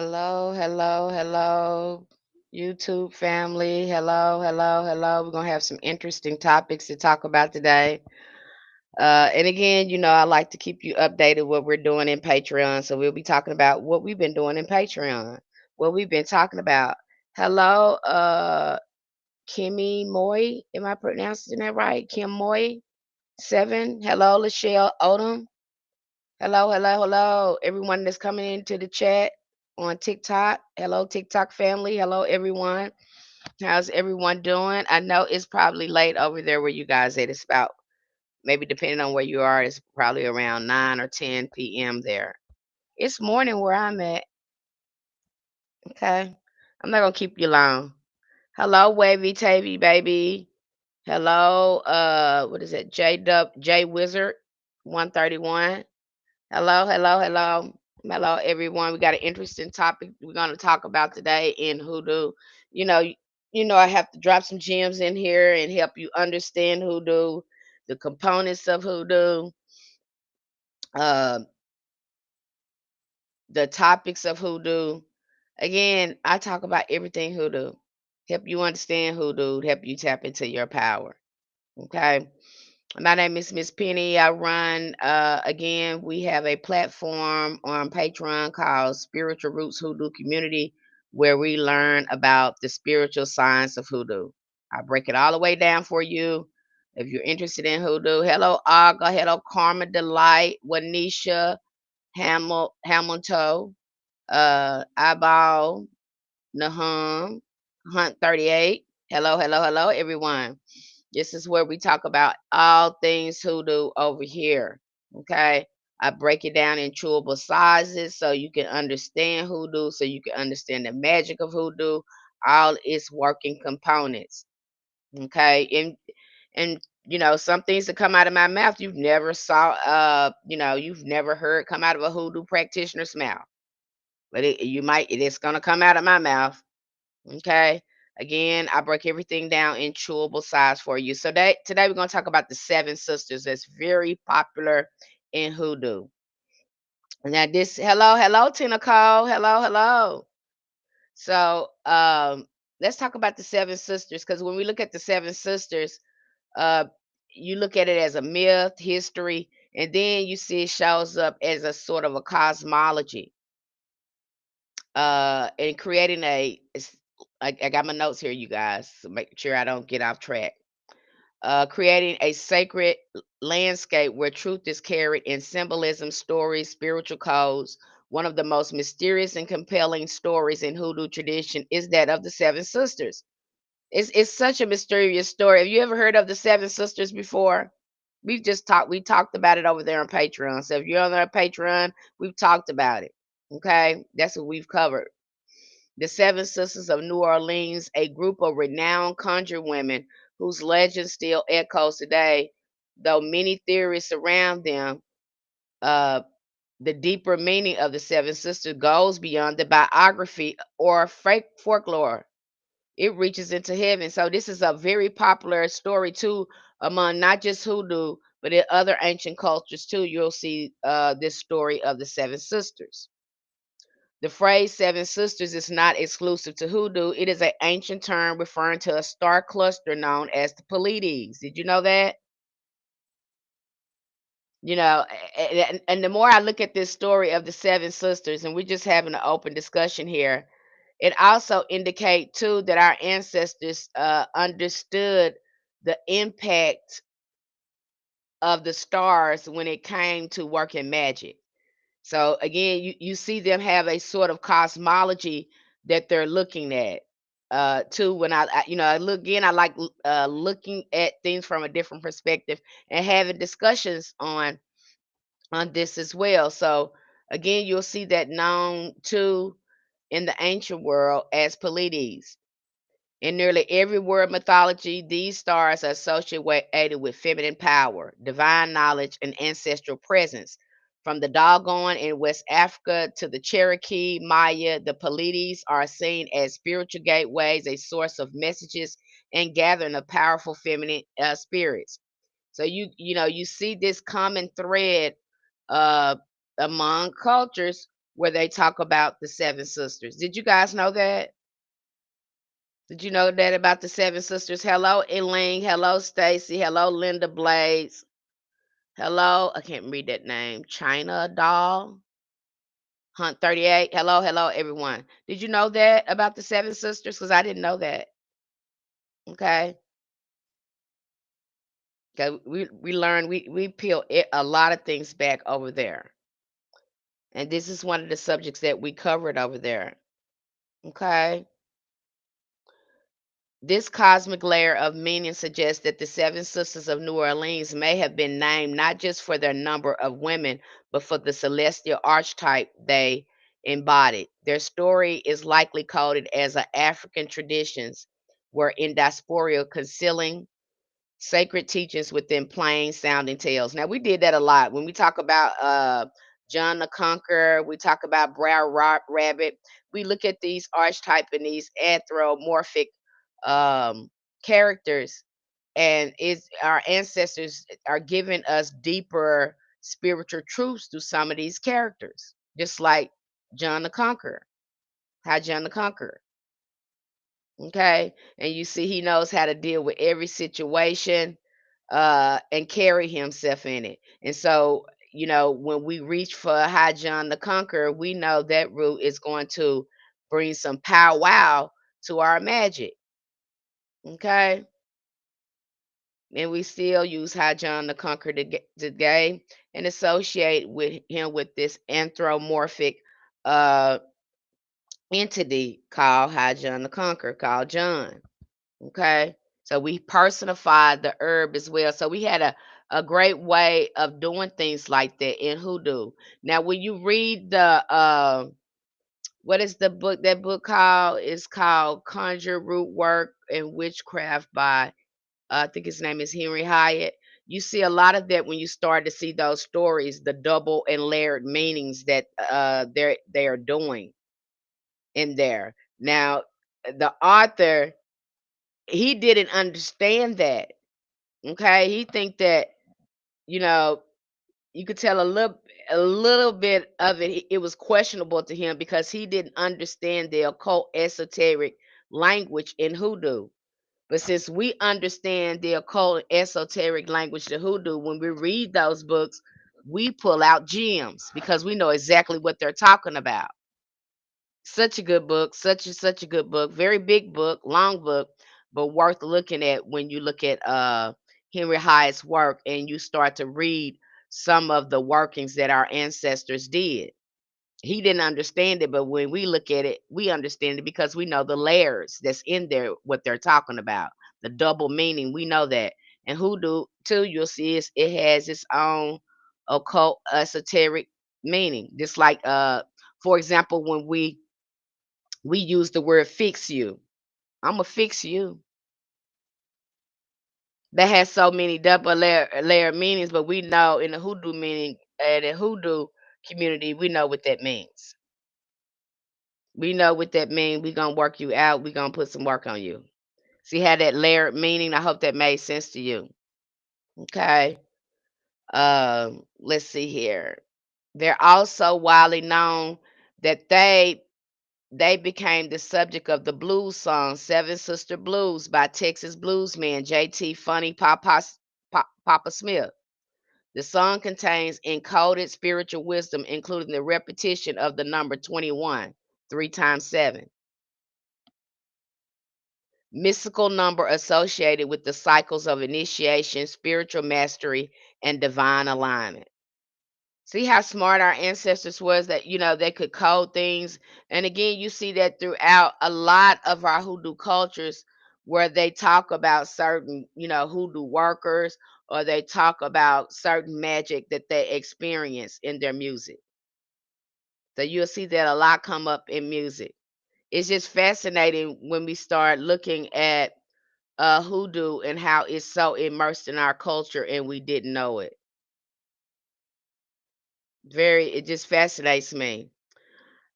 Hello, hello, hello, YouTube family. Hello, hello, hello. We're going to have some interesting topics to talk about today. And again, I like to keep you updated what we're doing in Patreon. So we'll be talking about what we've been doing in Patreon, what we've been talking about. Hello, Kimmy Moy. Am I pronouncing that right? Kim Moy 7. Hello, Lachelle Odom. Hello, hello, hello. Everyone that's coming into the chat on TikTok. Hello, TikTok family. Hello, everyone. How's everyone doing? I know it's probably late over there where you guys at. It's about maybe depending on where you are, it's probably around 9 or 10 p.m. there. It's morning where I'm at. Okay. I'm not gonna keep you long. Hello, Wavy Tavy baby. Hello, what is it? J Wizard 131. Hello, hello, hello. Hello, everyone. We got an interesting topic we're going to talk about today in hoodoo. You know, I have to drop some gems in here and help you understand hoodoo, the components of hoodoo, uh, the topics of hoodoo. Again, I talk about everything hoodoo. Help you understand hoodoo, help you tap into your power. Okay. My name is Miss Penny. I run, again, we have a platform on Patreon called Spiritual Roots Hoodoo Community where we learn about the spiritual science of hoodoo. I break it all the way down for you. If you're interested in hoodoo, hello, Aga, hello, Karma Delight, Wanisha, Hamilton, Eyeball, Nahum, Hunt 38. Hello, hello, hello, everyone. This is where we talk about all things hoodoo over here. Okay. I break it down in chewable sizes so you can understand hoodoo, so you can understand the magic of hoodoo, all its working components. Okay. And some things that come out of my mouth you've never saw, you've never heard come out of a hoodoo practitioner's mouth. But it's gonna come out of my mouth. Okay. Again, I break everything down in chewable size for you. So today we're going to talk about the seven sisters that's very popular in hoodoo. Now hello, hello, Tina Cole. Hello, hello. So let's talk about the seven sisters because when we look at the seven sisters, uh, you look at it as a myth, history, and then you see it shows up as a sort of a cosmology. And creating I got my notes here, you guys, so make sure I don't get off track. Creating a sacred landscape where truth is carried in symbolism, stories, spiritual codes. One of the most mysterious and compelling stories in hoodoo tradition is that of the seven sisters. It's such a mysterious story. Have you ever heard of the seven sisters before? We talked about it over there on Patreon. So if you're on our Patreon, we've talked about it. Okay, that's what we've covered. The Seven Sisters of New Orleans, a group of renowned conjure women whose legend still echoes today, though many theories surround them. Uh, the deeper meaning of the Seven Sisters goes beyond the biography or folklore. It reaches into heaven. So this is a very popular story too among not just hoodoo, but in other ancient cultures too. You'll see this story of the Seven Sisters. The phrase seven sisters is not exclusive to hoodoo. It is an ancient term referring to a star cluster known as the Pleiades. Did you know that? And the more I look at this story of the seven sisters, and we're just having an open discussion here, it also indicate too that our ancestors understood the impact of the stars when it came to working magic. So again, you see them have a sort of cosmology that they're looking at. Too, when I look again, I like looking at things from a different perspective and having discussions on this as well. So again, you'll see that known too in the ancient world as Pleiades. In nearly every world mythology, these stars are associated with feminine power, divine knowledge, and ancestral presence. From the Dogon in West Africa to the Cherokee, Maya, the Pleiades are seen as spiritual gateways, a source of messages, and gathering of powerful feminine spirits. So you see this common thread uh, among cultures where they talk about the seven sisters. Did you guys know that? Did you know that about the seven sisters? Hello, Elaine. Hello, Stacy. Hello, Linda Blades. Hello, I can't read that name. China Doll. Hunt 38. Hello, hello, everyone. Did you know that about the seven sisters? Because I didn't know that. Okay. Okay. We learned we peel a lot of things back over there. And this is one of the subjects that we covered over there. Okay. This cosmic layer of meaning suggests that the Seven Sisters of New Orleans may have been named not just for their number of women, but for the celestial archetype they embodied. Their story is likely coded as a African traditions were in diaspora concealing sacred teachings within plain sounding tales. Now we did that a lot when we talk about John the Conqueror. We talk about Rabbit. We look at these archetype and these anthropomorphic characters, and it's our ancestors are giving us deeper spiritual truths through some of these characters, just like John the Conqueror. How John the Conqueror. Okay. And you see, he knows how to deal with every situation and carry himself in it. And so, when we reach for High John the Conqueror, we know that root is going to bring some powwow to our magic. Okay. And we still use High John the Conqueror today and associate with him with this anthropomorphic uh, entity called High John the Conqueror, called John. Okay. So we personified the herb as well. So we had a great way of doing things like that in hoodoo. Now, when you read what is the book? That book called is called Conjure Root Work and Witchcraft by I think his name is Henry Hyatt. You see a lot of that when you start to see those stories, the double and layered meanings that they are doing in there. Now, the author, he didn't understand that. Okay, he think that, you know, you could tell a little bit of it. It was questionable to him because he didn't understand the occult esoteric language in hoodoo. But since we understand the occult esoteric language to hoodoo, when we read those books, we pull out gems because we know exactly what they're talking about. Such a good book, such a good book, very big book, long book, but worth looking at when you look at Henry Hyatt's work and you start to read some of the workings that our ancestors did. He didn't understand it, but when we look at it, we understand it because we know the layers that's in there, what they're talking about, the double meaning. We know that. And hoodoo, too, you'll see it has its own occult esoteric meaning. Just like for example, when we use the word fix you. I'ma fix you. That has so many double layer meanings, but we know in the hoodoo meaning, the hoodoo community, we know what that means. We know what that means. We gonna work you out. We gonna put some work on you. See how that layered meaning? I hope that made sense to you. Okay. Let's see here. They're also widely known that they became the subject of the blues song Seven Sister Blues by Texas bluesman J.T. Funny Papa Smith. The song contains encoded spiritual wisdom, including the repetition of the number 21, 3 times 7, mystical number associated with the cycles of initiation, spiritual mastery, and divine alignment. See how smart our ancestors was that they could code things. And again, you see that throughout a lot of our hoodoo cultures where they talk about certain, hoodoo workers, or they talk about certain magic that they experience in their music. So you'll see that a lot come up in music. It's just fascinating when we start looking at hoodoo and how it's so immersed in our culture and we didn't know it. It just fascinates me.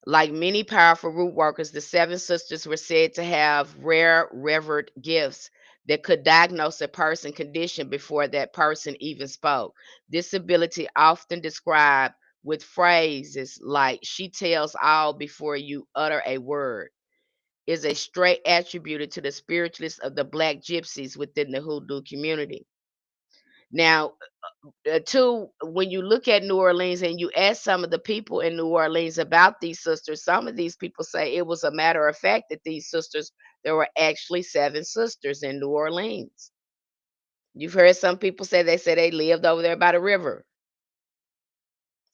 Like many powerful root workers, the seven sisters were said to have rare, revered gifts that could diagnose a person's condition before that person even spoke. This ability, often described with phrases like "she tells all before you utter a word" is a straight attributed to the spiritualists of the black gypsies within the hoodoo community. Now, too, when you look at New Orleans and you ask some of the people in New Orleans about these sisters, some of these people say it was a matter of fact that these sisters, there were actually 7 sisters in New Orleans. You've heard some people say they lived over there by the river,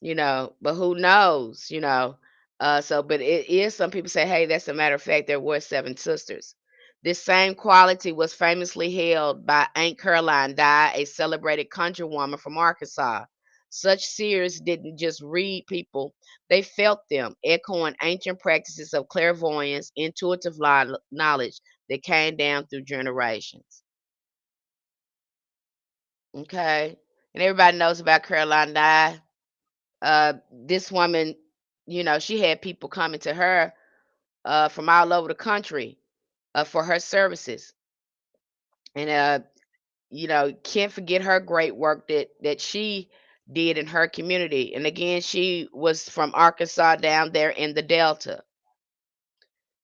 but who knows, but it is some people say, hey, that's a matter of fact, there were 7 sisters. This same quality was famously held by Aunt Caroline Dye, a celebrated conjure woman from Arkansas. Such seers didn't just read people, they felt them, echoing ancient practices of clairvoyance, intuitive knowledge that came down through generations. Okay. And everybody knows about Caroline Dye. This woman, she had people coming to her from all over the country for her services. And can't forget her great work that she did in her community. And again, she was from Arkansas down there in the Delta.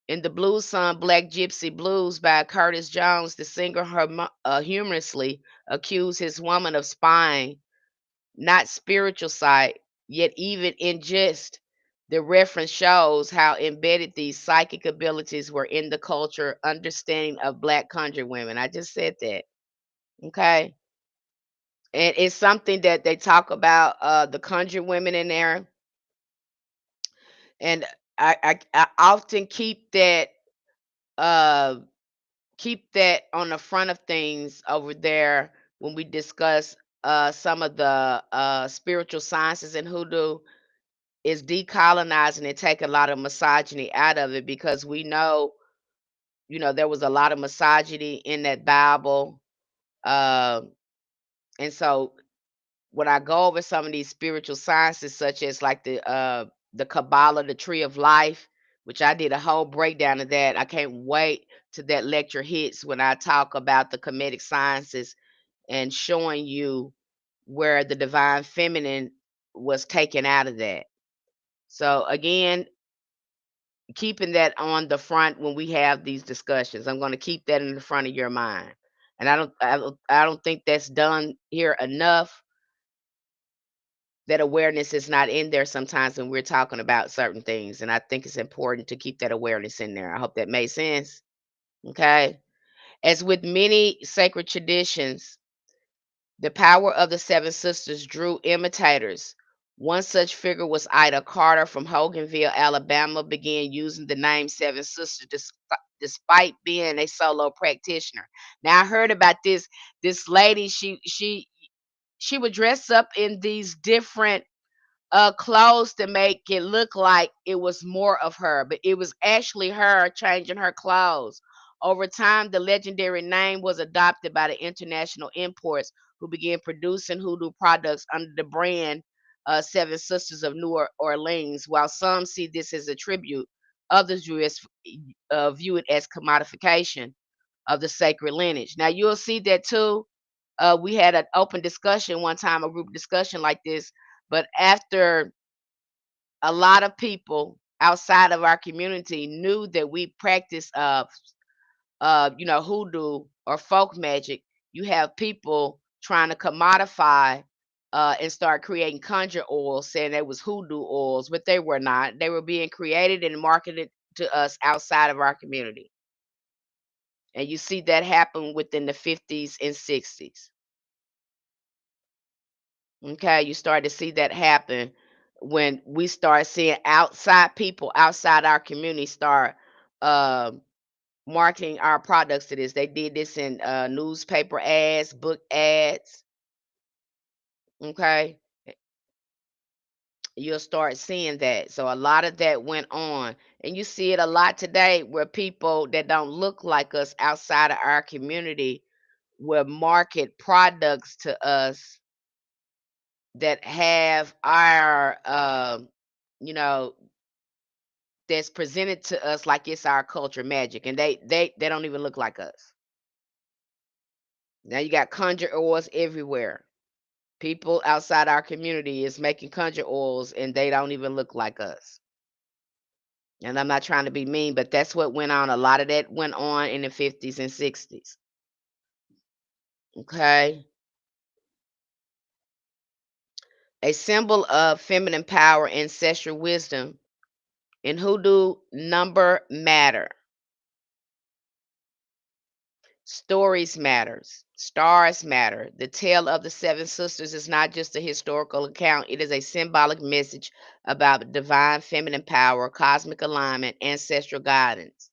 In the blues song Black Gypsy Blues by Curtis Jones, the singer humorously accused his woman of spying, not spiritual sight, yet even in jest, the reference shows how embedded these psychic abilities were in the culture understanding of black conjure women. I just said that. Okay. And it's something that they talk about the conjure women in there. And I often uh keep that on the front of things over there when we discuss some of the spiritual sciences in hoodoo is decolonizing and take a lot of misogyny out of it because we know, there was a lot of misogyny in that Bible. Um, and so when I go over some of these spiritual sciences, such as like the Kabbalah, the Tree of Life, which I did a whole breakdown of that. I can't wait till that lecture hits when I talk about the Kemetic sciences and showing you where the divine feminine was taken out of that. So again, keeping that on the front when we have these discussions. I'm going to keep that in the front of your mind. And I don't think that's done here enough. That awareness is not in there sometimes when we're talking about certain things, and I think it's important to keep that awareness in there. I hope that made sense. Okay. As with many sacred traditions, the power of the 7 sisters drew imitators. One such figure was Ida Carter from Hoganville, Alabama, began using the name 7 Sisters despite being a solo practitioner. Now I heard about this lady. She would dress up in these different clothes to make it look like it was more of her, but it was actually her changing her clothes. Over time, the legendary name was adopted by the international imports who began producing hoodoo products under the brand 7 Sisters of New Orleans. While some see this as a tribute, others view it as commodification of the sacred lineage. Now, you'll see that too. We had an open discussion one time, a group discussion like this, but after a lot of people outside of our community knew that we practice hoodoo or folk magic, you have people trying to commodify and start creating conjure oils, saying they was hoodoo oils, but they were not. They were being created and marketed to us outside of our community. And you see that happen within the 50s and 60s. Okay, you start to see that happen when we start seeing outside people outside our community start uh, marketing our products to this. They did this in newspaper ads, book ads. Okay, you'll start seeing that. So a lot of that went on, and you see it a lot today where people that don't look like us outside of our community will market products to us that have our you know that's presented to us like it's our culture magic, and they don't even look like us. Now you got conjure oils everywhere. People outside our community is making conjure oils and they don't even look like us. And I'm not trying to be mean, but that's what went on. A lot of that went on in the 50s and 60s. Okay. A symbol of feminine power, ancestral wisdom. In hoodoo, number matter. Stories matters. Stars matter. The tale of the seven sisters is not just a historical account. It is a symbolic message about divine feminine power, cosmic alignment, ancestral guidance.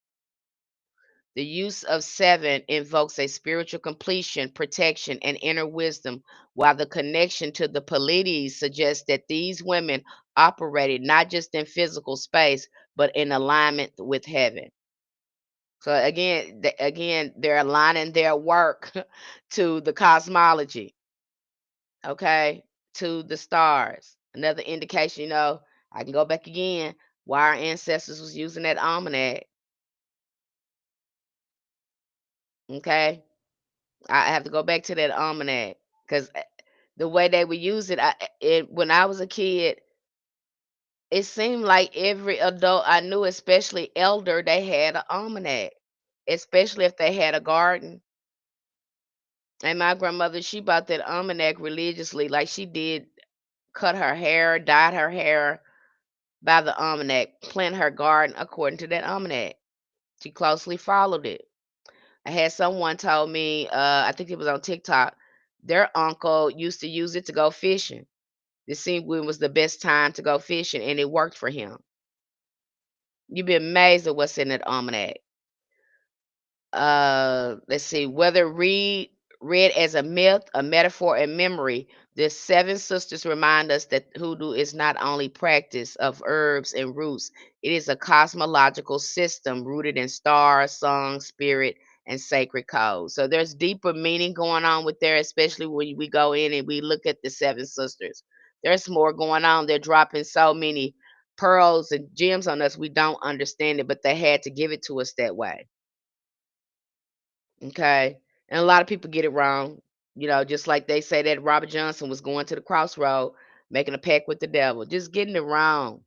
The use of seven invokes a spiritual completion, protection, and inner wisdom, while the connection to the Pleiades suggests that these women operated not just in physical space, but in alignment with heaven. So again, they're aligning their work to the cosmology, okay, to the stars. Another indication, I can go back again why our ancestors was using that almanac, okay? I have to go back to that almanac because the way they would use it, when I was a kid, it seemed like every adult I knew, especially elder, they had an almanac, especially if they had a garden. And my grandmother, she bought that almanac religiously, like she did cut her hair, dyed her hair by the almanac, plant her garden according to that almanac. She closely followed it. I had someone told me, I think it was on TikTok, their uncle used to use it to go fishing. It seemed when was the best time to go fishing, and it worked for him. You'd be amazed at what's in that almanac. Let's see, whether read as a myth, a metaphor, and memory, the seven sisters remind us that hoodoo is not only practice of herbs and roots, it is a cosmological system rooted in stars, songs, spirit, and sacred codes. So there's deeper meaning going on with there, especially when we go in and we look at the seven sisters. There's more going on. They're dropping so many pearls and gems on us. We don't understand it, but they had to give it to us that way. Okay. And a lot of people get it wrong. Just like they say that Robert Johnson was going to the crossroad, making a pact with the devil, just getting it wrong.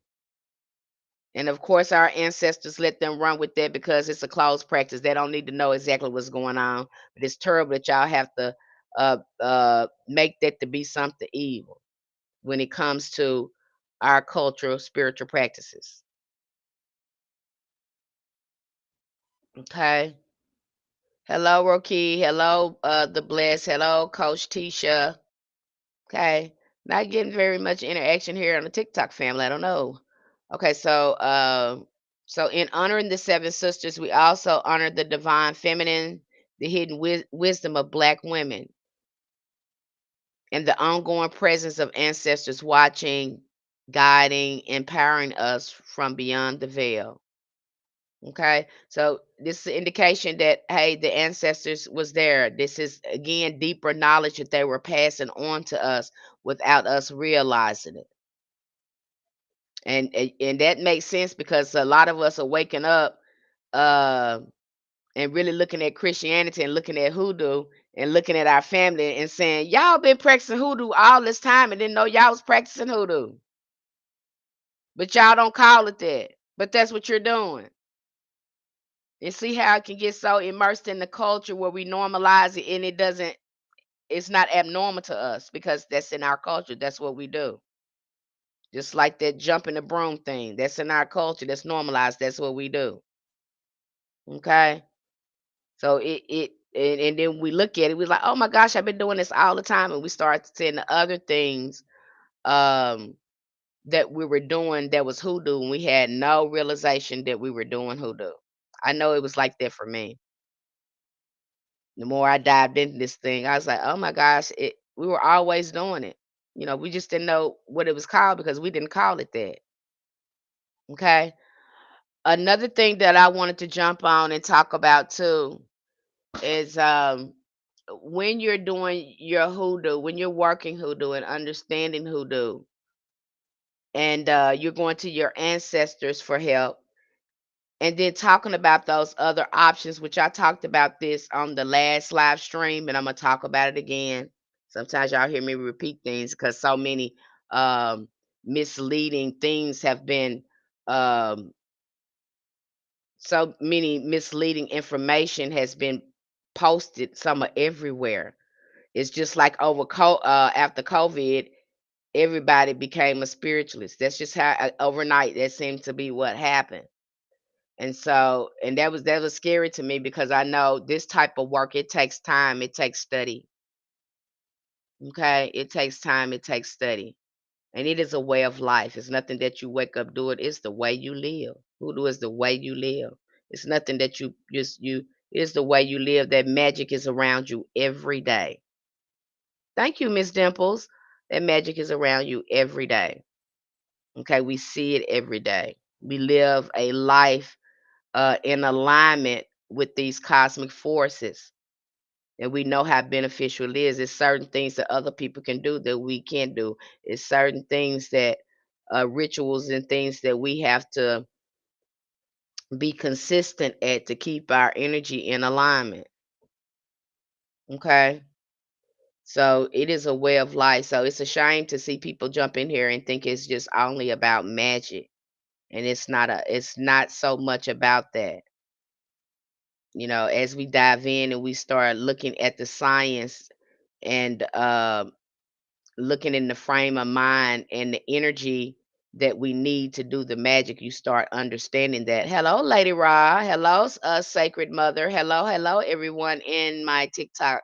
And of course, our ancestors let them run with that because it's a closed practice. They don't need to know exactly what's going on. But it's terrible that y'all have to make that to be something evil when it comes to our cultural spiritual practices. Okay. Hello, Roki. Hello, the Bless. Hello, Coach Tisha. Okay. Not getting very much interaction here on the TikTok family. I don't know. Okay, so in honoring the seven sisters, we also honor the divine feminine, the hidden wisdom of black women, and the ongoing presence of ancestors watching, guiding, empowering us from beyond the veil. Okay, so this is an indication that hey, the ancestors was there. This is again deeper knowledge that they were passing on to us without us realizing it. And that makes sense because a lot of us are waking up uh and really looking at Christianity and looking at hoodoo and looking at our family and saying, y'all been practicing hoodoo all this time and didn't know y'all was practicing hoodoo. But y'all don't call it that. But that's what you're doing. And see how it can get so immersed in the culture where we normalize it and it's not abnormal to us because that's in our culture. That's what we do. Just like that jump in the broom thing. That's in our culture. That's normalized. That's what we do. Okay. So and then we look at it, we're like, oh my gosh, I've been doing this all the time. And we start seeing the other things um that we were doing that was hoodoo and we had no realization that we were doing hoodoo. I know it was like that for me. The more I dived into this thing, I was like, oh my gosh, we were always doing it. We just didn't know what it was called because we didn't call it that. Okay. Another thing that I wanted to jump on and talk about too is when you're doing your hoodoo, when you're working hoodoo and understanding hoodoo, and you're going to your ancestors for help, and then talking about those other options, which I talked about this on the last live stream, and I'm gonna talk about it again. Sometimes y'all hear me repeat things because so many um, misleading things have been, um, so many misleading information has been posted, some are everywhere. It's just like after COVID, everybody became a spiritualist. That's just how overnight that seemed to be what happened. And so, and that was scary to me because I know this type of work, it takes time, it takes study. Okay, it takes time, it takes study, and it is a way of life. It's nothing that you wake up doing. It's the way you live. Voodoo is the way you live. It's nothing that you just you. It's the way you live. That magic is around you every day. Thank you, Miss Dimples. That magic is around you every day. Okay, we see it every day. We live a life in alignment with these cosmic forces, and we know how beneficial it is. It's certain things that other people can do that we can't do. It's certain things that rituals and things that we have to be consistent at to keep our energy in alignment. Okay. So it is a way of life. So it's a shame to see people jump in here and think it's just only about magic. And it's not so much about that. As we dive in and we start looking at the science and looking in the frame of mind and the energy that we need to do the magic, you start understanding that. Hello, Lady Ra. Hello, Sacred Mother. Hello, hello, everyone in my TikTok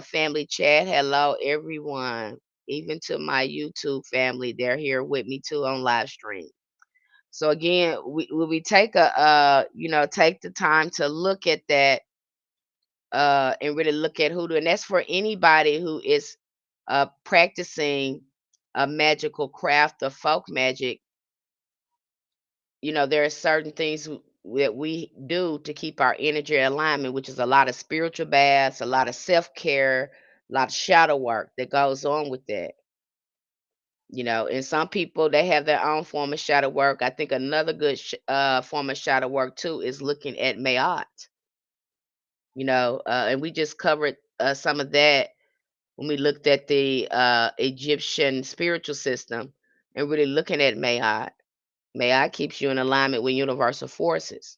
family chat. Hello, everyone. Even to my YouTube family, they're here with me too on live stream. So again, we take take the time to look at that and really look at hoodoo, and that's for anybody who is practicing a magical craft or folk magic. There are certain things that we do to keep our energy alignment, which is a lot of spiritual baths, a lot of self-care, a lot of shadow work that goes on with that. And some people, they have their own form of shadow work. I think another good form of shadow work too is looking at mayat. And we just covered some of that when we looked at the Egyptian spiritual system and really looking at mayat. Mayat keeps you in alignment with universal forces,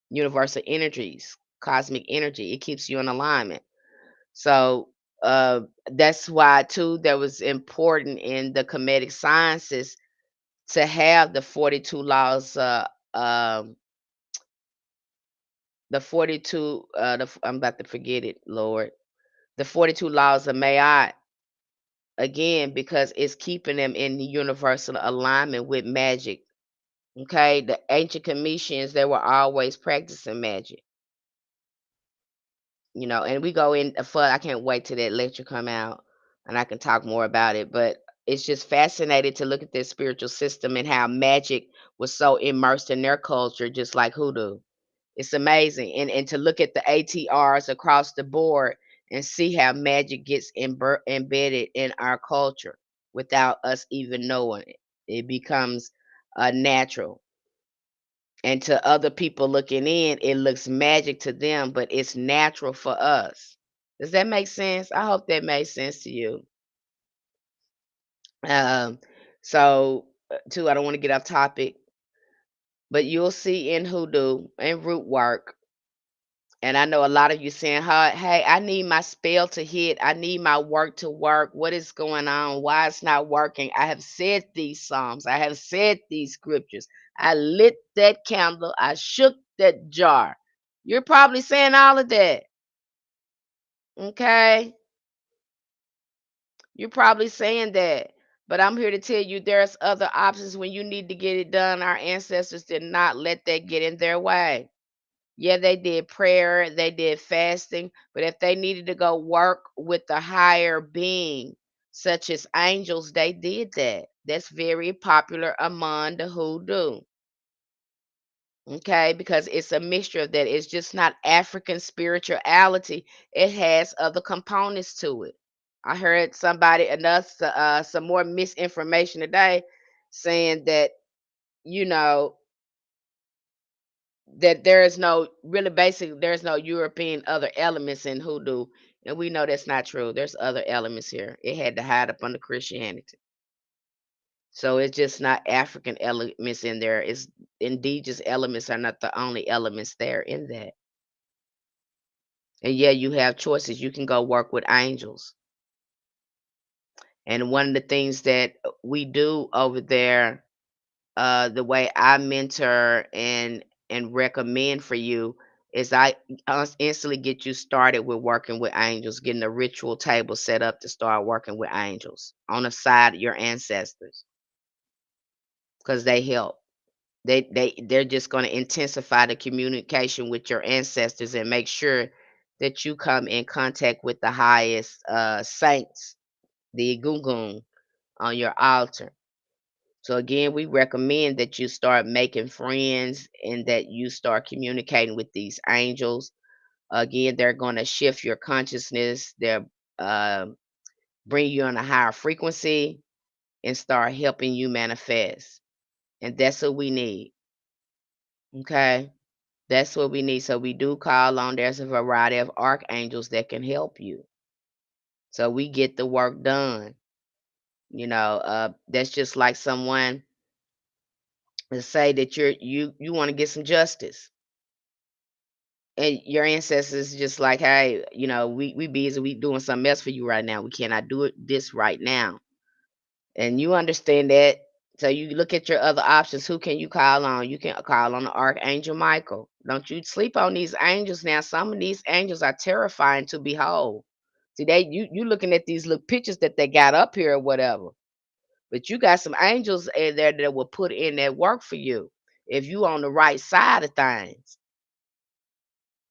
universal energies, cosmic energy. It keeps you in alignment. So that's why too that was important in the Kemetic sciences to have the 42 laws, the 42, I'm about to forget it, Lord. The 42 laws of Mayat, again, because it's keeping them in the universal alignment with magic. Okay, the ancient Cometians, they were always practicing magic. And we go in for, I can't wait till that lecture come out and I can talk more about it. But it's just fascinating to look at this spiritual system and how magic was so immersed in their culture, just like hoodoo. It's amazing. And to look at the ATRs across the board and see how magic gets embedded in our culture without us even knowing it. It becomes natural. And to other people looking in, it looks magic to them, but it's natural for us. Does that make sense? I hope that made sense to you. Um, too, I don't want to get off topic, but you'll see in hoodoo and root work, and I know a lot of you saying, hey, I need my spell to hit. I need my work to work. What is going on? Why it's not working? I have said these Psalms. I have said these scriptures. I lit that candle. I shook that jar. You're probably saying all of that. Okay? You're probably saying that. But I'm here to tell you there's other options when you need to get it done. Our ancestors did not let that get in their way. Yeah, they did prayer, they did fasting, but if they needed to go work with the higher being, such as angels, they did that. That's very popular among the hoodoo. Okay, because it's a mixture of that. It's just not African spirituality. It has other components to it. I heard somebody enough some more misinformation today saying that, you know, that there is no really basic there's no European other elements in hoodoo. And we know that's not true. There's other elements here. It had to hide up under Christianity. So it's just not African elements in there. It's indigenous elements are not the only elements there in that. And yeah, you have choices. You can go work with angels. And one of the things that we do over there, the way I mentor and recommend for you is I instantly get you started with working with angels, getting a ritual table set up to start working with angels on the side of your ancestors because they help. They're just going to intensify the communication with your ancestors and make sure that you come in contact with the highest saints, the gungun on your altar. So again, we recommend that you start making friends and that you start communicating with these angels. Again, they're going to shift your consciousness. They'll uh, bring you on a higher frequency and start helping you manifest. And that's what we need. Okay. That's what we need. So we do call on, there's a variety of archangels that can help you. So we get the work done. That's just like someone to say that you want to get some justice. And your ancestors just like, hey, we busy, we doing something else for you right now. We cannot do this right now. And you understand that. So you look at your other options. Who can you call on? You can call on the Archangel Michael. Don't you sleep on these angels now. Some of these angels are terrifying to behold. See, you looking at these little pictures that they got up here or whatever. But you got some angels in there that will put in that work for you if you on the right side of things.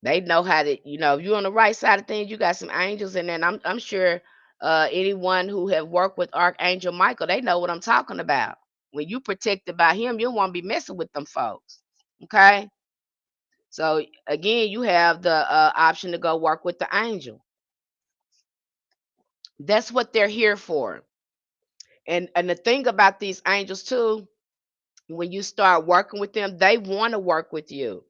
They know how to, if you're on the right side of things, you got some angels in there. And I'm sure anyone who have worked with Archangel Michael, they know what I'm talking about. When you protected by him, you won't be messing with them folks. Okay. So again, you have the option to go work with the angel. That's what they're here for. And the thing about these angels too, when you start working with them, they want to work with you.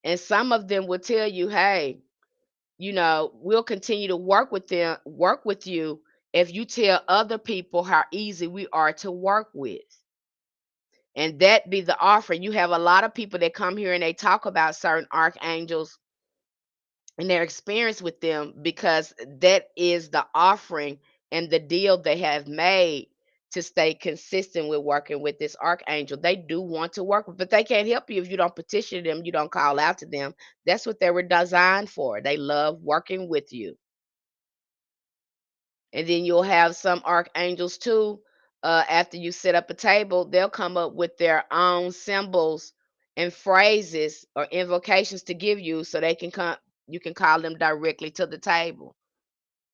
And some of them will tell you, hey, we'll continue to work with you if you tell other people how easy we are to work with. And that be the offering. You have a lot of people that come here and they talk about certain archangels and their experience with them because that is the offering and the deal they have made to stay consistent with working with this archangel. They do want to work with, but they can't help you if you don't petition them, you don't call out to them. That's what they were designed for. They love working with you. And then you'll have some archangels too. After you set up a table, they'll come up with their own symbols and phrases or invocations to give you so they can come, you can call them directly to the table.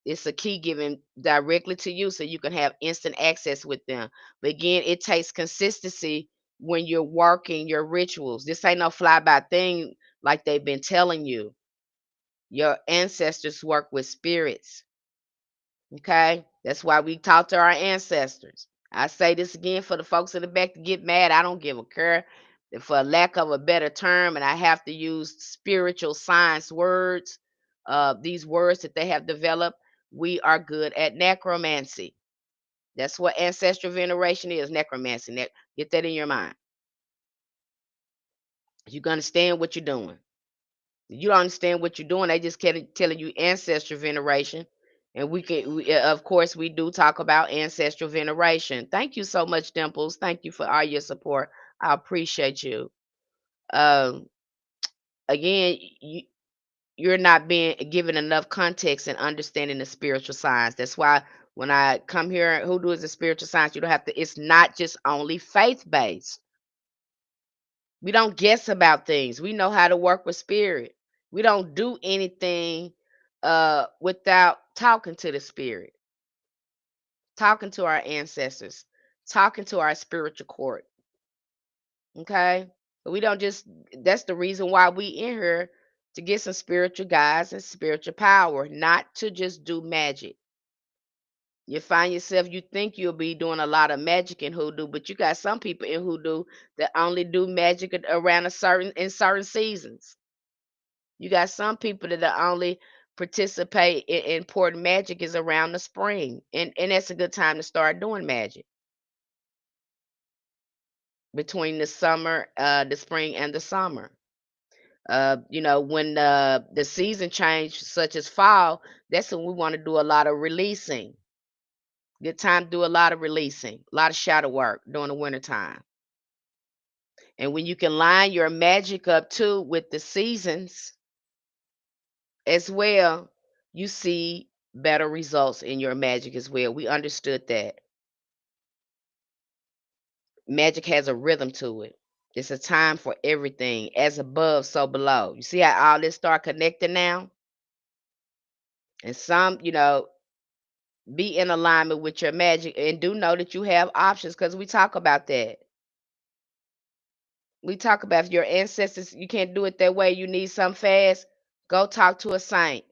It's a key given directly to you so you can have instant access with them. But again, it takes consistency when you're working your rituals. This ain't no fly by thing like they've been telling you. Your ancestors work with spirits. Okay? That's why we talk to our ancestors. I say this again for the folks in the back to get mad. I don't give a care. For lack of a better term, and I have to use spiritual science words, these words that they have developed, we are good at necromancy. That's what ancestral veneration is, necromancy. Get that in your mind. You understand what you're doing. You don't understand what you're doing. They just kept telling you ancestral veneration. And of course, we do talk about ancestral veneration. Thank you so much, Dimples. Thank you for all your support. I appreciate you. Um, again, you're not being given enough context and understanding the spiritual science. That's why when I come here, hoodoo is a spiritual science. You don't have to, it's not just only faith based. We don't guess about things. We know how to work with spirit. We don't do anything without talking to the spirit, talking to our ancestors, talking to our spiritual court. Okay? But we don't just that's the reason why we in here to get some spiritual guides and spiritual power, not to just do magic. You find yourself, you think you'll be doing a lot of magic in hoodoo, but you got some people in hoodoo that only do magic around in certain seasons. You got some people that are only participate in important magic is around the spring, and that's a good time to start doing magic between the spring and the summer. When the season change, such as fall, that's when we want to do a lot of releasing. Good time to do a lot of releasing, a lot of shadow work during the winter time. And when you can line your magic up too with the seasons as well, you see better results in your magic as well. We understood that magic has a rhythm to it. It's a time for everything, as above, so below. You see how all this start connecting now? And some, be in alignment with your magic, and do know that you have options, because we talk about that. We talk about if your ancestors, you can't do it that way, you need something fast, go talk to a saint.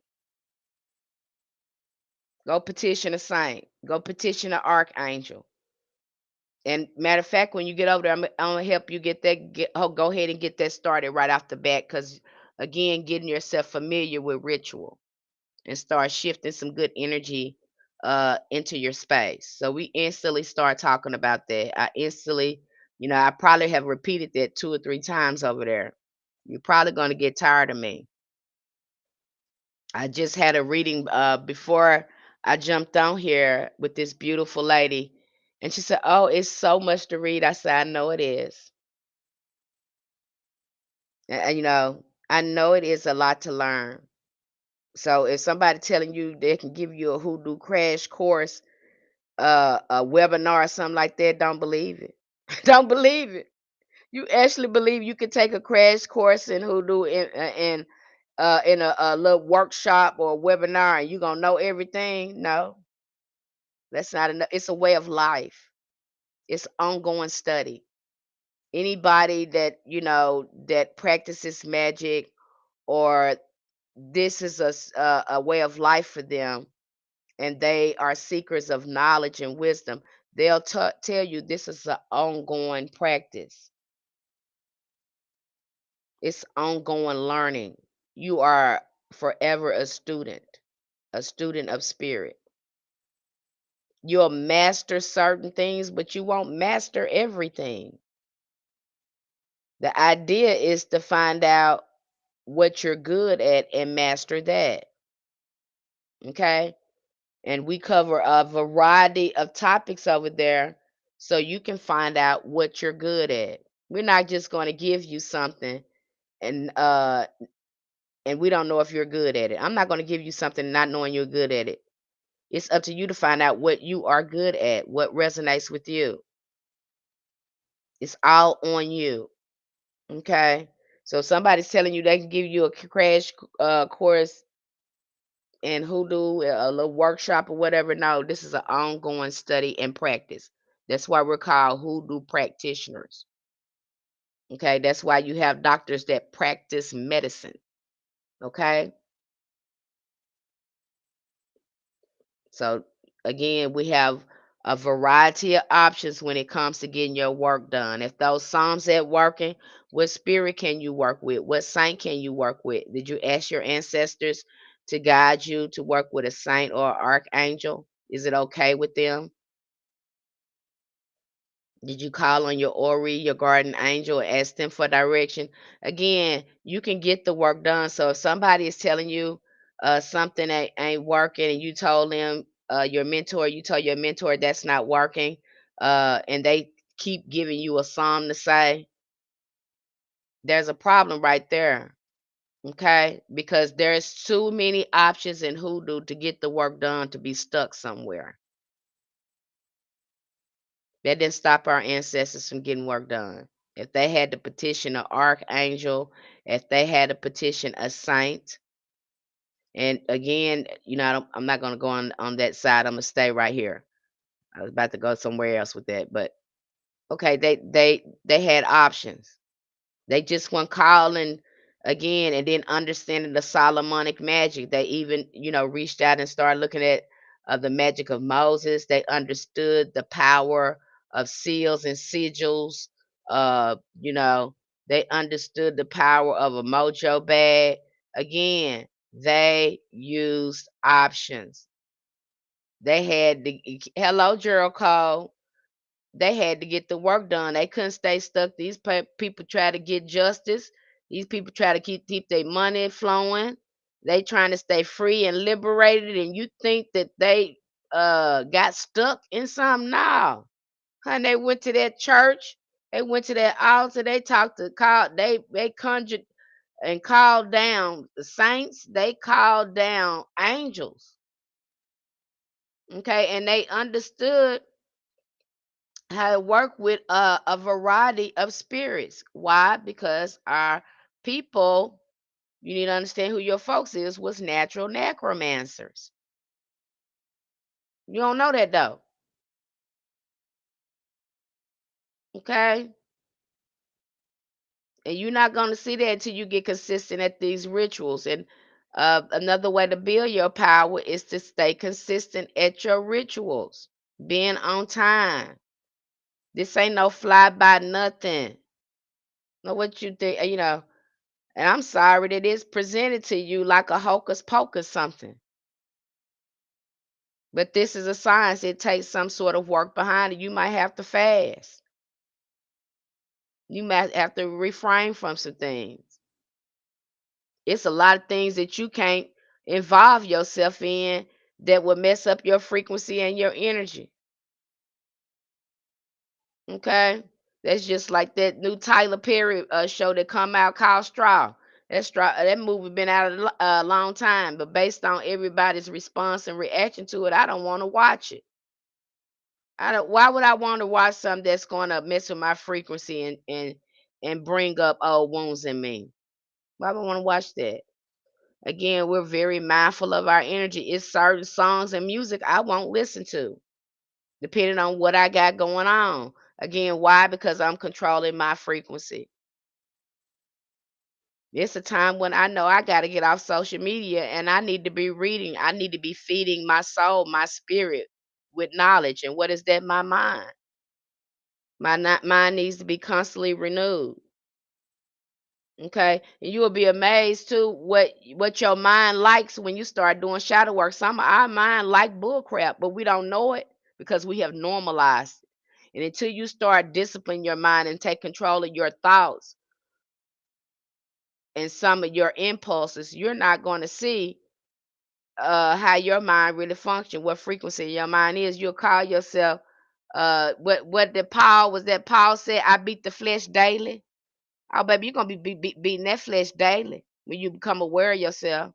Go petition a saint. Go petition an archangel. And matter of fact, when you get over there, I'm gonna help you get that. Go ahead and get that started right off the bat, because again, getting yourself familiar with ritual and start shifting some good energy into your space. So we instantly start talking about that. I probably have repeated that 2 or 3 times over there. You're probably gonna get tired of me. I just had a reading before I jumped on here with this beautiful lady, and she said, "Oh, it's so much to read." I said, "I know it is. I know it is a lot to learn." So if somebody telling you they can give you a hoodoo crash course, a webinar or something like that, don't believe it. Don't believe it. You actually believe you could take a crash course in hoodoo in a little workshop or a webinar and you're gonna know everything? No, that's not enough. It's a way of life. It's ongoing study. Anybody that practices magic, or this is a way of life for them, and they are seekers of knowledge and wisdom, they'll tell you this is an ongoing practice. It's ongoing learning. You are forever a student of spirit. You'll master certain things, but you won't master everything. The idea is to find out what you're good at and master that. Okay? And we cover a variety of topics over there so you can find out what you're good at. We're not just going to give you something and and we don't know if you're good at it. I'm not going to give you something not knowing you're good at it. It's up to you to find out what you are good at, what resonates with you. It's all on you. Okay? So if somebody's telling you they can give you a crash course in hoodoo, a little workshop or whatever, no, this is an ongoing study and practice. That's why we're called hoodoo practitioners. Okay? That's why you have doctors that practice medicine. Okay? So again, we have a variety of options when it comes to getting your work done. If those psalms ain't working, what spirit can you work with? What saint can you work with? Did you ask your ancestors to guide you to work with a saint or archangel? Is it okay with them? Did you call on your Ori, your guardian angel, and ask them for direction? Again, you can get the work done. So if somebody is telling you something ain't working, and you told them you told your mentor that's not working, and they keep giving you a psalm to say, there's a problem right there. Okay, because there's too many options in hoodoo to get the work done to be stuck somewhere. That didn't stop our ancestors from getting work done. If they had to petition an archangel, if they had to petition a saint, and again, I'm not going to go on that side. I'm gonna stay right here. I was about to go somewhere else with that, but okay, they had options. They just weren't calling again, and then understanding the Solomonic magic. They even, reached out and started looking at the magic of Moses. They understood the power of seals and sigils. Uh, you know, they understood the power of a mojo bag. Again, They used options. They had to hello, Gerald Cole. They had to get the work done. They couldn't stay stuck. These people try to get justice. These people try to keep their money flowing. They trying to stay free and liberated. And you think that they got stuck in something? No, honey. They went to that church. They went to that altar. They talked to call. They conjured and called down the saints. They called down angels. Okay, and they understood how to work with a variety of spirits. Why? Because our people, you need to understand who your folks is, was natural necromancers. You don't know that though. Okay? And you're not going to see that until you get consistent at these rituals. And another way to build your power is to stay consistent at your rituals, being on time. This ain't no fly by nothing. Know what you think, and I'm sorry that it's presented to you like a hocus pocus something. But this is a science. It takes some sort of work behind it. You might have to fast. You might have to refrain from some things. It's a lot of things that you can't involve yourself in that will mess up your frequency and your energy. Okay? That's just like that new Tyler Perry show that come out called Straw. That movie been out a long time, but based on everybody's response and reaction to it, I don't want to watch it. I don't. Why would I want to watch something that's going to mess with my frequency and bring up old wounds in me? Why would I want to watch that? Again, we're very mindful of our energy. It's certain songs and music I won't listen to, depending on what I got going on. Again, why? Because I'm controlling my frequency. It's a time when I know I got to get off social media and I need to be reading. I need to be feeding my soul, my spirit with knowledge. And what is that? My mind. Mind needs to be constantly renewed. Okay, and you will be amazed too what your mind likes when you start doing shadow work. Some of our mind like bull crap, but we don't know it because we have normalized it. And until you start disciplining your mind and take control of your thoughts and some of your impulses, you're not going to see how your mind really functions, what frequency your mind is. You'll call yourself what the Paul was that Paul said, I beat the flesh daily. Oh, baby, you're gonna beating that flesh daily when you become aware of yourself.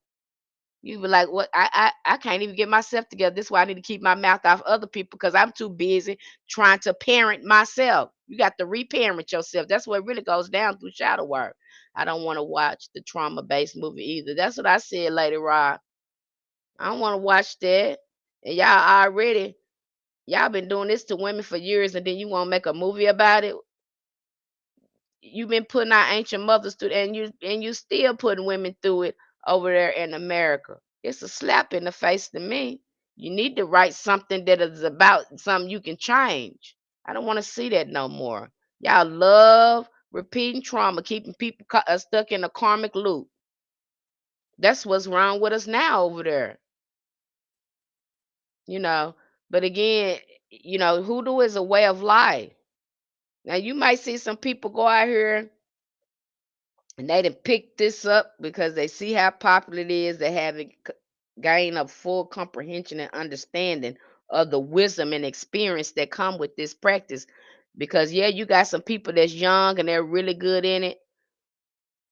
You be like, "What? I can't even get myself together. This is why I need to keep my mouth off other people because I'm too busy trying to parent myself." You got to reparent yourself. That's what really goes down through shadow work. I don't want to watch the trauma based movie either. That's what I said, Lady Rob. I don't want to watch that. And y'all been doing this to women for years, and then you want to make a movie about it. You've been putting our ancient mothers through, and you still putting women through it over there in America. It's a slap in the face to me. You need to write something that is about something you can change. I don't want to see that no more. Y'all love repeating trauma, keeping people stuck in a karmic loop. That's what's wrong with us now over there, you know. But again, hoodoo is a way of life. Now you might see some people go out here and they done picked this up because they see how popular it is. They haven't gained a full comprehension and understanding of the wisdom and experience that come with this practice. Because yeah, you got some people that's young and they're really good in it,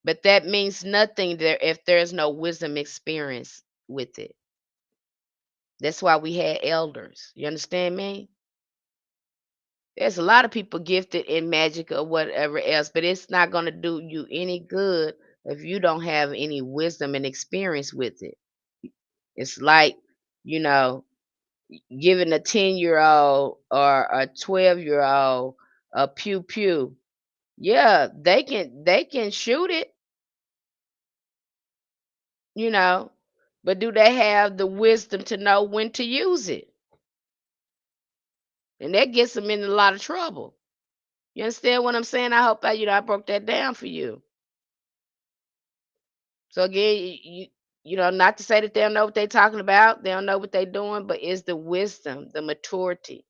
but that means nothing there if there's no wisdom experience with it. That's why we had elders. You understand me? There's a lot of people gifted in magic or whatever else, but it's not going to do you any good if you don't have any wisdom and experience with it. It's like, you know, giving a 10-year-old or a 12-year-old a pew pew. Yeah, they can shoot it, you know, but do they have the wisdom to know when to use it? And that gets them in a lot of trouble. You understand what I'm saying? I hope I broke that down for you. So again, not to say that they don't know what they're talking about, they don't know what they're doing, but it's the wisdom, the maturity,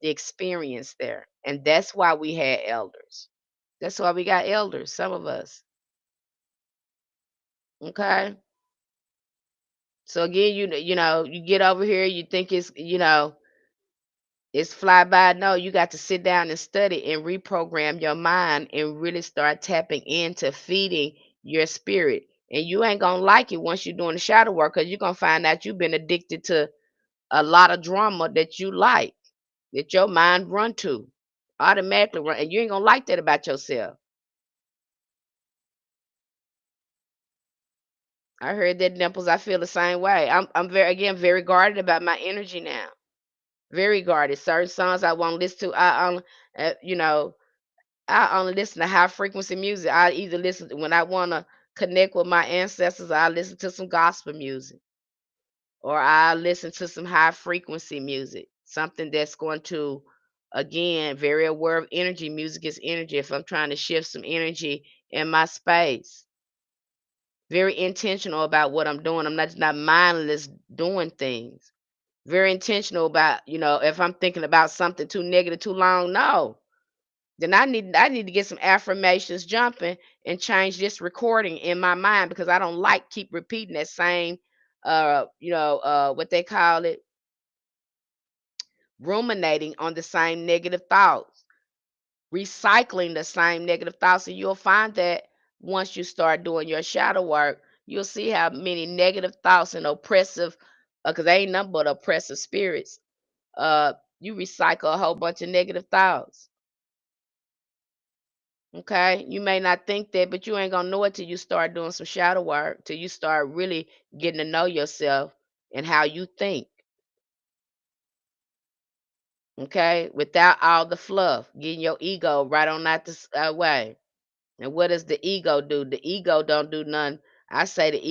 the experience there. And that's why we had elders. That's why we got elders, some of us. Okay. So again, you get over here, you think it's fly by. No, you got to sit down and study and reprogram your mind and really start tapping into feeding your spirit. And you ain't gonna like it once you're doing the shadow work, because you're gonna find out you've been addicted to a lot of drama that you like, that your mind run to automatically run, and you ain't gonna like that about yourself. I heard that, Dimples. I feel the same way. I'm very guarded about my energy now. Very guarded. Certain songs I won't listen to. Uh, you know, I only listen to high frequency music. I either listen when I want to connect with my ancestors. I listen to some gospel music, or I listen to some high frequency music. Something that's going to, again, very aware of energy. Music is energy. If I'm trying to shift some energy in my space, very intentional about what I'm doing. I'm not just not mindless doing things. Very intentional about, if I'm thinking about something too negative too long, no. Then I need to get some affirmations jumping and change this recording in my mind, because I don't like keep repeating that same what they call it, ruminating on the same negative thoughts, recycling the same negative thoughts. And you'll find that once you start doing your shadow work, you'll see how many negative thoughts and oppressive, because they ain't nothing but oppressive spirits. Uh, you recycle a whole bunch of negative thoughts. Okay, you may not think that, but you ain't gonna know it till you start doing some shadow work, till you start really getting to know yourself and how you think. Okay, without all the fluff, getting your ego right on out this way. And what does the ego do? The ego don't do nothing. I say uh the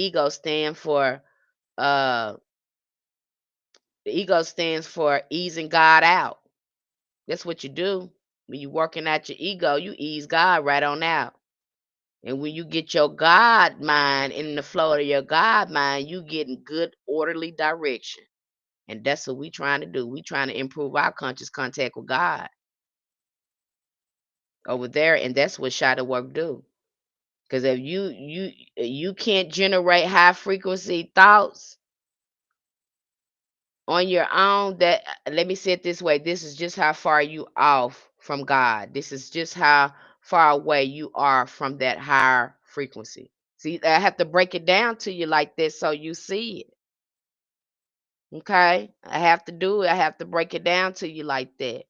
ego stands for easing God out. That's what you do. When you working out your ego, you ease God right on out. And when you get your God mind in the flow of your God mind, you getting good orderly direction. And that's what we trying to do. We trying to improve our conscious contact with God over there, and that's what shadow work do. Because if you can't generate high frequency thoughts on your own, that let me say it this way, this is just how far you off from God. This is just how far away you are from that higher frequency. See, I have to break it down to you like this so you see it. Okay? I have to do it. I have to break it down to you like that.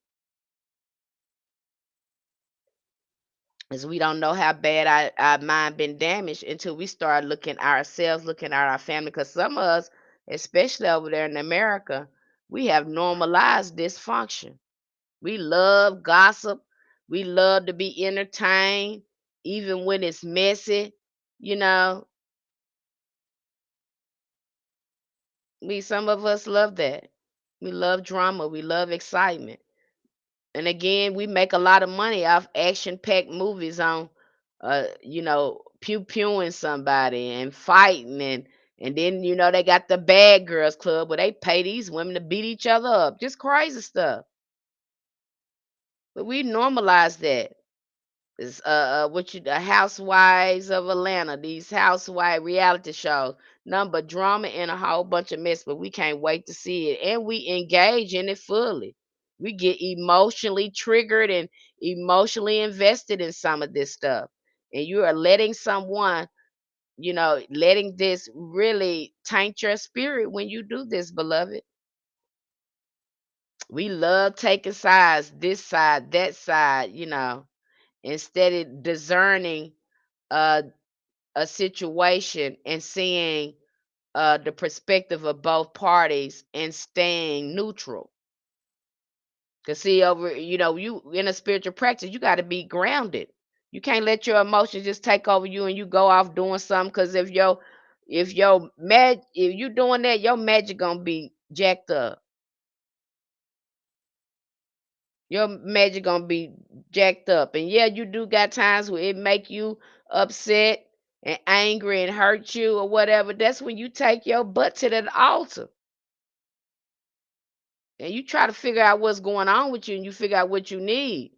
Because we don't know how bad our mind been damaged until we start looking at ourselves, looking at our family. Because some of us, especially over there in America, we have normalized dysfunction. We love gossip. We love to be entertained, even when it's messy. You know, some of us love that. We love drama. We love excitement. And again, we make a lot of money off action-packed movies on, pew pewing somebody and fighting, and then they got the bad girls club where they pay these women to beat each other up, just crazy stuff. But we normalize that. It's the Housewives of Atlanta, these housewife reality shows, nothing but drama and a whole bunch of mess. But we can't wait to see it, and we engage in it fully. We get emotionally triggered and emotionally invested in some of this stuff, and you are letting someone, letting this really taint your spirit when you do this, beloved. We love taking sides, this side, that side, instead of discerning uh a situation and seeing the perspective of both parties and staying neutral. Cause see, you in a spiritual practice, you got to be grounded. You can't let your emotions just take over you and you go off doing something. Cause if you doing that, your magic gonna be jacked up. Your magic gonna be jacked up. And yeah, you do got times where it make you upset. and angry and hurt you or whatever, that's when you take your butt to that altar and you try to figure out what's going on with you and you figure out what you need.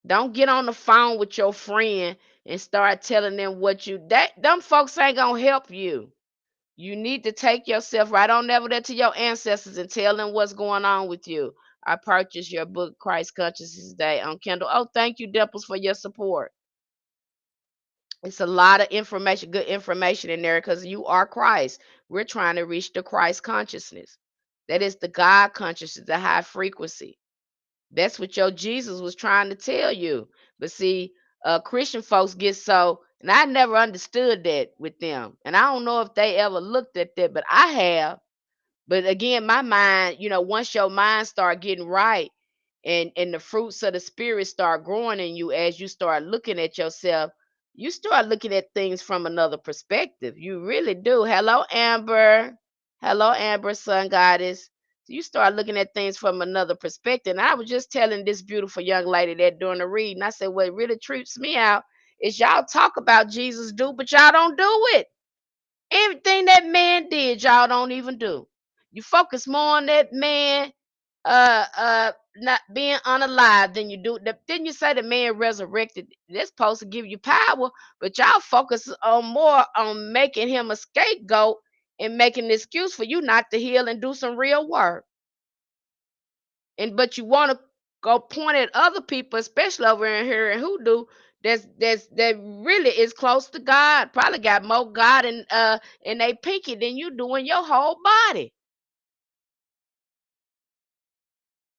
Don't get on the phone with your friend and start telling them what you that them folks ain't gonna help you. You need to take yourself right on over there to your ancestors and tell them what's going on with you. I purchased your book, Christ Consciousness Day, on Kindle. Oh, thank you, Dimples, for your support. It's a lot of information, good information in there because you are Christ. We're trying to reach the Christ consciousness. That is the God consciousness, the high frequency. That's what your Jesus was trying to tell you. But see, Christian folks get so, and I never understood that with them. And I don't know if they ever looked at that, but I have. But again, my mind, once your mind start getting right and the fruits of the spirit start growing in you as you start looking at yourself, you start looking at things from another perspective. You really do. Hello, Amber. Hello, Amber, sun goddess. You start looking at things from another perspective. And I was just telling this beautiful young lady that during the reading, I said, what really trips me out is y'all talk about Jesus do, but y'all don't do it. Everything that man did, y'all don't even do. You focus more on that man not being unalive than you do. Didn't you say the man resurrected? That's supposed to give you power, but y'all focus on more on making him a scapegoat and making an excuse for you not to heal and do some real work. But you want to go point at other people, especially over in here in hoodoo, that really is close to God. Probably got more God in they pinky than you do in your whole body.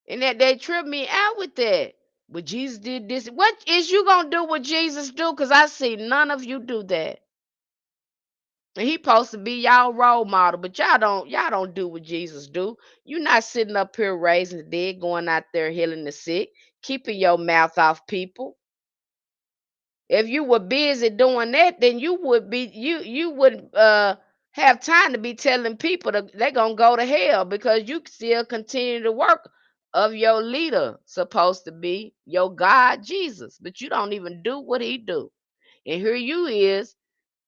And that they trip me out with that. But Jesus did this. What is you gonna do what Jesus do? Because I see none of you do that. And he supposed to be y'all role model, but y'all don't do what Jesus do. You not sitting up here raising the dead, going out there healing the sick, keeping your mouth off people. If you were busy doing that, then you wouldn't have time to be telling people that they're gonna go to hell because you still continue the work of your leader, supposed to be your God Jesus, but you don't even do what he do. And here you is,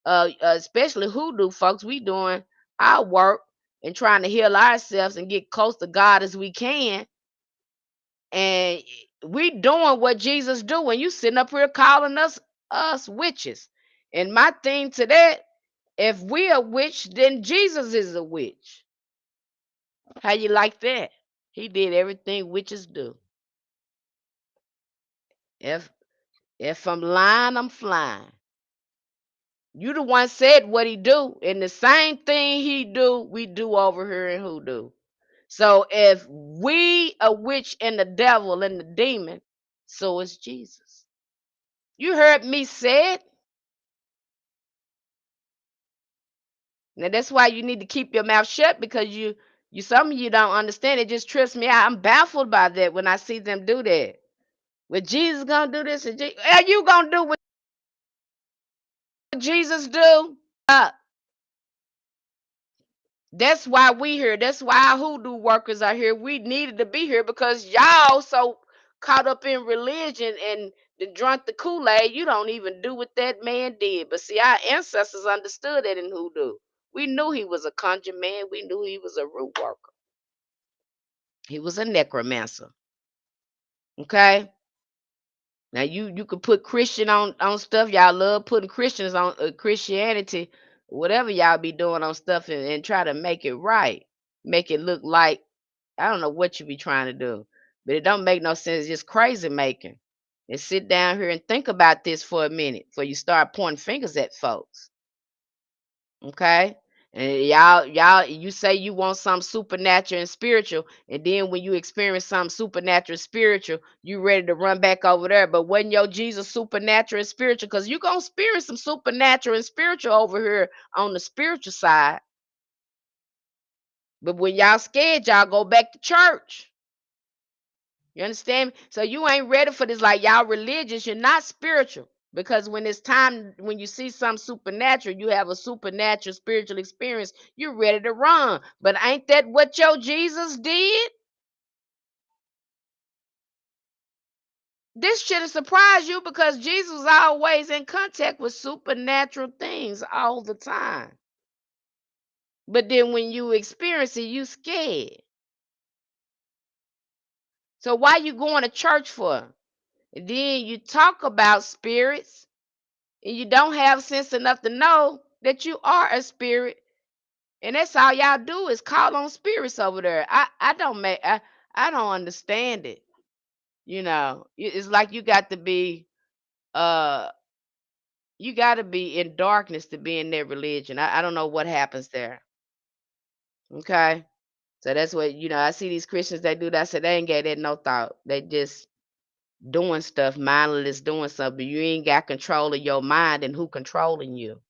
especially hoodoo folks, we doing our work and trying to heal ourselves and get close to God as we can, and we doing what Jesus do, and you sitting up here calling us witches. And my thing to that, if we a witch, then Jesus is a witch. How you like that? He did everything witches do. If if I'm lying, I'm flying. You the one said what he do, and the same thing he do, we do over here in hoodoo. So if we a witch and the devil and the demon, so is Jesus. You heard me say it. Now that's why you need to keep your mouth shut because you some of you don't understand. It just trips me out. I'm baffled by that when I see them do that. Well, Jesus gonna do this, and are you gonna do what Jesus do? That's why we here. That's why our hoodoo workers are here. We needed to be here because y'all so caught up in religion and drunk the Kool-Aid. You don't even do what that man did. But see, our ancestors understood that in hoodoo. We knew he was a conjure man. We knew he was a root worker. He was a necromancer. Okay. Now you could put Christian on stuff. Y'all love putting Christians on Christianity, whatever y'all be doing on stuff and try to make it right. Make it look like I don't know what you be trying to do, but it don't make no sense. It's just crazy making. And sit down here and think about this for a minute before you start pointing fingers at folks. Okay? And you say you want something supernatural and spiritual, and then when you experience something supernatural and spiritual, you ready to run back over there. But wasn't your Jesus supernatural and spiritual? Because you're gonna experience some supernatural and spiritual over here on the spiritual side. But when y'all scared, y'all go back to church. You understand? So you ain't ready for this. Like y'all religious, you're not spiritual. Because when it's time, when you see something supernatural, you have a supernatural spiritual experience, you're ready to run. But ain't that what your Jesus did? This should have surprised you because Jesus was always in contact with supernatural things all the time. But then when you experience it, you scared. So why you going to church for? And then you talk about spirits and you don't have sense enough to know that you are a spirit. And that's all y'all do is call on spirits over there. I don't understand it. It's like uh you got to be in darkness to be in their religion. I don't know what happens there. Okay. So that's what, I see these Christians, they do that. I said, they ain't got that no thought. They just doing stuff, mindless doing something. You ain't got control of your mind, and who controlling you?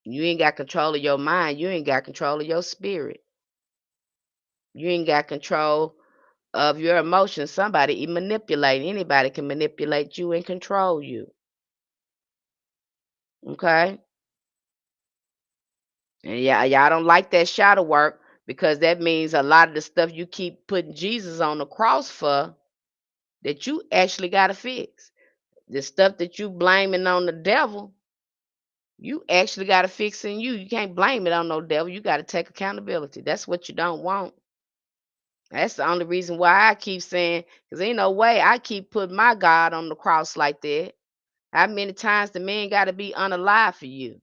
You ain't got control of your mind. You ain't got control of your spirit. You ain't got control of your emotions. Somebody manipulate. Anybody can manipulate you and control you. Okay? And yeah, y'all don't like that shadow work because that means a lot of the stuff you keep putting Jesus on the cross for that you actually got to fix. The stuff that you blaming on the devil, you actually got to fix in you. You can't blame it on no devil. You got to take accountability. That's what you don't want. That's the only reason why I keep saying, because ain't no way I keep putting my God on the cross like that. How many times the man got to be unalive for you?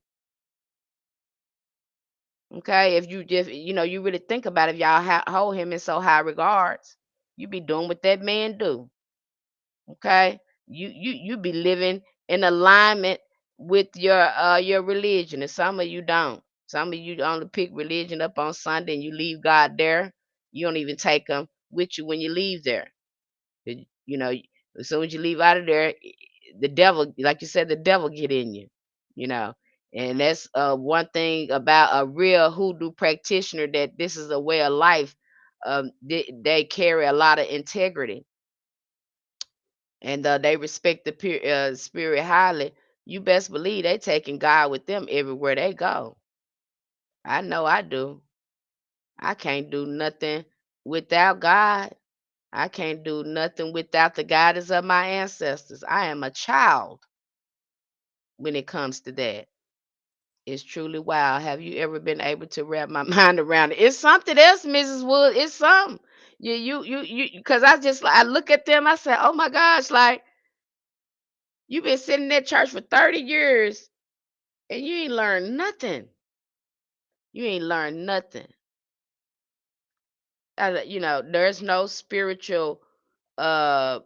Okay, if you just, you really think about it, if y'all hold him in so high regards, you be doing what that man do. Okay, you be living in alignment with your religion, and some of you don't. Some of you only pick religion up on Sunday, and you leave God there. You don't even take him with you when you leave there. You know, as soon as you leave out of there, the devil, like you said, the devil get in you. You know, and that's one thing about a real hoodoo practitioner, that this is a way of life. They carry a lot of integrity, and they respect the spirit highly. You best believe they taking God with them everywhere they go. I know I do. I can't do nothing without God. I can't do nothing without the guidance of my ancestors. I am a child when it comes to that. It's truly wild. Have you ever been able to wrap my mind around it? It's something else, Mrs. Wood. It's something. Because I look at them. I say, oh my gosh, like you've been sitting in that church for 30 years and you ain't learned nothing. You ain't learned nothing. There's no spiritual uh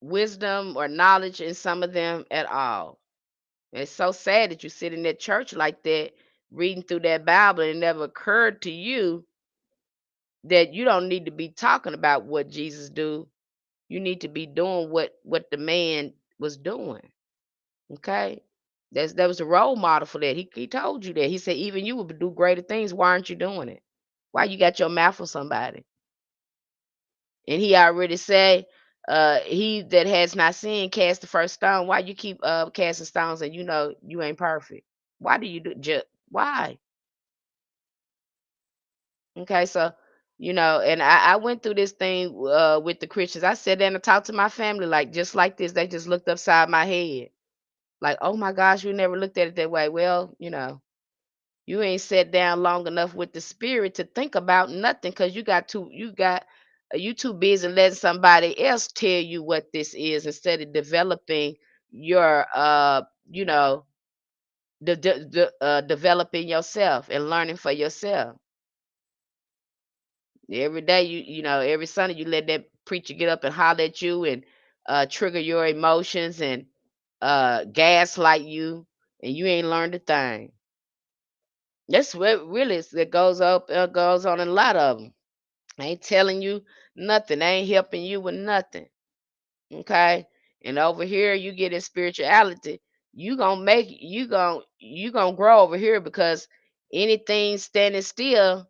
wisdom or knowledge in some of them at all. And it's so sad that you sit in that church like that, reading through that Bible, and it never occurred to you that you don't need to be talking about what Jesus do. You need to be doing what the man was doing. Okay? That was a role model for that. He told you that. He said, even you would do greater things. Why aren't you doing it? Why you got your mouth on somebody? And he already said, he that has not sinned cast the first stone. Why you keep casting stones and you know you ain't perfect? Why do you do just why? Okay, so and I went through this thing with the Christians. I sat down and talked to my family like just like this. They just looked upside my head. Like, oh my gosh, we never looked at it that way. Well, you ain't sat down long enough with the spirit to think about nothing because you too busy letting somebody else tell you what this is instead of developing your developing yourself and learning for yourself. Every day every Sunday you let that preacher get up and holler at you and trigger your emotions and gaslight you, and you ain't learned a thing. That's what really that goes on in a lot of them. Ain't telling you nothing. They ain't helping you with nothing. Okay. And over here you get in spirituality, you gonna grow over here because anything standing still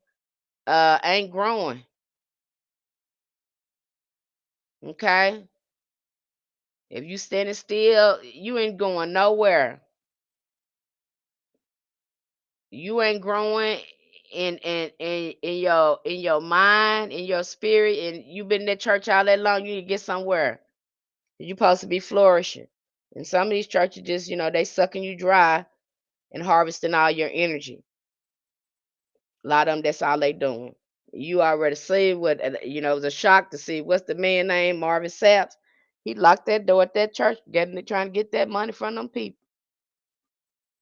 ain't growing. Okay. If you standing still, you ain't going nowhere. You ain't growing in your mind, in your spirit, and you've been in that church all that long, you need to get somewhere. You're supposed to be flourishing. And some of these churches just, they sucking you dry and harvesting all your energy. A lot of them, that's all they doing. You already see what, it was a shock to see what's the man name, Marvin Saps. He locked that door at that church, trying to get that money from them people.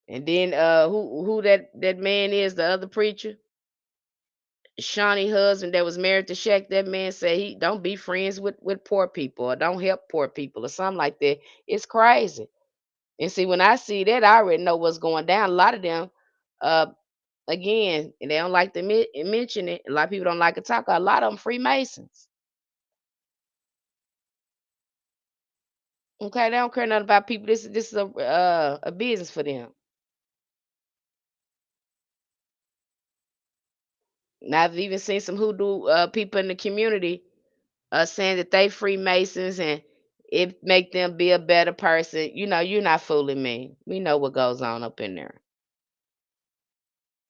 And then who that man is, the other preacher, Shawnee husband that was married to Shaq, that man said he don't be friends with poor people or don't help poor people or something like that. It's crazy. And see, when I see that, I already know what's going down. A lot of them, uh, again, and they don't like to mention it. A lot of people don't like to talk. A lot of them Freemasons. Okay, they don't care nothing about people. This is a business for them. Now I've even seen some hoodoo people in the community saying that they Freemasons and it make them be a better person. You're not fooling me. We know what goes on up in there.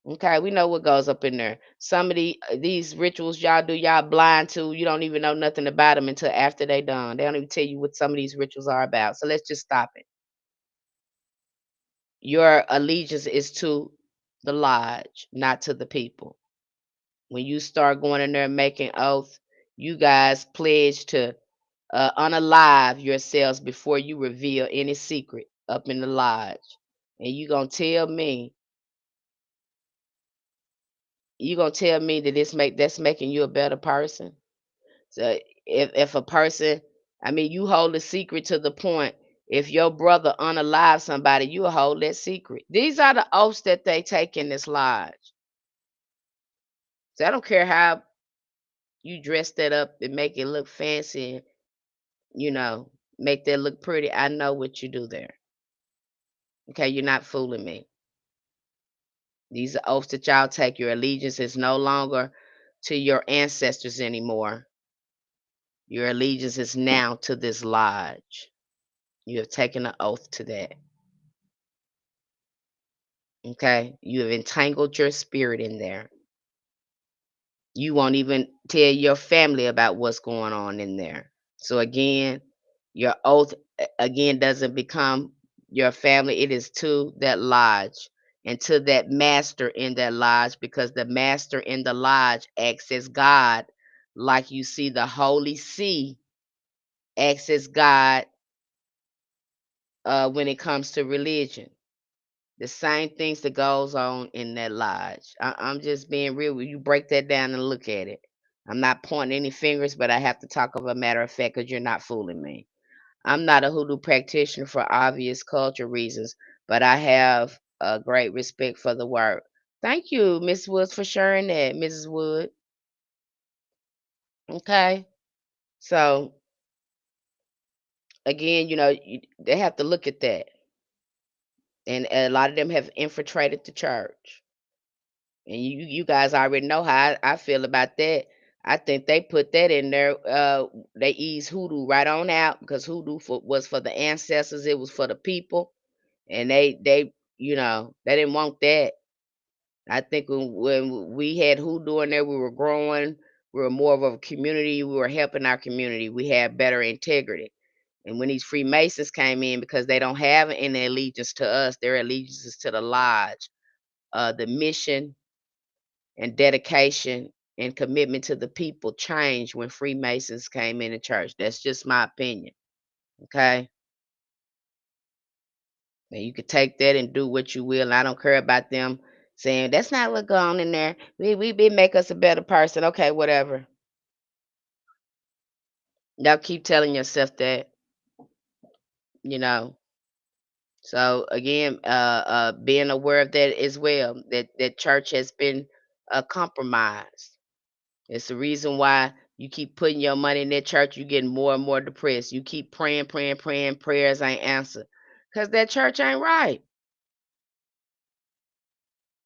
Okay, we know what goes up in there. Some of these rituals y'all do, y'all blind to. You don't even know nothing about them until after they done. They don't even tell you what some of these rituals are about. So let's just stop it. Your allegiance is to the lodge, not to the people. When you start going in there and making oaths, you guys pledge to unalive yourselves before you reveal any secret up in the lodge. And you gonna tell me that that's making you a better person. So if a person, I mean, you hold a secret to the point, if your brother unalive somebody, you will hold that secret. These are the oaths that they take in this lodge. So I don't care how you dress that up and make it look fancy and, you know, make that look pretty. I know what you do there. Okay, you're not fooling me. These are oaths that y'all take. Your allegiance is no longer to your ancestors anymore. Your allegiance is now to this lodge. You have taken an oath to that. Okay? You have entangled your spirit in there. You won't even tell your family about what's going on in there. So again, your oath again doesn't become your family. It is to that lodge and to that master in that lodge, because the master in the lodge acts as God, like you see the Holy See acts as God when it comes to religion. The same things that goes on in that lodge. I'm just being real with you. Break that down and look at it. I'm not pointing any fingers, but I have to talk of a matter of fact because you're not fooling me. I'm not a hoodoo practitioner for obvious culture reasons, but I have a great respect for the work. Thank you, Miss Woods, for sharing that, Mrs. Wood. Okay. So again, they have to look at that. And a lot of them have infiltrated the church. And you guys already know how I feel about that. I think they put that in there. They ease hoodoo right on out because was for the ancestors. It was for the people, and they didn't want that. I think when we had hoodoo in there, we were growing. We were more of a community. We were helping our community. We had better integrity. And when these Freemasons came in, because they don't have any allegiance to us, their allegiance is to the lodge, the mission and dedication and commitment to the people changed when Freemasons came in the church. That's just my opinion. Okay. Now you could take that and do what you will. I don't care about them saying that's not what going on in there. We make us a better person. Okay, whatever. Y'all keep telling yourself that, you know. So again, being aware of that as well, that church has been compromised. It's the reason why you keep putting your money in that church, you getting more and more depressed. You keep praying, praying, praying, prayers ain't answered. Because that church ain't right.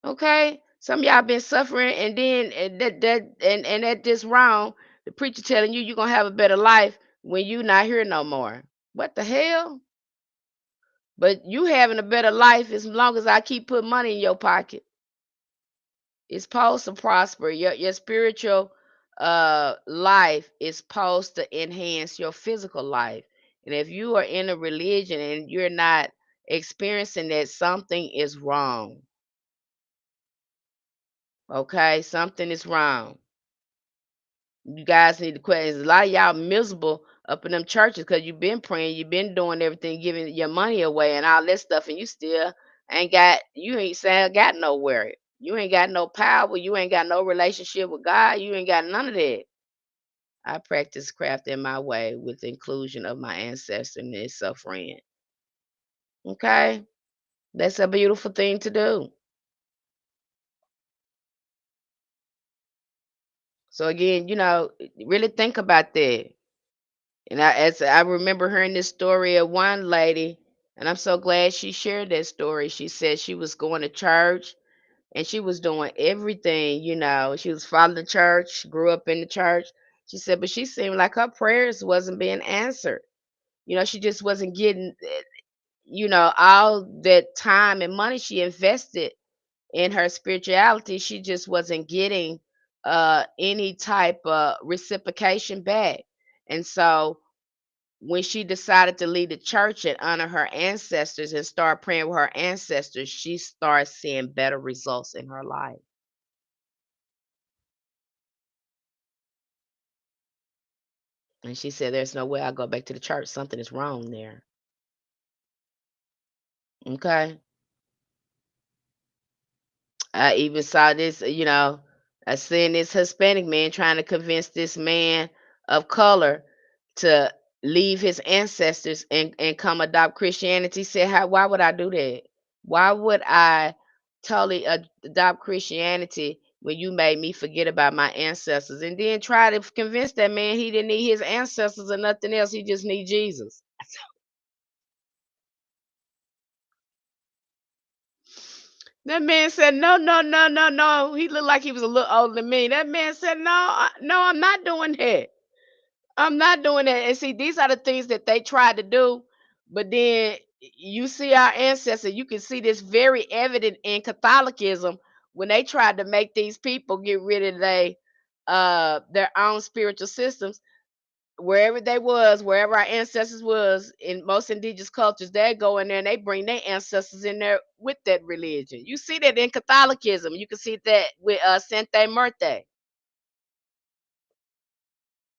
Okay? Some of y'all been suffering and then that just wrong. The preacher telling you you're gonna have a better life when you not here no more. What the hell? But you having a better life as long as I keep putting money in your pocket. It's supposed to prosper. Your spiritual life is supposed to enhance your physical life. And if you are in a religion and you're not experiencing that, something is wrong. Okay? Something is wrong. You guys need to quit. A lot of y'all miserable up in them churches because you've been praying, you've been doing everything, giving your money away and all that stuff, and you still you ain't saying got nowhere. You ain't got no power. You ain't got no relationship with God. You ain't got none of that. I practice craft in my way with the inclusion of my ancestor and their suffering. Okay? That's a beautiful thing to do. So again, really think about that. And I remember hearing this story of one lady, and I'm so glad she shared that story. She said she was going to church and she was doing everything, she was following the church, grew up in the church. She said, but she seemed like her prayers wasn't being answered. She just wasn't getting, all that time and money she invested in her spirituality. She just wasn't getting any type of reciprocation back. And so when she decided to leave the church and honor her ancestors and start praying with her ancestors, she started seeing better results in her life. And she said, there's no way I go back to the church. Something is wrong there. Okay. I even saw this, I seen this Hispanic man trying to convince this man of color to leave his ancestors and come adopt Christianity. Said, why would I do that? Why would I totally adopt Christianity when you made me forget about my ancestors? And then try to convince that man he didn't need his ancestors or nothing else. He just need Jesus. That man said, "No, no, no, no, no." He looked like he was a little older than me. That man said, "No, no, I'm not doing that. I'm not doing that." And see, these are the things that they tried to do, but then you see our ancestors. You can see this very evident in Catholicism when they tried to make these people get rid of their own spiritual systems wherever they was, wherever our ancestors was in most indigenous cultures, they go in there and they bring their ancestors in there with that religion. You see that in Catholicism. You can see that with Santa Muerte.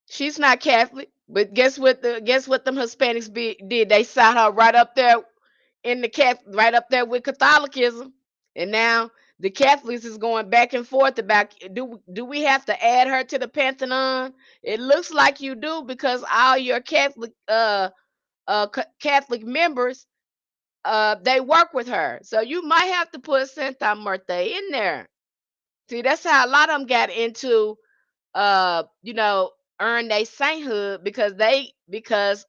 She's not Catholic, but guess what them Hispanics did? They sat her right up there in the right up there with Catholicism, and now the Catholics is going back and forth about do we have to add her to the pantheon? It looks like you do because all your Catholic members, they work with her. So you might have to put Santa Muerte in there. See, that's how a lot of them got into, you know, earn their sainthood because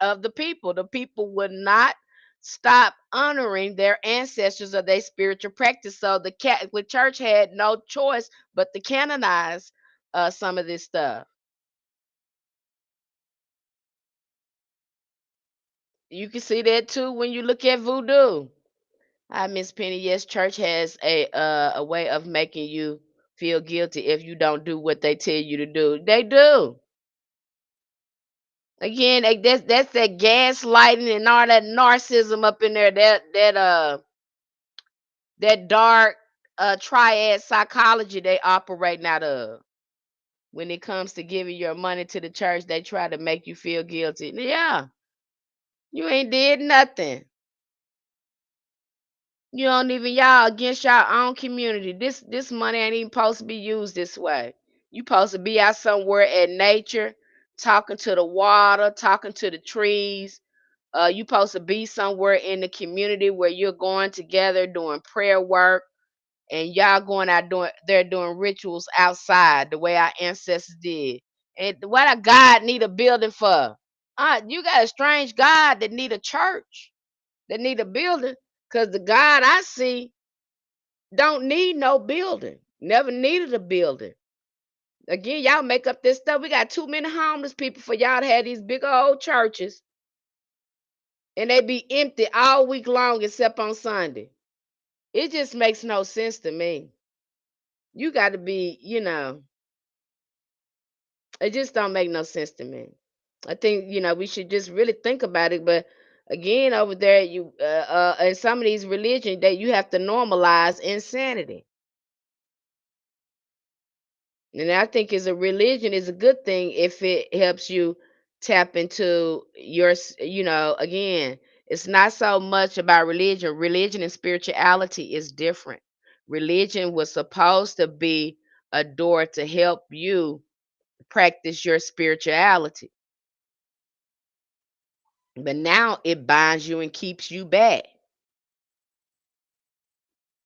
of the people. The people would not stop honoring their ancestors or their spiritual practice. So the Catholic Church had no choice but to canonize some of this stuff. You can see that too when you look at voodoo. Hi, Miss Penny. Yes, church has a way of making you feel guilty if you don't do what they tell you to do. They do. Again, that's that gaslighting and all that narcissism up in there. That dark triad psychology they operating out of. When it comes to giving your money to the church, they try to make you feel guilty. Yeah, you ain't did nothing. You don't even y'all against your own community. This money ain't even supposed to be used this way. You supposed to be out somewhere at nature, talking to the water, talking to the trees. You supposed to be somewhere in the community where you're going together doing prayer work, and y'all going out doing rituals outside the way our ancestors did. And what a God need a building for? You got a strange God that need a church, that need a building. Cause the God I see don't need no building. Never needed a building. Again, y'all make up this stuff. We got too many homeless people for y'all to have these big old churches, and they be empty all week long except on Sunday. It just makes no sense to me. You got to be, it just don't make no sense to me. I think, we should just really think about it. But again, over there, in some of these religions, that you have to normalize insanity. And I think as a religion is a good thing if it helps you tap into again, it's not so much about religion. Religion and spirituality is different. Religion was supposed to be a door to help you practice your spirituality. But now it binds you and keeps you back.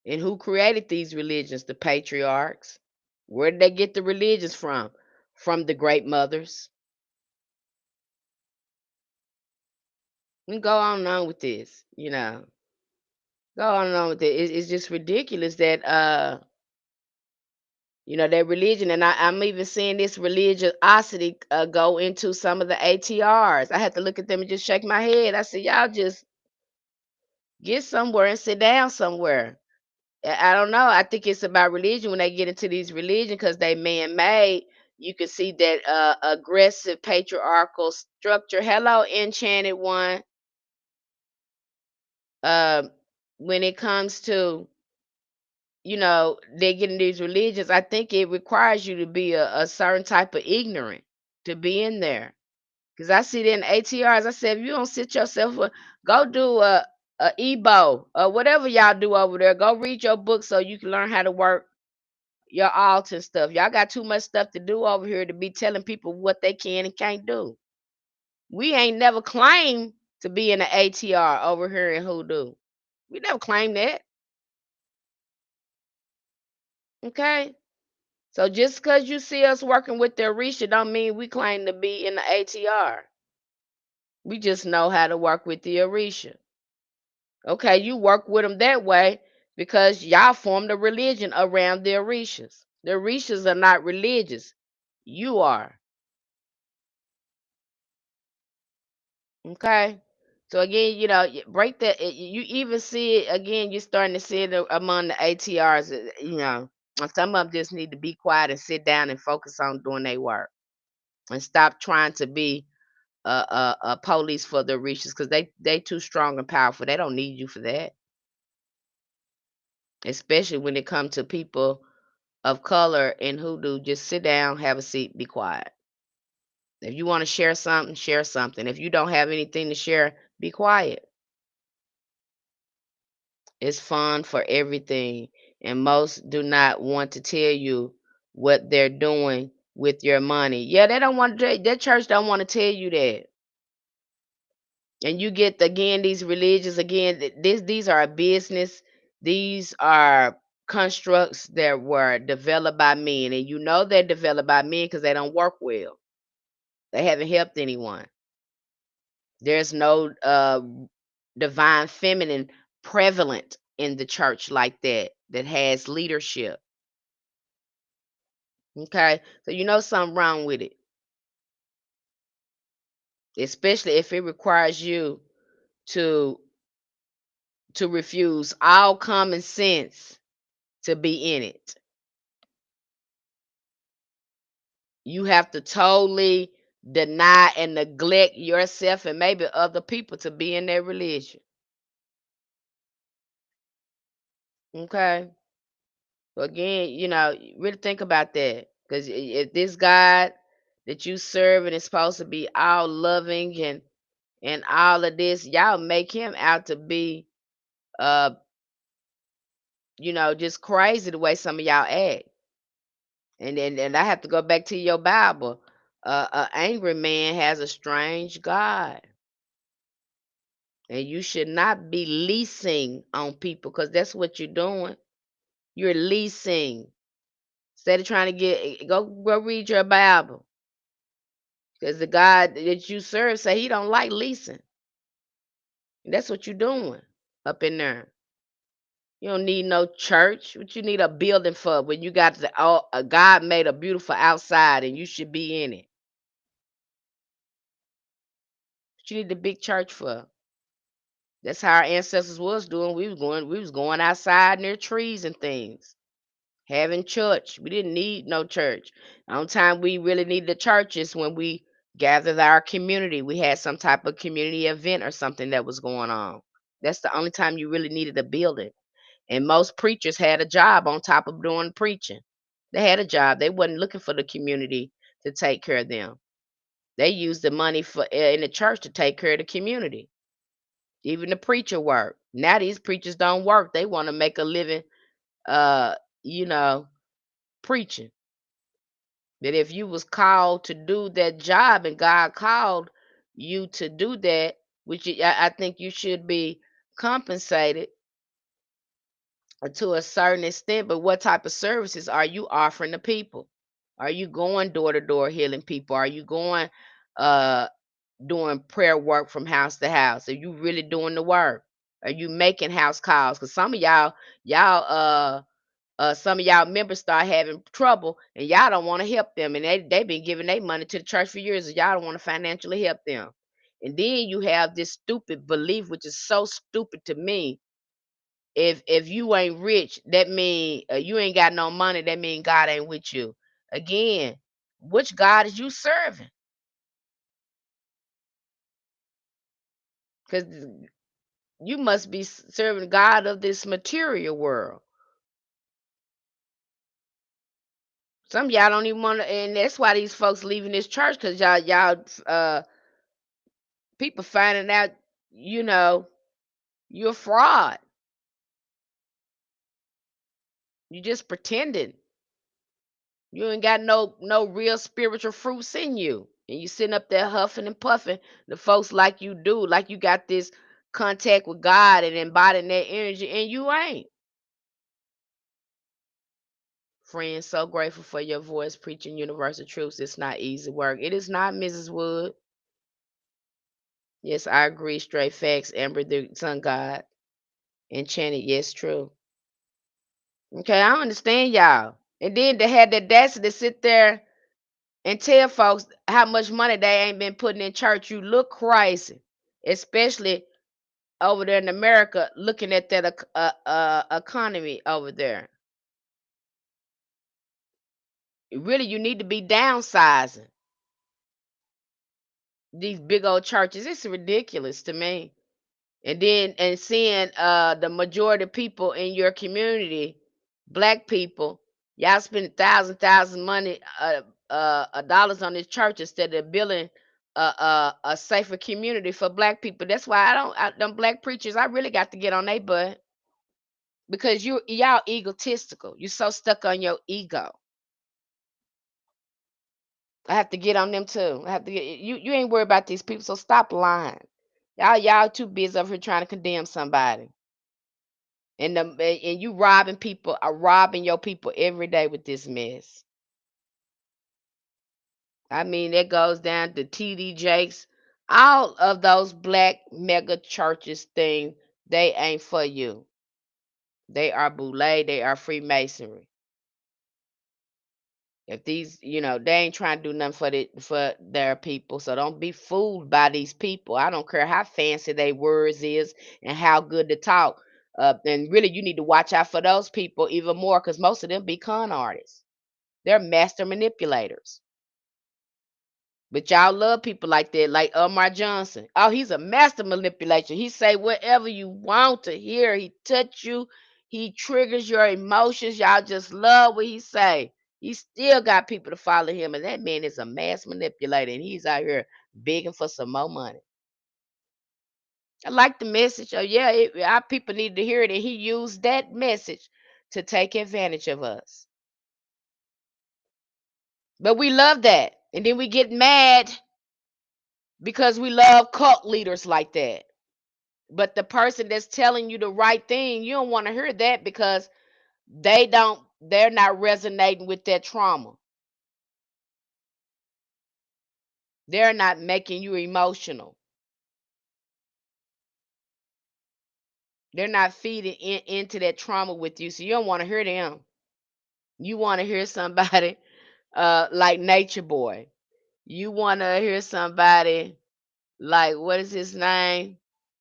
And who created these religions? The patriarchs. Where did they get the religions from? From the great mothers. And go on and on with this, Go on and on with it. It's just ridiculous that that religion, and I'm even seeing this religiosity go into some of the ATRs. I had to look at them and just shake my head. I said, y'all just get somewhere and sit down somewhere. I don't know. I think it's about religion when they get into these religions because they man-made. You can see that aggressive patriarchal structure. Hello, enchanted one. Um, when it comes to they get in these religions, I think it requires you to be a certain type of ignorant to be in there. Because I see that in ATRs. I said, if you don't sit yourself, go do a Ebo or whatever y'all do over there. Go read your book so you can learn how to work your alt and stuff. Y'all got too much stuff to do over here to be telling people what they can and can't do. We ain't never claimed to be in an ATR over here in Hoodoo. We never claimed that. Okay. So just because you see us working with the Orisha don't mean we claim to be in the ATR. We just know how to work with the Orisha. Okay, you work with them that way because y'all formed a religion around the Orishas. The Orishas are not religious. You are. Okay. So again, break that. You even see it again. You're starting to see it among the ATRs. Some of them just need to be quiet and sit down and focus on doing their work and stop trying to be a police for the Orishas because they too strong and powerful. They don't need you for that. Especially when it comes to people of color in Hoodoo. Just sit down, have a seat, be quiet. If you want to share something, share something. If you don't have anything to share, be quiet. It's fun for everything. And most do not want to tell you what they're doing with your money. Yeah, they don't want to, that church don't want to tell you that. And you get again these religions again. These are a business. These are constructs that were developed by men, and they're developed by men because they don't work well. They haven't helped anyone. There's no divine feminine prevalent in the church like that has leadership. Okay, so something wrong with it, especially if it requires you to refuse all common sense to be in it. You have to totally deny and neglect yourself and maybe other people to be in their religion. Okay. So again, really think about that. Because if this God that you serve and is supposed to be all loving and all of this, y'all make him out to be uh, just crazy the way some of y'all act. And I have to go back to your Bible. An angry man has a strange God. And you should not be leasing on people because that's what you're doing. You're leasing. Instead of trying to go read your Bible. Because the God that you serve say he don't like leasing. And that's what you're doing up in there. You don't need no church. What you need a building for when you got a God made a beautiful outside and you should be in it. What you need the big church for? That's how our ancestors was doing. We was going outside near trees and things. Having church. We didn't need no church. The only time we really needed a church is when we gathered our community. We had some type of community event or something that was going on. That's the only time you really needed a building. And most preachers had a job on top of doing preaching. They had a job. They wasn't looking for the community to take care of them. They used the money for in the church to take care of the community. Even the preacher work. Now these preachers don't work. They want to make a living uh, you know, preaching. That if you was called to do that job and God called you to do that, which I think you should be compensated to a certain extent, but what type of services are you offering the people? Are you going door to door healing people? Are you going uh doing prayer work from house to house? Are you really doing the work? Are you making house calls? Because some of y'all some of y'all members start having trouble and y'all don't want to help them, and they been giving their money to the church for years and y'all don't want to financially help them. And then you have this stupid belief, which is so stupid to me. If you ain't rich, that mean you ain't got no money, that mean God ain't with you. Again, which God is you serving? Because you must be serving God of this material world. Some of y'all don't even want to, and that's why these folks leaving this church, because y'all people finding out, you know, you're a fraud. You just pretending. You ain't got no real spiritual fruits in you. And you sitting up there huffing and puffing. The folks like you do, like you got this contact with God and embodying that energy, and you ain't. Friend, so grateful for your voice preaching universal truths. It's not easy work. It is not, Mrs. Wood. Yes, I agree. Straight facts. Amber the Sun God. Enchanted. Yes, true. Okay, I understand y'all. And then they had the audacity to sit there and tell folks how much money they ain't been putting in church. You look crazy, especially over there in America, looking at that economy over there. Really, you need to be downsizing these big old churches. It's ridiculous to me. And then and seeing the majority of people in your community, black people, y'all spend thousand money dollars on this church instead of building a safer community for black people. That's why them black preachers, I really got to get on their butt, because y'all egotistical. You so stuck on your ego. I have to get on them too. I have to get you. You ain't worried about these people, so stop lying. Y'all too busy over here trying to condemn somebody. And you robbing people, are robbing your people every day with this mess. I mean, that goes down to TD Jakes. All of those black mega churches thing, they ain't for you. They are boule, they are Freemasonry. If these, they ain't trying to do nothing for their people. So don't be fooled by these people. I don't care how fancy their words is and how good to talk. And really, you need to watch out for those people even more, because most of them be con artists. They're master manipulators. But y'all love people like that, like Umar Johnson. Oh, he's a master manipulator. He say whatever you want to hear. He touch you. He triggers your emotions. Y'all just love what he say. He still got people to follow him, and that man is a mass manipulator, and he's out here begging for some more money. I like the message. Oh yeah, our people need to hear it, and he used that message to take advantage of us. But we love that, and then we get mad because we love cult leaders like that. But the person that's telling you the right thing, you don't want to hear that, because they're not resonating with that trauma. They're not making you emotional. They're not feeding into that trauma with you. So you don't want to hear them. You want to hear somebody like Nature Boy. You want to hear somebody like, what is his name?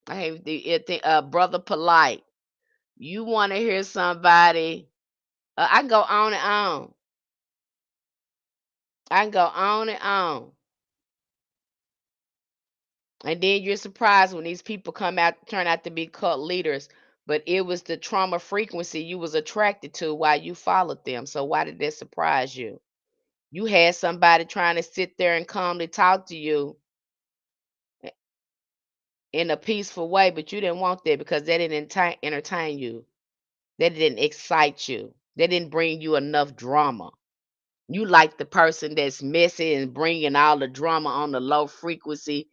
I hate the Brother Polite. You want to hear somebody I can go on and on. I can go on and on. And then you're surprised when these people come out turn out to be cult leaders, but it was the trauma frequency you was attracted to while you followed them. So why did that surprise you? You had somebody trying to sit there and calmly talk to you in a peaceful way, but you didn't want that because that didn't entertain you. That didn't excite you. That didn't bring you enough drama. You like the person that's messy and bringing all the drama on the low frequency.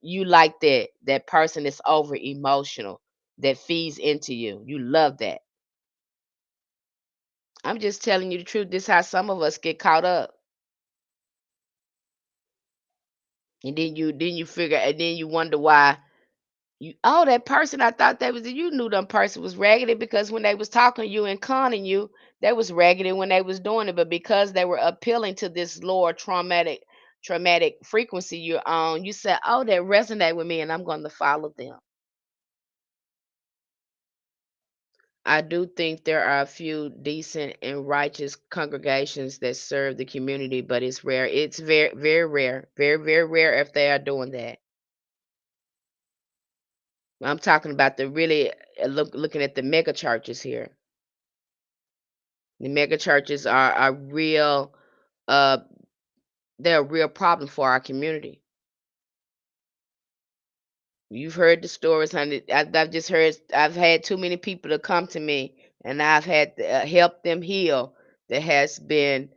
You like that person that's over emotional, that feeds into you. You love that. I'm just telling you the truth. This is how some of us get caught up. And then you figure and then you wonder why you oh that person I thought that was you knew them person was raggedy because when they was talking to you and conning you, they was raggedy when they was doing it. But because they were appealing to this lower traumatic frequency you're on, you said, oh, that resonate with me and I'm gonna follow them. I do think there are a few decent and righteous congregations that serve the community, but it's rare. It's very, very rare. Very, very rare if they are doing that. I'm talking about the really looking at the mega churches here. The mega churches are real. Uh, they're a real problem for our community. You've heard the stories, honey. I've just heard. I've had too many people to come to me, and I've had to help them heal that has been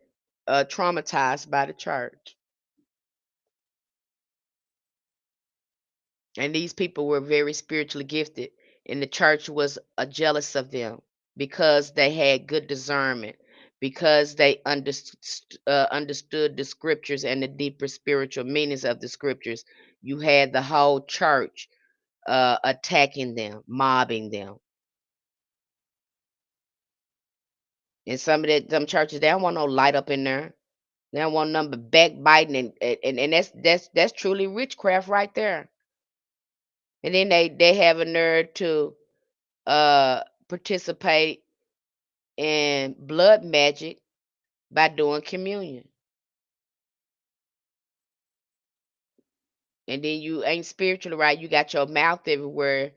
traumatized by the church. And these people were very spiritually gifted, and the church was jealous of them because they had good discernment, because they understood the scriptures and the deeper spiritual meanings of the scriptures. You had the whole church attacking them, mobbing them. And some churches, they don't want no light up in there. They don't want nothing but backbiting and that's truly witchcraft right there. And then they have a nerve to participate in blood magic by doing communion. And then you ain't spiritually right. You got your mouth everywhere.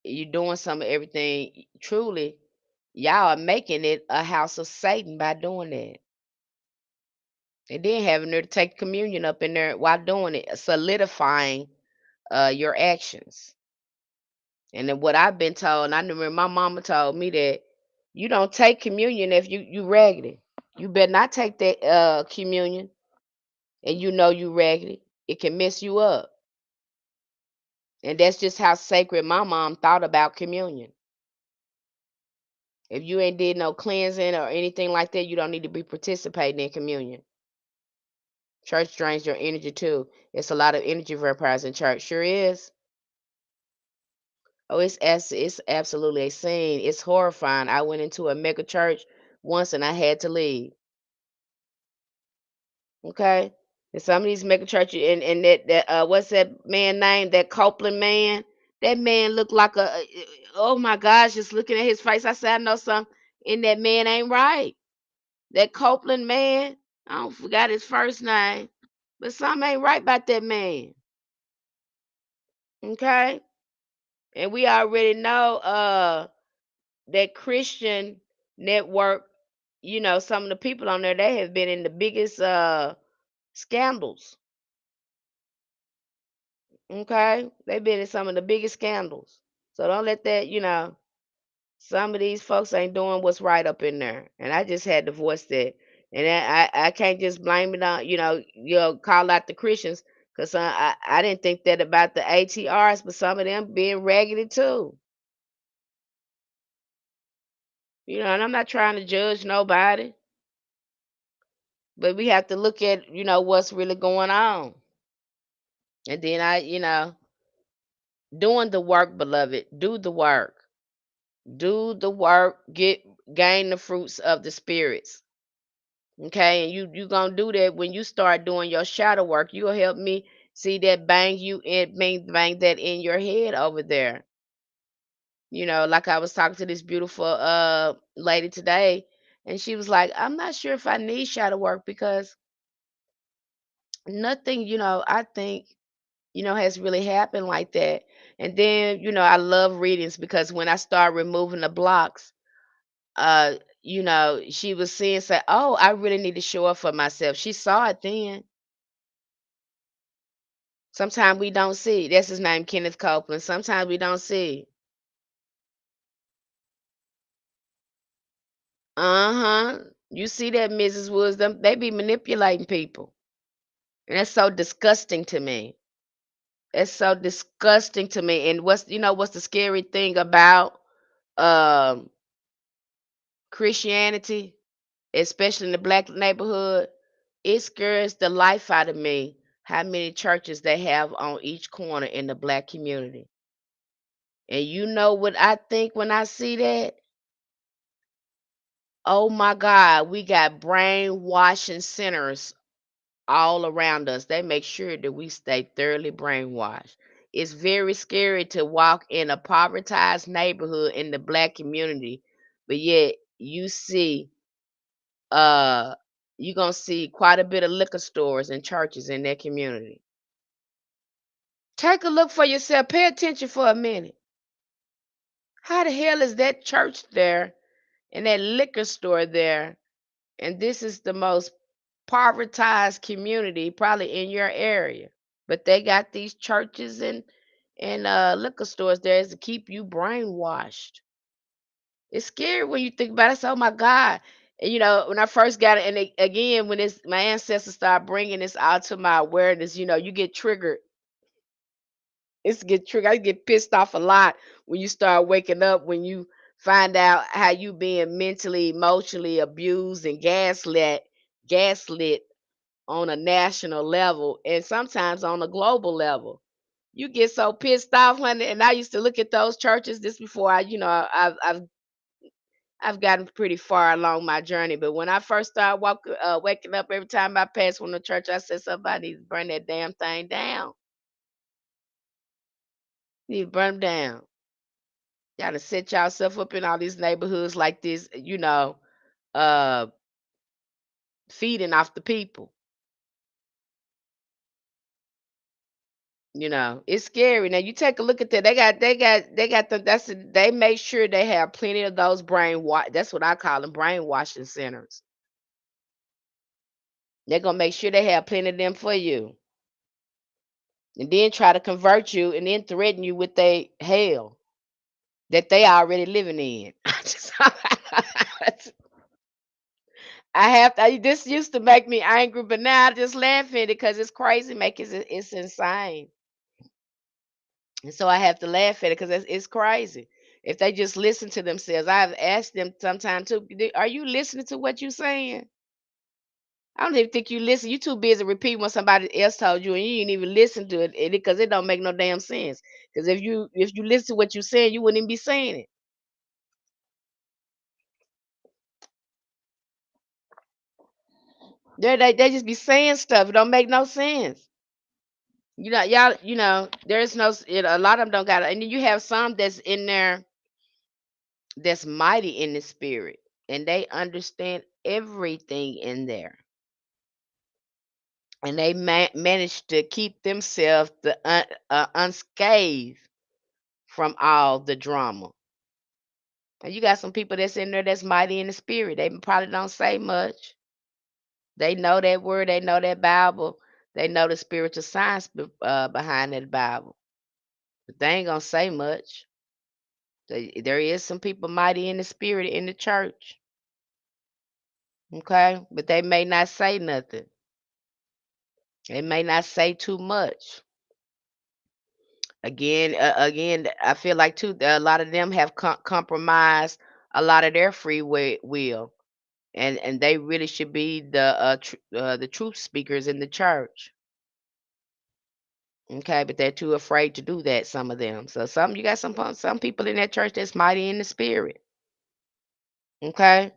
You're doing some of everything. Truly, y'all are making it a house of Satan by doing that. And then having her to take communion up in there while doing it, solidifying your actions. And then what I've been told, and I remember my mama told me that you don't take communion if you raggedy. You better not take that communion and you know you raggedy. It can mess you up. And that's just how sacred my mom thought about communion. If you ain't did no cleansing or anything like that, you don't need to be participating in communion. Church drains your energy too. It's a lot of energy vampires in church. Sure is. Oh, it's absolutely a scene. It's horrifying. I went into a mega church once and I had to leave. Okay. And some of these mega churches and that what's that man name? That Copeland man. That man looked like oh my gosh, just looking at his face. I said, I know something in that man ain't right. That Copeland man, I don't forgot his first name. But something ain't right about that man. Okay? And we already know that Christian network, some of the people on there, they have been in the biggest scandals. Okay? They've been in some of the biggest scandals. So don't let that, some of these folks ain't doing what's right up in there. And I just had to voice that. And I can't just blame it on, call out the Christians because I didn't think that about the ATRs, but some of them being raggedy too. And I'm not trying to judge nobody, but we have to look at, what's really going on. And then doing the work, beloved, do the work. Do the work, gain the fruits of the spirits. Okay, and you gonna do that when you start doing your shadow work. You'll help me see that bang that in your head over there. Like I was talking to this beautiful lady today. And she was like, I'm not sure if I need shadow work because nothing, I think, has really happened like that. And then, I love readings because when I start removing the blocks, uh, she was seeing, say, oh, I really need to show up for myself. She saw it then. Sometimes we don't see. That's his name, Kenneth Copeland. Sometimes we don't see. Uh-huh. You see that, Mrs. Woods, they be manipulating people. And that's so disgusting to me. It's so disgusting to me. And what's the scary thing about um Christianity, especially in the black neighborhood? It scares the life out of me how many churches they have on each corner in the black community. And you know what I think when I see that? Oh my God, we got brainwashing centers all around us. They make sure that we stay thoroughly brainwashed. It's very scary to walk in a povertized neighborhood in the black community, but yet uh you're gonna see quite a bit of liquor stores and churches in that community. Take a look for yourself. Pay attention for a minute. How the hell is that church there and that liquor store there? And this is the most povertized community probably in your area. But they got these churches and liquor stores there is to keep you brainwashed. It's scary when you think about it. So, oh my God. And when I first got it, and again, when my ancestors start bringing this out to my awareness, you get triggered. It's get triggered. I get pissed off a lot when you start waking up, when you find out how you being mentally, emotionally abused and gaslit on a national level and sometimes on a global level. You get so pissed off, honey. And I used to look at those churches this before I've gotten pretty far along my journey. But when I first started waking up every time I passed one to church, I said somebody needs to burn that damn thing down. Need to burn 'em down. Y'all to set yourself up in all these neighborhoods like this, uh, feeding off the people. It's scary. Now you take a look at that. They make sure they have plenty of those that's what I call them, brainwashing centers. They're gonna make sure they have plenty of them for you. And then try to convert you and then threaten you with a hell that they already living in. This used to make me angry, but now I just laugh at it because it's crazy, it's insane. And so I have to laugh at it because it's crazy. If they just listen to themselves, I've asked them sometime too, are you listening to what you're saying? I don't even think you listen. You too busy repeating what somebody else told you, and you ain't even listen to it because it don't make no damn sense. Because if you listen to what you're saying, you wouldn't even be saying it. They just be saying stuff. It don't make no sense. Y'all. There's no. A lot of them don't got it, and then you have some that's in there that's mighty in the spirit, and they understand everything in there, and they manage to keep themselves unscathed from all the drama. And you got some people that's in there that's mighty in the spirit. They probably don't say much. They know that word. They know that Bible. They know the spiritual science behind that Bible. But they ain't gonna say much. There is some people mighty in the spirit in the church. Okay, but they may not say nothing. They may not say too much. Again, I feel like too that a lot of them have compromised a lot of their will, and they really should be the truth speakers in the church. Okay, but they're too afraid to do that. Some of them. So you got some people in that church that's mighty in the spirit. Okay,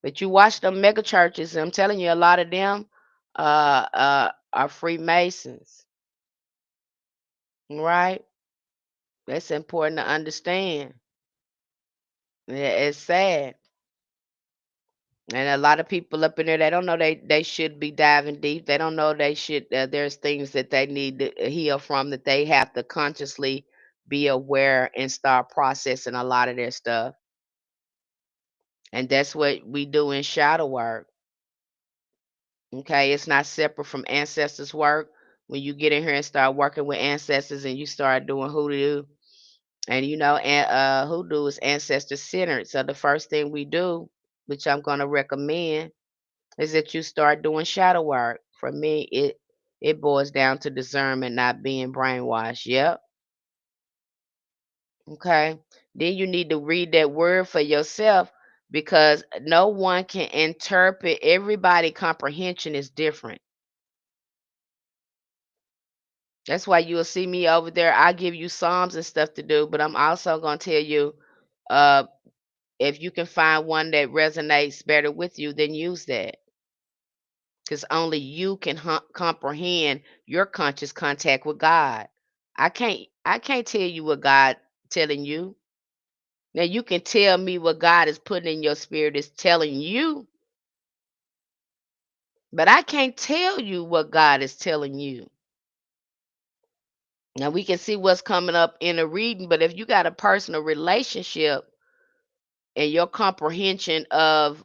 but you watch them mega churches. I'm telling you, a lot of them are Freemasons. Right? That's important to understand. Yeah, it's sad. And a lot of people up in there, they don't know they should be diving deep. They don't know they should. There's things that they need to heal from that they have to consciously be aware and start processing a lot of their stuff. And that's what we do in shadow work. Okay, it's not separate from ancestors' work. When you get in here and start working with ancestors and you start doing hoodoo, and hoodoo is ancestor centered. So the first thing we do, which I'm going to recommend, is that you start doing shadow work. For me, it boils down to discernment, not being brainwashed. Yep. Okay. Then you need to read that word for yourself because no one can interpret. Everybody comprehension is different. That's why you'll see me over there. I give you psalms and stuff to do, but I'm also gonna tell you, uh, if you can find one that resonates better with you, then use that. Because only you can comprehend your conscious contact with God. I can't tell you what God telling you. Now you can tell me what God is putting in your spirit is telling you, but I can't tell you what God is telling you. Now we can see what's coming up in a reading, but if you got a personal relationship and your comprehension of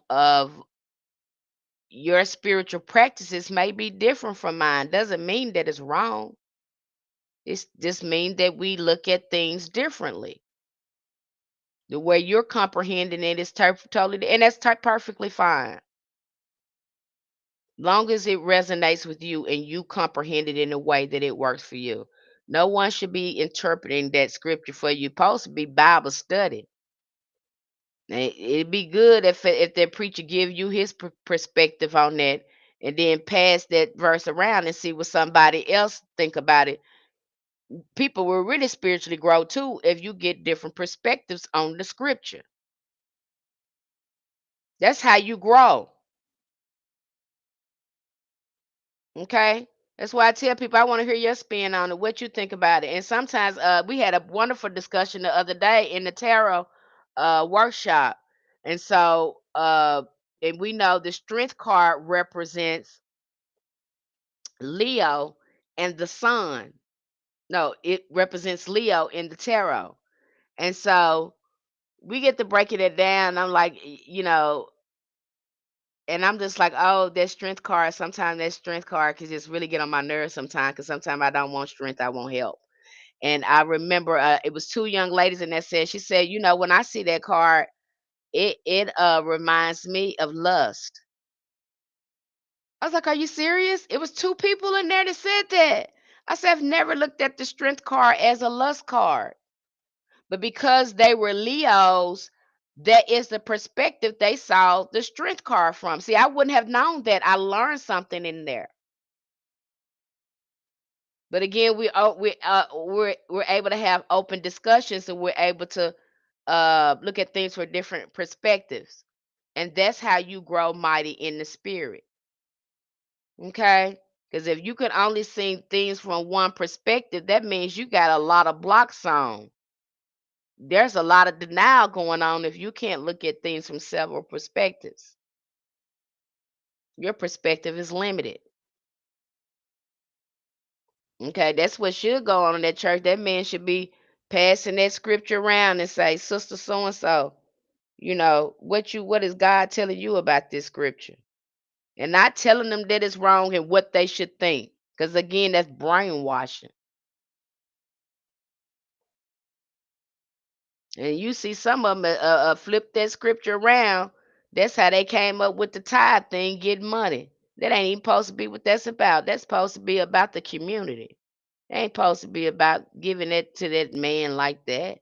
your spiritual practices may be different from mine, doesn't mean that it's wrong. It just means that we look at things differently. The way you're comprehending it is totally, and that's perfectly fine. Long as it resonates with you and you comprehend it in a way that it works for you. No one should be interpreting that scripture for you. Supposed to be Bible study. It'd be good if that preacher give you his perspective on that, and then pass that verse around and see what somebody else think about it. People will really spiritually grow too if you get different perspectives on the scripture. That's how you grow. Okay. That's why I tell people I want to hear your spin on it, what you think about it. And sometimes we had a wonderful discussion the other day in the tarot workshop. And so and we know the strength card represents Leo and the sun. No, it represents Leo in the tarot. And so we get to breaking it down. I'm like, and I'm just like, oh, that strength card. Sometimes that strength card can just really get on my nerves sometimes because sometimes I don't want strength, I want help. And I remember it was two young ladies and that said, she said, when I see that card, it reminds me of lust. I was like, are you serious? It was two people in there that said that. I said, I've never looked at the strength card as a lust card. But because they were Leos, that is the perspective they saw the strength card from. See, I wouldn't have known that. I learned something in there. But again, we're able to have open discussions, and we're able to look at things from different perspectives, and that's how you grow mighty in the spirit. Okay, because if you can only see things from one perspective, that means you got a lot of blocks on. There's a lot of denial going on if you can't look at things from several perspectives. Your perspective is limited. Okay, that's what should go on in that church. That man should be passing that scripture around and say, Sister so and so, what is God telling you about this scripture? And not telling them that it's wrong and what they should think. Because again, that's brainwashing. And you see some of them flip that scripture around. That's how they came up with the tithe thing, getting money. That ain't even supposed to be what that's about. That's supposed to be about the community. It ain't supposed to be about giving it to that man like that.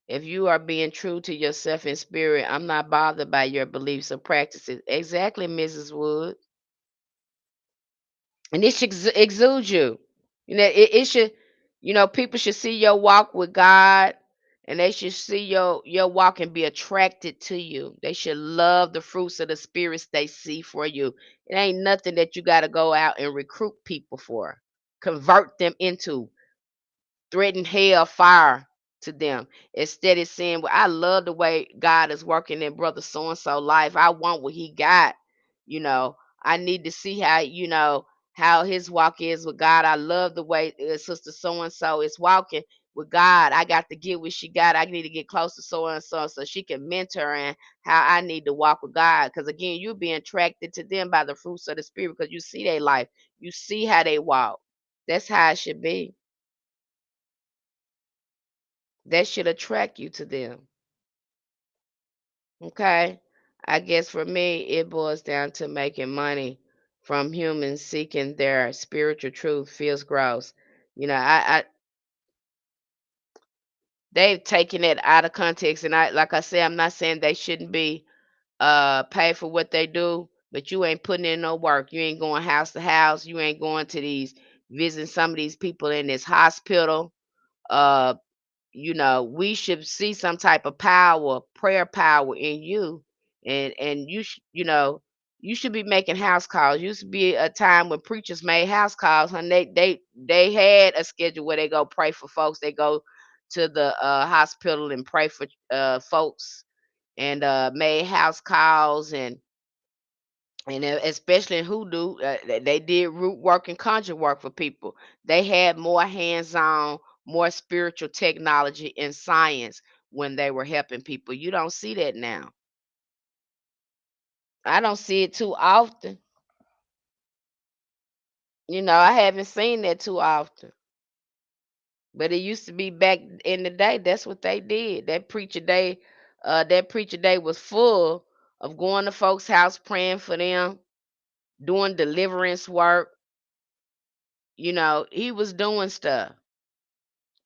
If you are being true to yourself in spirit, I'm not bothered by your beliefs or practices. Exactly, Mrs. Wood. And it should exude you. It should, people should see your walk with God, and they should see your walk and be attracted to you. They should love the fruits of the spirits they see for you. It ain't nothing that you got to go out and recruit people for, convert them into, threaten hell fire to them. Instead of saying, well, I love the way God is working in brother so and so life. I want what he got. You know, I need to see how, how his walk is with God. I love the way sister so and so is walking with God. I got to get what she got. I need to get close to so and so she can mentor and how I need to walk with God. Because again, you're being attracted to them by the fruits of the spirit because you see their life. You see how they walk. That's how it should be. That should attract you to them. Okay. I guess for me, it boils down to making money from humans seeking their spiritual truth feels gross. They've taken it out of context, and like I said, I'm not saying they shouldn't be paid for what they do, but you ain't putting in no work. You ain't going house to house. You ain't going to these visiting some of these people in this hospital. Uh, we should see some type of power, prayer power in you, and you should be making house calls. Used to be a time when preachers made house calls, and they had a schedule where they go pray for folks. They go to the hospital and pray for folks, and made house calls, and especially in hoodoo, they did root work and conjure work for people. They had more hands-on, more spiritual technology and science when they were helping people. You don't see that now. I don't see it too often. I haven't seen that too often. But it used to be back in the day. That's what they did. That preacher day was full of going to folks' house, praying for them, doing deliverance work. He was doing stuff.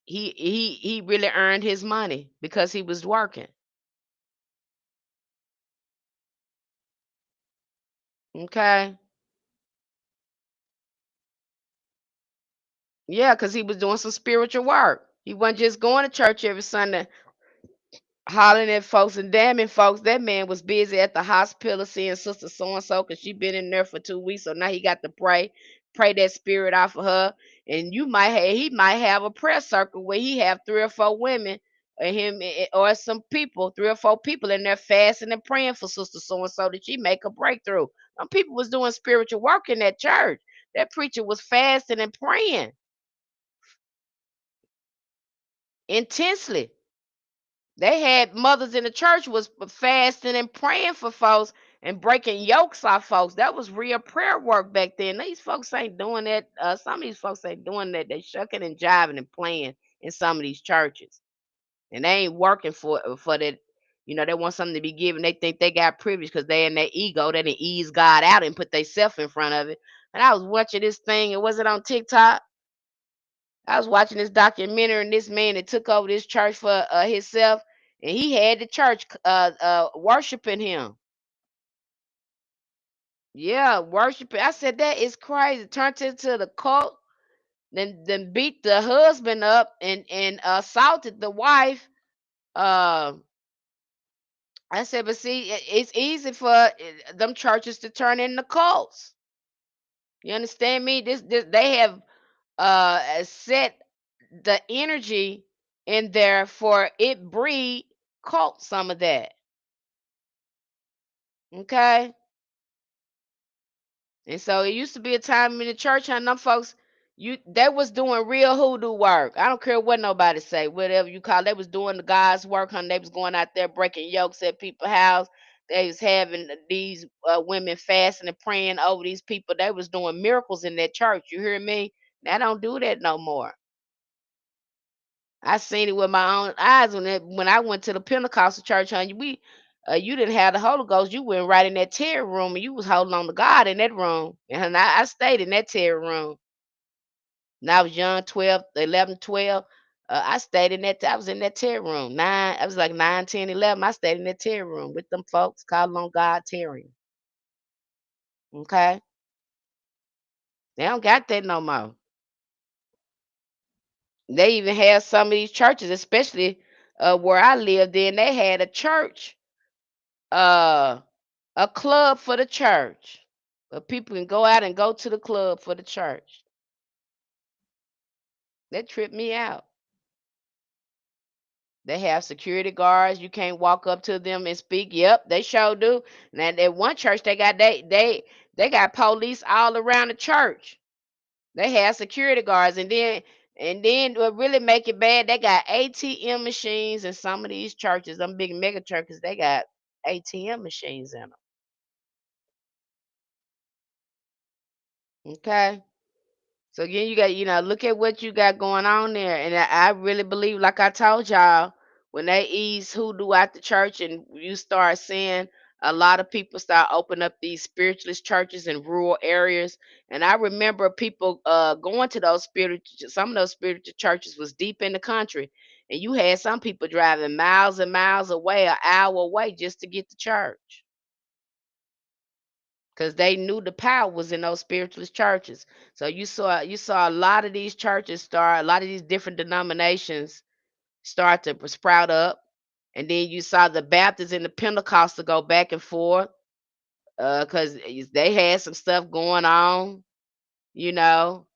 He really earned his money because he was working. Okay. Yeah, because he was doing some spiritual work. He wasn't just going to church every Sunday hollering at folks and damning folks. That man was busy at the hospital seeing sister so and so because she been in there for 2 weeks. So now he got to pray that spirit off of her. And he might have a prayer circle where he have 3 or 4 women or or some people, 3 or 4 people in there fasting and praying for sister so and so that she make a breakthrough. Some people was doing spiritual work in that church. That preacher was fasting and praying intensely. They had mothers in the church was fasting and praying for folks and breaking yokes off folks. That was real prayer work back then. These folks ain't doing that. Some of these folks ain't doing that. They shucking and jiving and playing in some of these churches, and they ain't working for that. They want something to be given. They think they got privilege because they in their ego. They done ease God out and put themselves in front of it. And I was watching this thing. It wasn't on TikTok. I was watching this documentary, and this man that took over this church for himself, and he had the church worshiping him. Yeah, worshiping. I said that is crazy. Turned into the cult, then beat the husband up and assaulted the wife. Uh, I said, but see, it's easy for them churches to turn into cults. You understand me? This they have set the energy in there for it breed cult some of that. Okay. And so it used to be a time in the church and them folks they was doing real hoodoo work. I don't care what nobody say, whatever you call it. They was doing the God's work, honey. They was going out there breaking yokes at people's house. They was having these women fasting and praying over these people. They was doing miracles in that church. You hear me? They don't do that no more. I seen it with my own eyes when I went to the Pentecostal church, honey. You didn't have the Holy Ghost. You went right in that terror room and you was holding on to God in that room. And I stayed in that terror room. And I was young, 12, 11, 12. I stayed in that. I was in that terror room. I was like 9, 10, 11. I stayed in that terror room with them folks calling on God, tearing. Okay, they don't got that no more. They even have some of these churches, especially where I lived in. They had a church. Uh, a club for the church. But people can go out and go to the club for the church. That tripped me out. They have security guards. You can't walk up to them and speak. Yep, they sure do. Now at one church they got police all around the church. They have security guards, and then what really make it bad, they got ATM machines in some of these churches. Them big mega churches, they got ATM machines in them. Okay. So again, you got, look at what you got going on there. And I really believe, like I told y'all, when they ease hoodoo out the church and you start seeing a lot of people start opening up these spiritualist churches in rural areas. And I remember people going to those spiritual, some of those spiritual churches was deep in the country. And you had some people driving miles and miles away, an hour away, just to get to church. Because they knew the power was in those spiritualist churches. So you saw a lot of these churches start, a lot of these different denominations start to sprout up, and then you saw the Baptists and the Pentecostals go back and forth because they had some stuff going on, you know.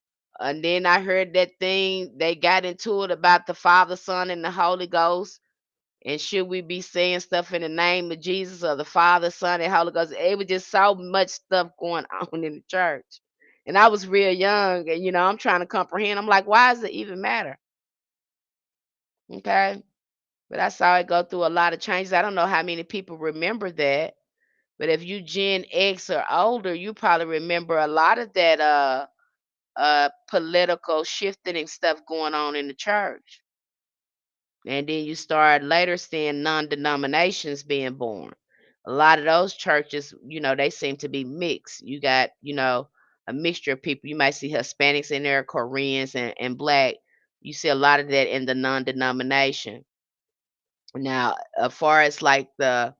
And then I heard that thing they got into it about the Father, Son, and the Holy Ghost. And should we be saying stuff in the name of Jesus or the Father, Son, and Holy Ghost? It was just so much stuff going on in the church. And I was real young, and I'm trying to comprehend. I'm like, why does it even matter? Okay. But I saw it go through a lot of changes. I don't know how many people remember that. But if you Gen X or older, you probably remember a lot of that political shifting and stuff going on in the church. And then you start later seeing non-denominations being born. A lot of those churches, they seem to be mixed. You got, a mixture of people. You might see Hispanics in there, Koreans and black. You see a lot of that in the non-denomination. Now, as far as like the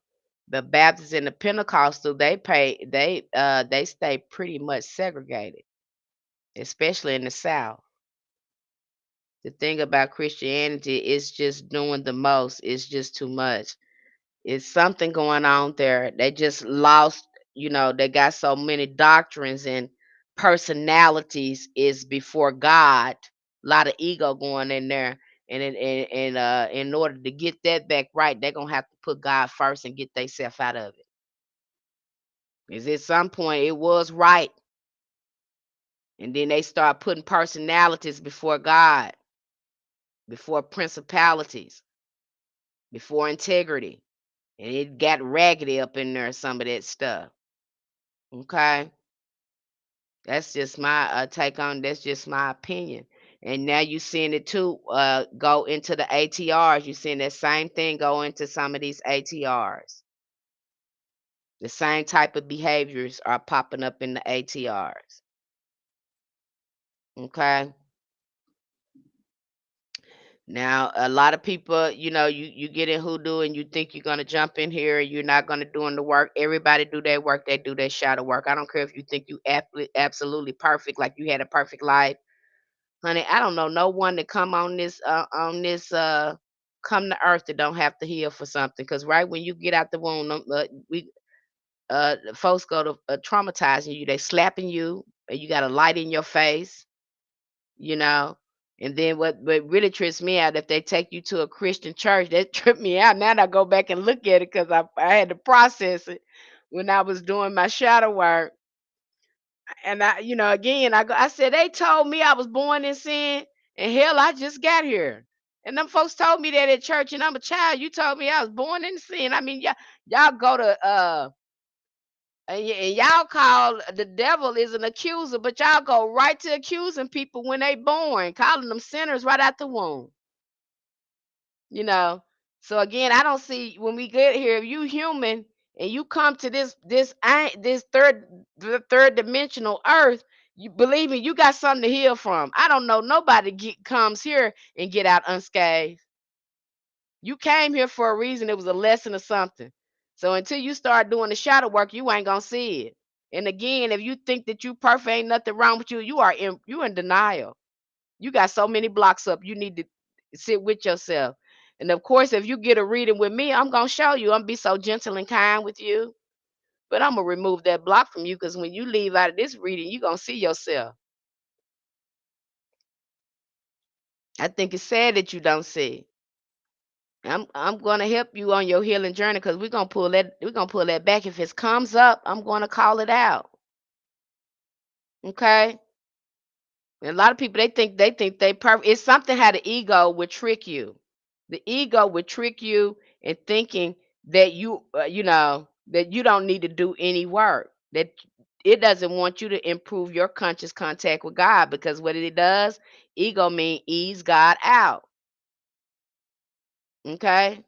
Baptists and the Pentecostal, they stay pretty much segregated, especially in the South. The thing about Christianity is just doing the most. It's just too much. It's something going on there. They just lost, they got so many doctrines and personalities is before God. A lot of ego going in there. And in order to get that back right, they're gonna have to put God first and get themselves out of it. Because at some point it was right. And then they start putting personalities before God, before principalities, before integrity. And it got raggedy up in there, some of that stuff. Okay. That's just my take on. That's just my opinion. And now you seeing it too go into the ATRs. You seeing that same thing go into some of these ATRs. The same type of behaviors are popping up in the ATRs. Okay. Now a lot of people, you get in hoodoo and you think you're gonna jump in here and you're not gonna doing the work. Everybody do their work. They do their shadow work. I don't care if you think you absolutely perfect, like you had a perfect life. Honey, I don't know no one that come on this come to earth that don't have to heal for something. Cause right when you get out the womb, folks go to traumatizing you. They slapping you, and you got a light in your face, you know. And then what really trips me out, if they take you to a Christian church, that tripped me out. Now I go back and look at it because I had to process it when I was doing my shadow work. And again, I said, they told me I was born in sin, and hell, I just got here. And them folks told me that at church, and I'm a child. You told me I was born in sin. I mean, y'all go to and y'all call the devil is an accuser, but y'all go right to accusing people when they born, calling them sinners right out the womb. you know. So again, I don't see when we get here, if you human and you come to this third dimensional earth, you believe me, you got something to heal from. I don't know nobody comes here and get out unscathed. You came here for a reason. It was a lesson or something. So until you start doing the shadow work, you ain't gonna see it. And again, if you think that you perfect, ain't nothing wrong with you, you in denial. You got so many blocks up. You need to sit with yourself. And of course, if you get a reading with me, I'm gonna show you. I'm gonna be so gentle and kind with you. But I'm gonna remove that block from you because when you leave out of this reading, you're gonna see yourself. I think it's sad that you don't see. I'm gonna help you on your healing journey because we're gonna pull that back. If it comes up, I'm gonna call it out. Okay. And a lot of people they think they perfect. It's something how the ego would trick you. The ego would trick you in thinking that that you don't need to do any work. That it doesn't want you to improve your conscious contact with God because what it does, ego mean ease God out. Okay,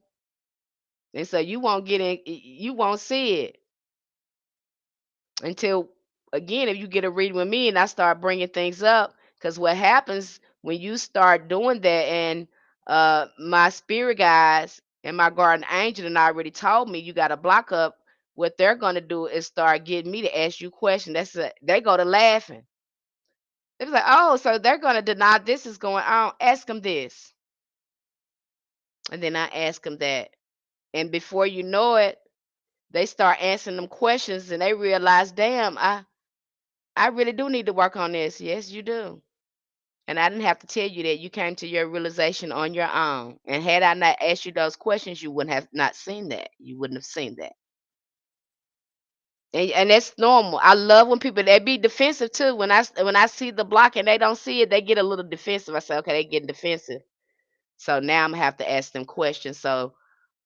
and so you won't get in. You won't see it until again if you get a reading with me and I start bringing things up. Because what happens when you start doing that, and my spirit guides and my guardian angel and I already told me you got to block up. What they're going to do is start getting me to ask you questions. They go to laughing. They're like, oh, so they're going to deny this is going on. Ask them this, and then I ask them that, and before you know it, they start answering them questions, and they realize, damn, I really do need to work on this. Yes, you do. And I didn't have to tell you that. You came to your realization on your own. And had I not asked you those questions, you wouldn't have not seen that. You wouldn't have seen that. And that's normal. I love when people they be defensive too. When I see the block and they don't see it, they get a little defensive. I say, okay, they getting defensive. So now I'm gonna have to ask them questions so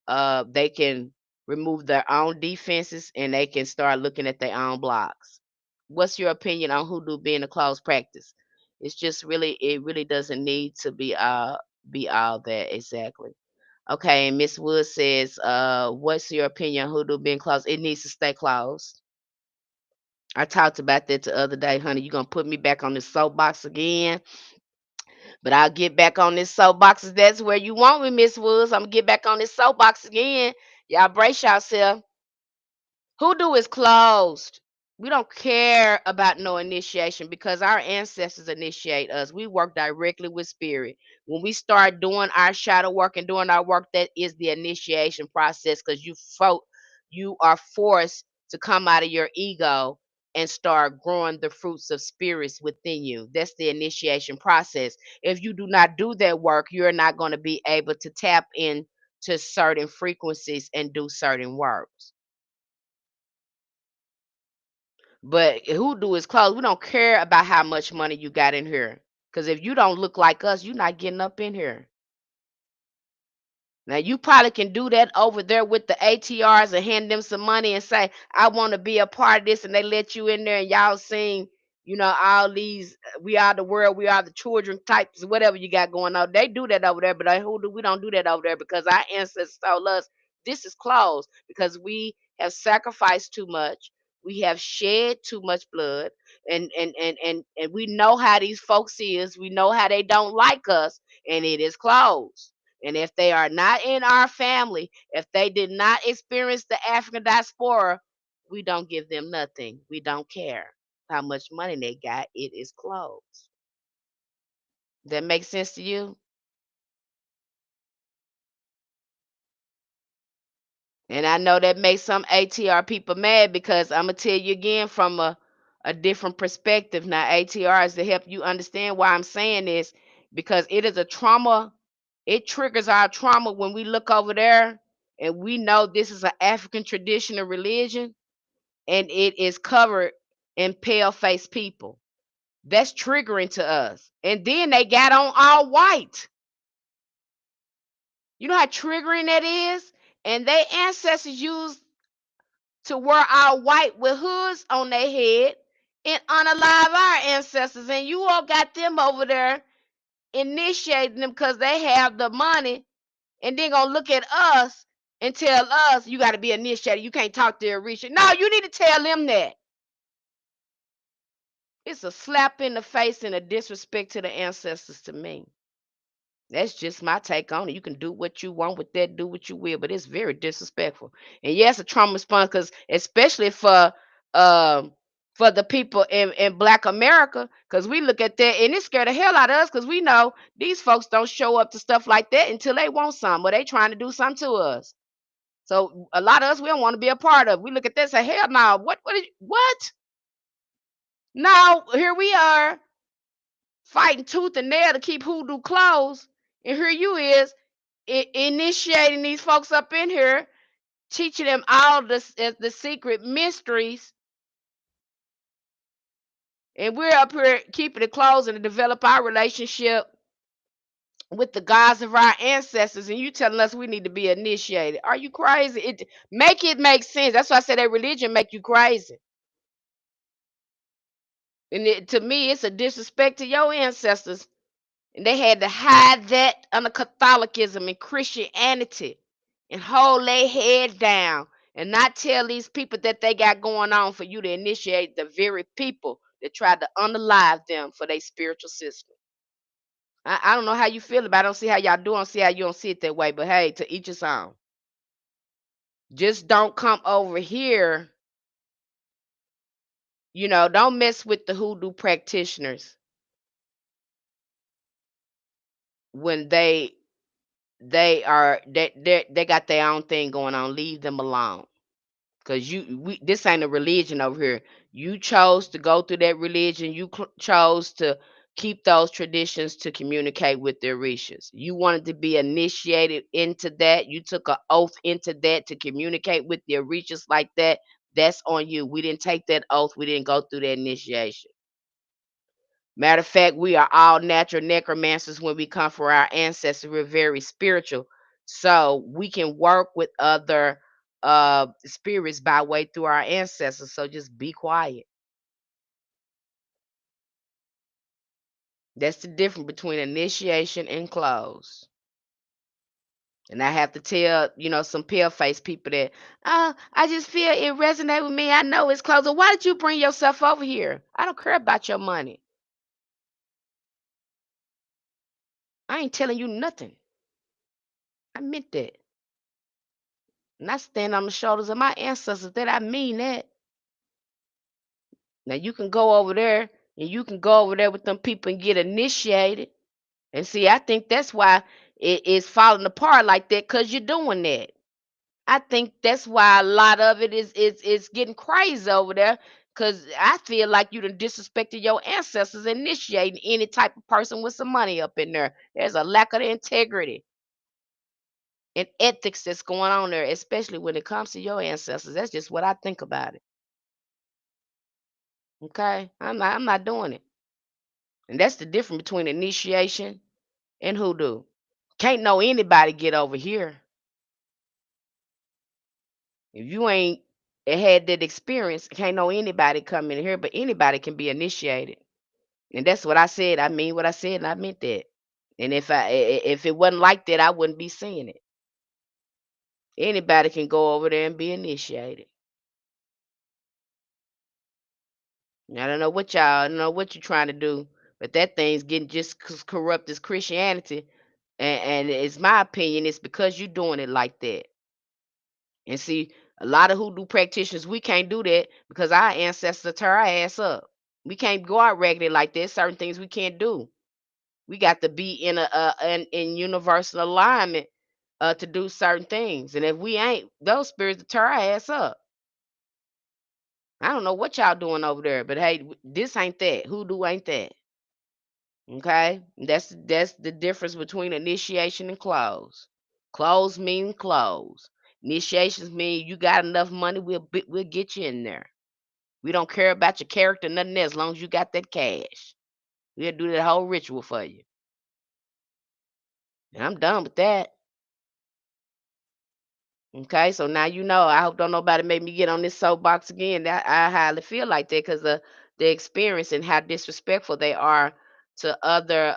they can remove their own defenses and they can start looking at their own blocks. What's your opinion on hoodoo being a closed practice? It really doesn't need to be all that exactly. Okay, and Miss Wood says, what's your opinion on hoodoo being closed? It needs to stay closed. I talked about that the other day, honey. You're gonna put me back on this soapbox again. But I'll get back on this soapbox. If that's where you want me, Miss Woods. I'm gonna get back on this soapbox again. Y'all brace yourself. Hoodoo is closed. We don't care about no initiation because our ancestors initiate us. We work directly with spirit. When we start doing our shadow work and doing our work, that is the initiation process because you are forced to come out of your ego and start growing the fruits of spirits within you. That's the initiation process. If you do not do that work, you're not going to be able to tap into certain frequencies and do certain works. But hoodoo is closed. We don't care about how much money you got in here. Because if you don't look like us, you're not getting up in here. Now you probably can do that over there with the ATRs and hand them some money and say, I want to be a part of this, and they let you in there and y'all sing, all these we are the world, we are the children types, whatever you got going on. They do that over there, but hoodoo, we don't do that over there because our ancestors told us this is closed because we have sacrificed too much. We have shed too much blood, and we know how these folks is. We know how they don't like us, and it is closed. And if they are not in our family, if they did not experience the African diaspora, we don't give them nothing. We don't care how much money they got. It is closed. That makes sense to you? And I know that makes some ATR people mad because I'm gonna tell you again from a different perspective. Now, ATR is to help you understand why I'm saying this because it is a trauma. It triggers our trauma when we look over there and we know this is an African traditional religion and it is covered in pale faced people. That's triggering to us. And then they got on all white. You know how triggering that is? And their ancestors used to wear all white with hoods on their head and unalive our ancestors. And you all got them over there initiating them because they have the money and then gonna look at us and tell us you got to be initiated. You can't talk to a Richard. No, you need to tell them that. It's a slap in the face and a disrespect to the ancestors to me. That's just my take on it. You can do what you want with that, do what you will, but it's very disrespectful. And yes, a trauma response, because especially um for the people in Black America, because we look at that and it scared the hell out of us because we know these folks don't show up to stuff like that until they want some or they trying to do something to us. So a lot of us we don't want to be a part of. We look at this and say, hell no, what? Now here we are fighting tooth and nail to keep hoodoo closed. And here you is. initiating these folks up in here, teaching them all the secret mysteries, and we're up here keeping it close and to develop our relationship with the gods of our ancestors, and you telling us we need to be initiated. Are you crazy? It make sense. That's why I said that religion make you crazy. And to me, it's a disrespect to your ancestors. And they had to hide that under Catholicism and Christianity and hold their head down and not tell these people that they got going on for you to initiate the very people that tried to unalive them for their spiritual system. I don't know how you feel about it. I don't see how y'all do. I don't see how you don't see it that way. But hey, to each his own. Just don't come over here. Don't mess with the hoodoo practitioners when they got their own thing going on. Leave them alone. Cause this ain't a religion over here. You chose to go through that religion. You chose to keep those traditions to communicate with their Orishas. You wanted to be initiated into that. You took an oath into that to communicate with the Orishas like that. That's on you. We didn't take that oath. We didn't go through that initiation. Matter of fact, we are all natural necromancers when we come for our ancestors. We're very spiritual. So we can work with other spirits by way through our ancestors. So just be quiet. That's the difference between initiation and close. And I have to tell, some pale face people that, oh, I just feel it resonate with me. I know it's close. Well, why did you bring yourself over here? I don't care about your money. I ain't telling you nothing. I meant that. And I stand on the shoulders of my ancestors that I mean that. Now you can go over there and you can go over there with them people and get initiated. And see, I think that's why it is falling apart like that, because you're doing that. I think that's why a lot of it is getting crazy over there. Cause I feel like you done disrespected your ancestors initiating any type of person with some money up in there. There's a lack of integrity and ethics that's going on there, especially when it comes to your ancestors. That's just what I think about it. Okay? I'm not doing it. And that's the difference between initiation and hoodoo. Can't know anybody get over here. If you ain't had that experience, can't know anybody come in here, but anybody can be initiated. And that's what I said. I mean what I said, and I meant that. And if it wasn't like that, I wouldn't be saying it. Anybody can go over there and be initiated. I don't know what y'all, I don't know what you're trying to do, but that thing's getting just corrupt as Christianity. And it's my opinion, it's because you're doing it like that. And see, a lot of hoodoo practitioners, we can't do that because our ancestors tear our ass up. We can't go out regularly like that. Certain things we can't do. We got to be in in universal alignment to do certain things. And if we ain't, those spirits will tear our ass up. I don't know what y'all doing over there, but hey, this ain't that. Hoodoo ain't that. Okay, that's the difference between initiation and close. Close mean close. Initiations mean you got enough money, we'll get you in there. We don't care about your character, nothing else, as long as you got that cash. We'll do that whole ritual for you. And I'm done with that. Okay, so now you know. I hope don't nobody make me get on this soapbox again. That I highly feel like that because of the experience and how disrespectful they are to other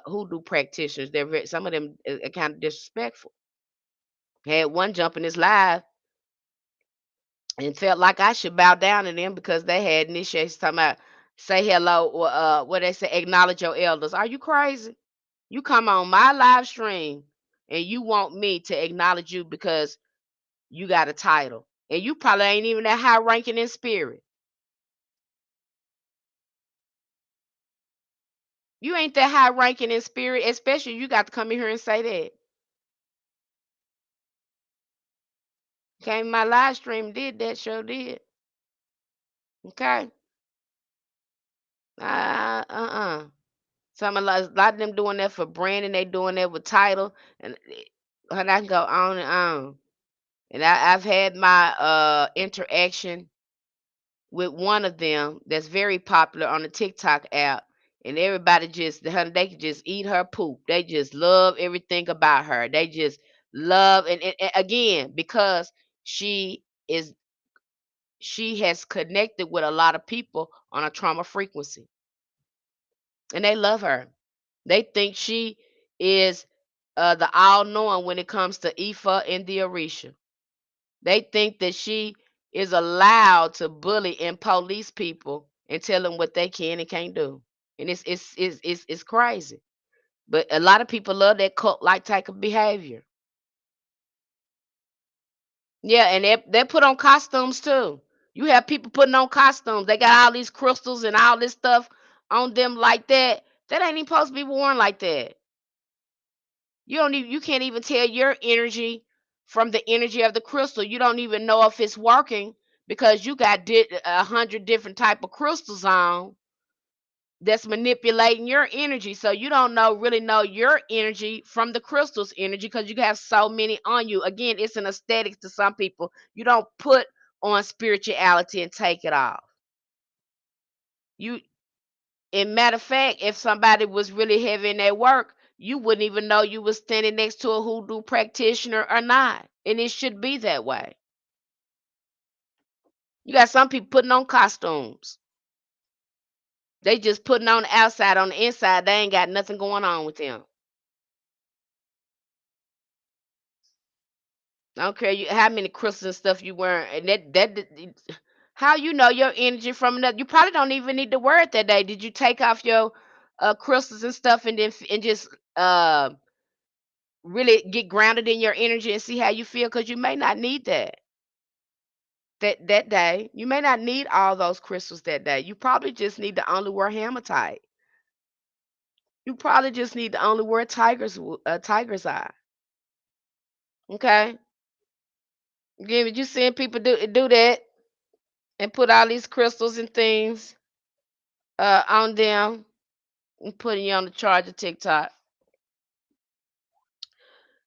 hoodoo practitioners. Some of them are kind of disrespectful. Had one jump in this live and felt like I should bow down to them because they had initiations talking about say hello or what they say, acknowledge your elders. Are you crazy? You come on my live stream and you want me to acknowledge you because you got a title. And you probably ain't even that high ranking in spirit. You ain't that high ranking in spirit, especially you got to come in here and say that. Came my live stream, did that, show did. Okay. Uh-uh. Some a lot of them doing that for branding, they doing that with title. And and I can go on and on. And I've had my interaction with one of them that's very popular on the TikTok app, and everybody just honey, they can just eat her poop. They just love everything about her. They just love and again because she is she has connected with a lot of people on a trauma frequency, and they love her. They think she is the all knowing when it comes to Ifa and the Orisha. They think that she is allowed to bully and police people and tell them what they can and can't do. And it's crazy. But a lot of people love that cult like type of behavior. Yeah, and they put on costumes too. You have people putting on costumes. They got all these crystals and all this stuff on them like that. That ain't even supposed to be worn like that. You can't even tell your energy from the energy of the crystal. You don't even know if it's working because you got 100 different type of crystals on that's manipulating your energy. So you don't really know your energy from the crystal's energy because you have so many on you. Again, it's an aesthetics to some people. You don't put on spirituality and take it off. You In matter of fact, if somebody was really heavy in their work, you wouldn't even know you was standing next to a hoodoo practitioner or not. And it should be that way. You got some people putting on costumes. They just putting on the outside. On the inside, they ain't got nothing going on with them. I don't care how many crystals and stuff you wear, and how you know your energy from another. You probably don't even need to wear it that day. Did you take off your crystals and stuff and then and just really get grounded in your energy and see how you feel? Because you may not need that day. You may not need all those crystals that day. You probably just need to only wear hematite. You probably just need to only wear tiger's eye. Okay. Again, but you seeing people do that and put all these crystals and things on them and putting you on the charge of TikTok.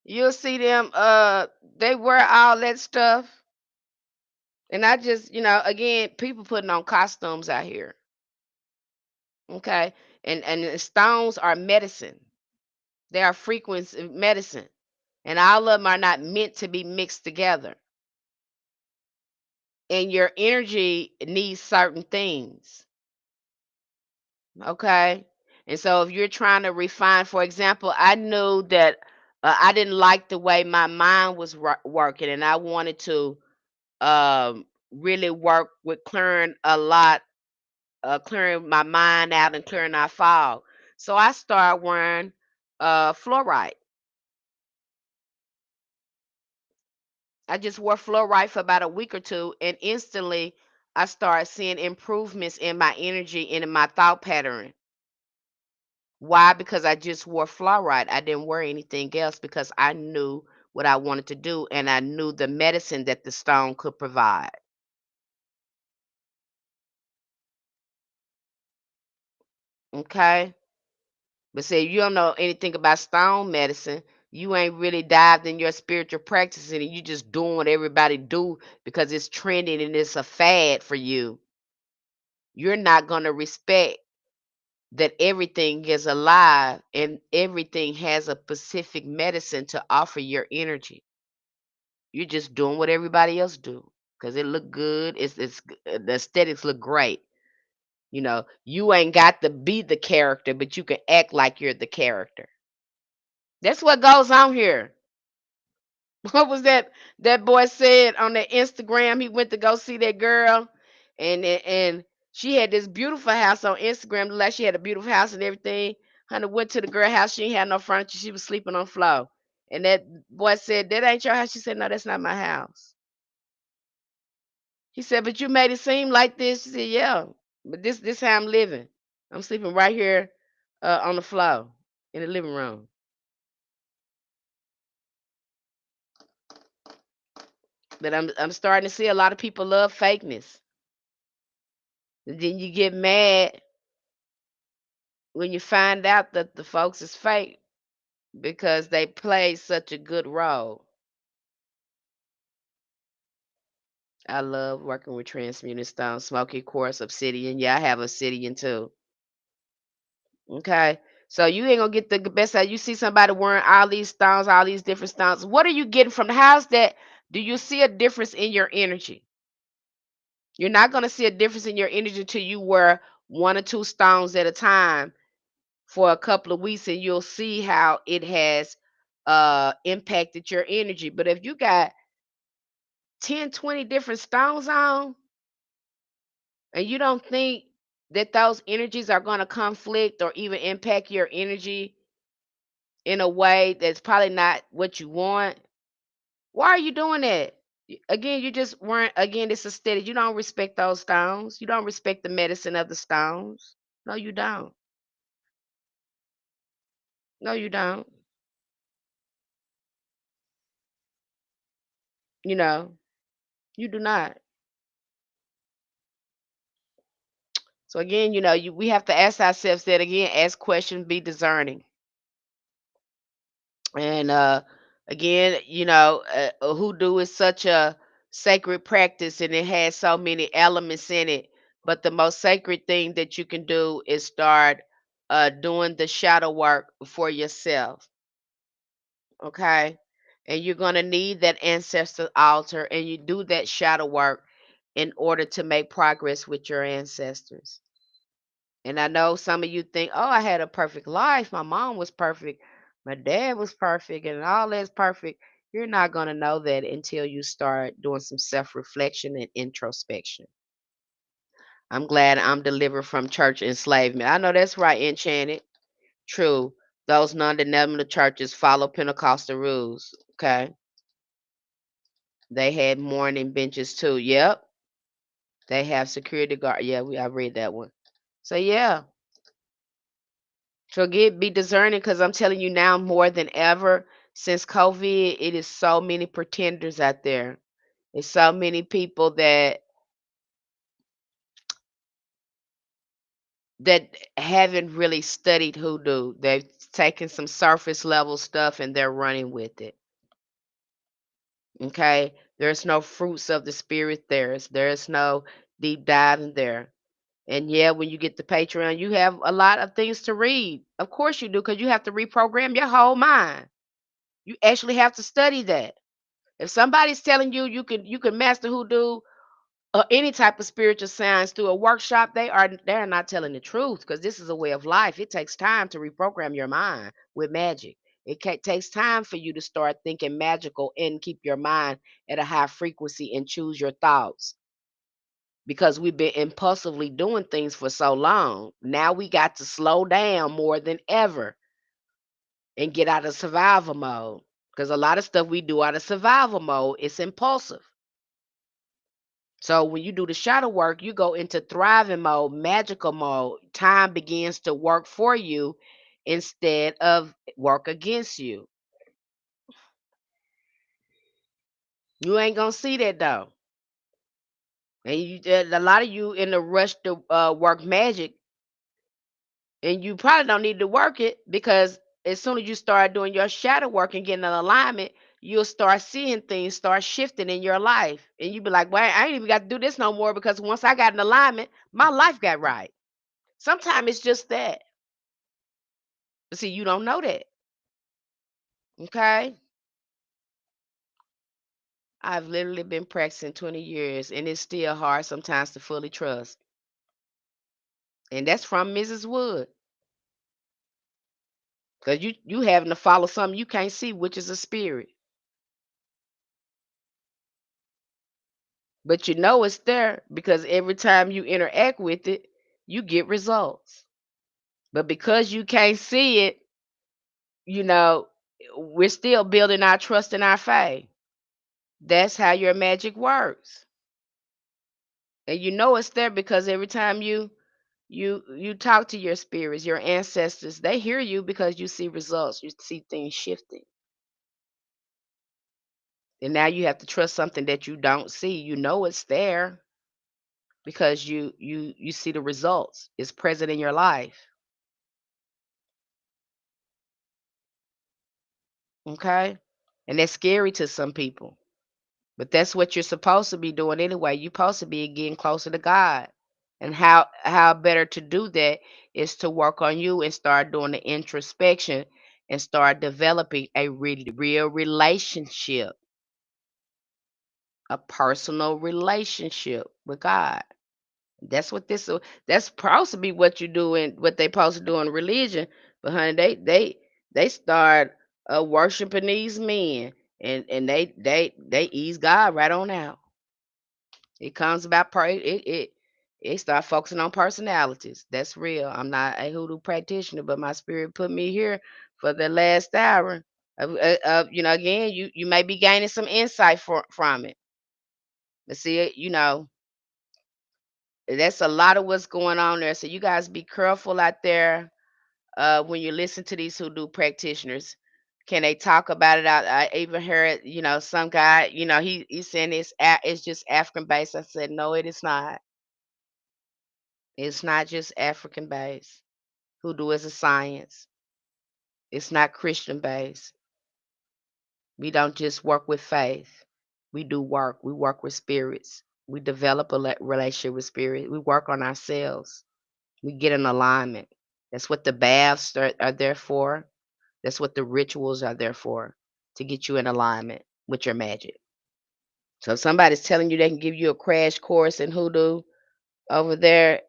You'll see them they wear all that stuff. And I just, again, people putting on costumes out here. Okay. And the stones are medicine. They are frequency medicine. And all of them are not meant to be mixed together. And your energy needs certain things. Okay. And so if you're trying to refine, for example, I knew that I didn't like the way my mind was working, and I wanted to really work with clearing my mind out and clearing our fog. So I started wearing fluorite. I just wore fluorite for about a week or two, and instantly I started seeing improvements in my energy and in my thought pattern. Why? Because I just wore fluoride. I didn't wear anything else because I knew what I wanted to do and I knew the medicine that the stone could provide. Okay? But say if you don't know anything about stone medicine, you ain't really dived in your spiritual practice and you just doing what everybody do because it's trending and it's a fad for you. You're not going to respect that everything is alive and everything has a specific medicine to offer your energy. You're just doing what everybody else do because it look good. The aesthetics look great. You ain't got to be the character, but you can act like you're the character. That's what goes on here. What was that boy said on the Instagram? He went to go see that girl, and she had this beautiful house on Instagram. Looked like she had a beautiful house and everything. Honey went to the girl house. She ain't had no furniture. She was sleeping on the floor. And that boy said, "That ain't your house." She said, "No, that's not my house." He said, "But you made it seem like this." She said, "Yeah, but this how I'm living. I'm sleeping right here on the floor in the living room." But I'm starting to see a lot of people love fakeness. And then you get mad when you find out that the folks is fake. because they played such a good role. I love working with transmuted stone, smoky quartz, obsidian. Yeah, I have obsidian too. Okay. So you ain't gonna get the best out. You see somebody wearing all these stones, all these different stones. What are you getting from the house? That do you see a difference in your energy? You're not gonna see a difference in your energy until you wear one or two stones at a time for a couple of weeks, and you'll see how it has impacted your energy. But if you got 10, 20 different stones on, and you don't think that those energies are going to conflict or even impact your energy in a way that's probably not what you want, why are you doing that? Again, you just weren't, again, it's a steady. You don't respect those stones. You don't respect the medicine of the stones. No, you don't. No, you don't. You know, you do not. So again, we have to ask ourselves that again, ask questions, be discerning. And again, hoodoo is such a sacred practice and it has so many elements in it. But the most sacred thing that you can do is start doing the shadow work for yourself. Okay. And you're going to need that ancestor altar and you do that shadow work in order to make progress with your ancestors. And I know some of you think, oh, I had a perfect life. My mom was perfect. My dad was perfect, and all that's perfect. You're not going to know that until you start doing some self reflection and introspection. I'm glad I'm delivered from church enslavement. I know that's right, Enchanted. True. Those non denominational churches follow Pentecostal rules. Okay. They had mourning benches too. Yep. They have security guard. Yeah, I read that one. So, yeah. So be discerning because I'm telling you now more than ever since COVID, it is so many pretenders out there. It's so many people that haven't really studied hoodoo. They've taken some surface level stuff and they're running with it. Okay? There's no fruits of the spirit there's no deep dive in there. And yeah, when you get the Patreon, you have a lot of things to read. Of course you do, because you have to reprogram your whole mind. You actually have to study that. If somebody's telling you you can master hoodoo or any type of spiritual science through a workshop, they're not telling the truth because this is a way of life. It takes time to reprogram your mind with magic. Takes time for you to start thinking magical and keep your mind at a high frequency and choose your thoughts because we've been impulsively doing things for so long. Now we got to slow down more than ever and get out of survival mode because a lot of stuff we do out of survival mode is impulsive. So when you do the shadow work, you go into thriving mode, magical mode. Time begins to work for you instead of work against you. You ain't gonna see that though. And a lot of you in the rush to work magic, and you probably don't need to work it because as soon as you start doing your shadow work and getting an alignment, you'll start seeing things start shifting in your life, and you be like, "Well, I ain't even got to do this no more because once I got an alignment, my life got right." Sometimes it's just that. But see, you don't know that. Okay. I've literally been practicing 20 years and it's still hard sometimes to fully trust. And that's from Mrs. Wood. Because you having to follow something you can't see, which is a spirit. But you know it's there because every time you interact with it, you get results. But because you can't see it, you know, we're still building our trust and our faith. That's how your magic works. And you know it's there because every time you talk to your spirits, your ancestors, they hear you because you see results, you see things shifting. And now you have to trust something that you don't see. You know it's there because you see the results. It's present in your life. Okay? And that's scary to some people. But that's what you're supposed to be doing anyway. You're supposed to be getting closer to God. And how better to do that is to work on you and start doing the introspection and start developing a real relationship, a personal relationship with God. That's what this. That's supposed to be what you do in what they supposed to do in religion. But honey, they start worshiping these men, and they ease God right on out. It comes about it start focusing on personalities. That's real. I'm not a hoodoo practitioner, but my spirit put me here for the last hour. Again, you may be gaining some insight from it. But see, that's a lot of what's going on there. So you guys be careful out there when you listen to these hoodoo practitioners. Can they talk about it out? I even heard, some guy, he's saying it's just African based. I said, no, it is not. It's not just African based. Hoodoo is a science. It's not Christian based. We don't just work with faith. We do work. We work with spirits. We develop a relationship with spirit. We work on ourselves. We get in alignment. That's what the baths are there for. That's what the rituals are there for, to get you in alignment with your magic. So if somebody's telling you they can give you a crash course in hoodoo over there,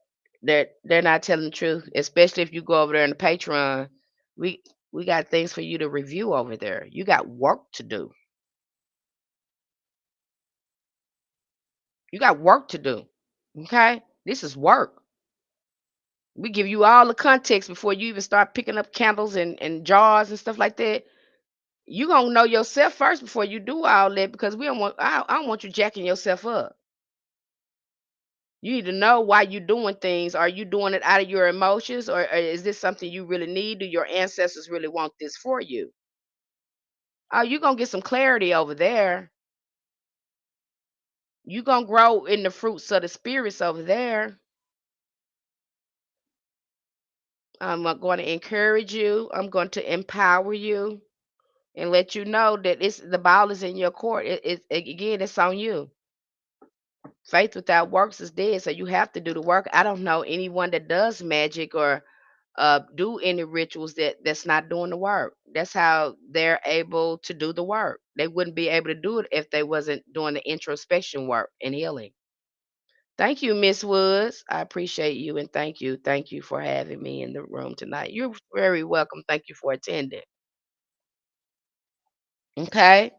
they're not telling the truth. Especially if you go over there in the Patreon, we we got things for you to review over there. You got work to do. You got work to do. Okay, this is work. We give you all the context before you even start picking up candles and jars and stuff like that. You gonna know yourself first before you do all that, because we don't want I don't want you jacking yourself up. You need to know why you're doing things. Are you doing it out of your emotions, or is this something you really need? Do your ancestors really want this for you? Oh, you're gonna get some clarity over there. You're gonna grow in the fruits of the spirits over there. I'm going to encourage you. I'm going to empower you and let you know that it's the ball is in your court. Again, it's on you. Faith without works is dead, so you have to do the work. I don't know anyone that does magic or do any rituals that's not doing the work. That's how they're able to do the work. They wouldn't be able to do it if they wasn't doing the introspection work and healing. Thank you, Miss Woods. I appreciate you, and thank you for having me in the room tonight. You're very welcome. Thank you for attending. Okay.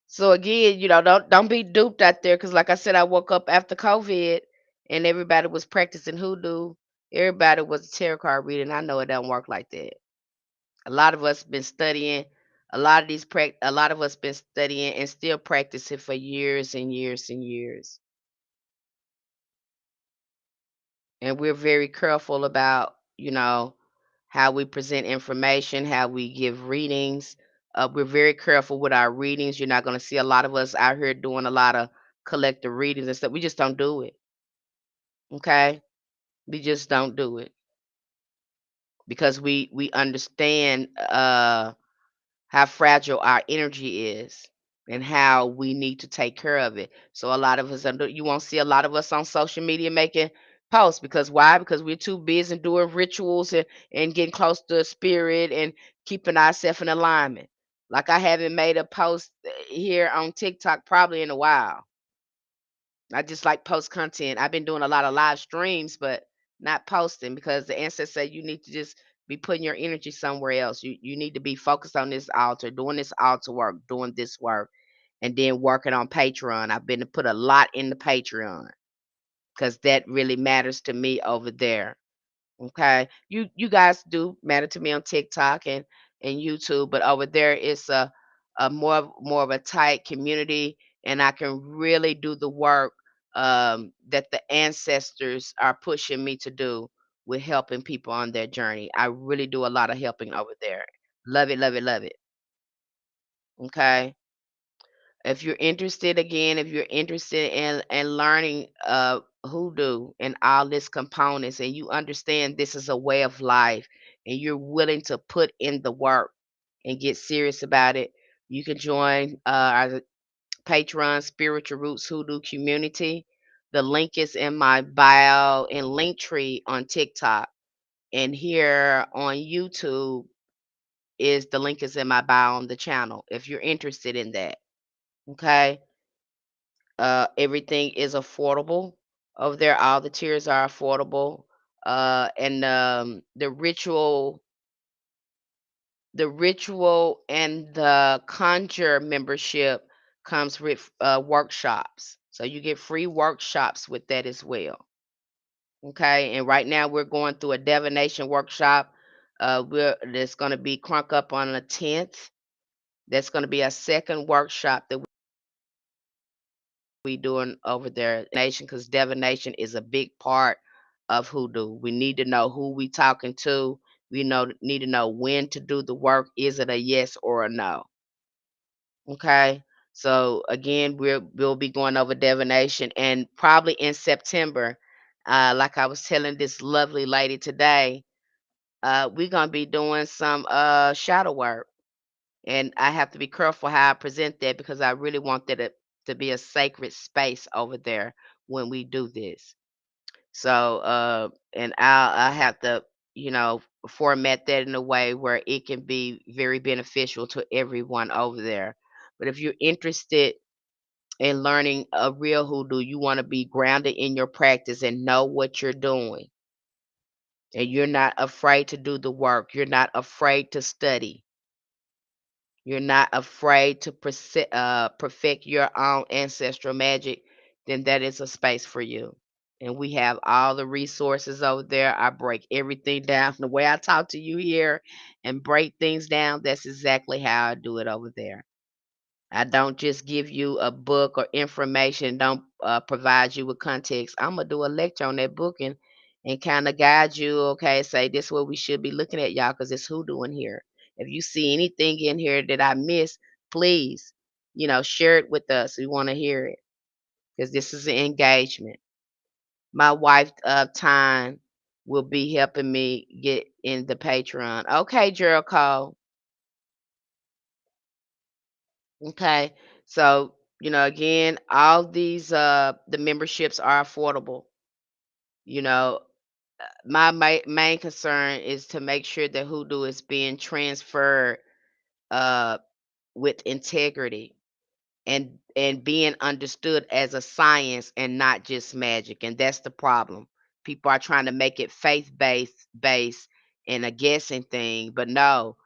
So again, don't be duped out there, because like I said, I woke up after COVID and everybody was practicing hoodoo. Everybody was a tarot card reading. I know it don't work like that. A lot of us been studying. A lot of us been studying and still practicing for years and years and years. And we're very careful about, how we present information, how we give readings. We're very careful with our readings. You're not going to see a lot of us out here doing a lot of collective readings and stuff. We just don't do it. Okay, we just don't do it because we understand how fragile our energy is and how we need to take care of it. So a lot of us, you won't see a lot of us on social media making posts, because why? Because we're too busy doing rituals and getting close to the spirit and keeping ourselves in alignment. Like I haven't made a post here on TikTok probably in a while. I just like post content. I've been doing a lot of live streams, but not posting, because the ancestors say you need to just be putting your energy somewhere else. You need to be focused on this altar, doing this altar work, doing this work, and then working on Patreon. I've been to put a lot in the Patreon because that really matters to me over there. Okay. You guys do matter to me on TikTok and YouTube, but over there it's a more of a tight community, and I can really do the work that the ancestors are pushing me to do with helping people on their journey. I really do a lot of helping over there. Love it, love it, love it. Okay. If you're interested in learning hoodoo and all its components, and you understand this is a way of life, and you're willing to put in the work, and get serious about it, you can join our Patreon Spiritual Roots Hoodoo Community. The link is in my bio and Linktree on TikTok. And here on YouTube is the link is in my bio on the channel if you're interested in that. Okay. Everything is affordable over there. All the tiers are affordable. And the ritual and the conjure membership comes with workshops. So you get free workshops with that as well. Okay. And right now we're going through a divination workshop. That's going to be crunk up on the 10th. That's going to be a second workshop that we doing over there nation, because divination is a big part of hoodoo. We need to know who we talking to. We need to know when to do the work. Is it a yes or a no? Okay. So again, we'll be going over divination, and probably in September, like I was telling this lovely lady today, we're gonna be doing some shadow work. And I have to be careful how I present that, because I really want that to be a sacred space over there when we do this. So, and I have to, format that in a way where it can be very beneficial to everyone over there. But if you're interested in learning a real hoodoo, you want to be grounded in your practice and know what you're doing. And you're not afraid to do the work. You're not afraid to study. You're not afraid to perfect your own ancestral magic, then that is a space for you. And we have all the resources over there. I break everything down the way I talk to you here and break things down. That's exactly how I do it over there. I don't just give you a book or information, don't provide you with context. I'm going to do a lecture on that book and kind of guide you, okay, say this is what we should be looking at, y'all, because it's hoodoo in here. If you see anything in here that I missed, please, share it with us. We want to hear it, because this is an engagement. My wife, Time, will be helping me get in the Patreon. Okay, Jericho. Okay. So, again, all these the memberships are affordable. You know, my main concern is to make sure that Hoodoo is being transferred uh with integrity and being understood as a science and not just magic. And that's the problem. People are trying to make it faith based and a guessing thing, but no,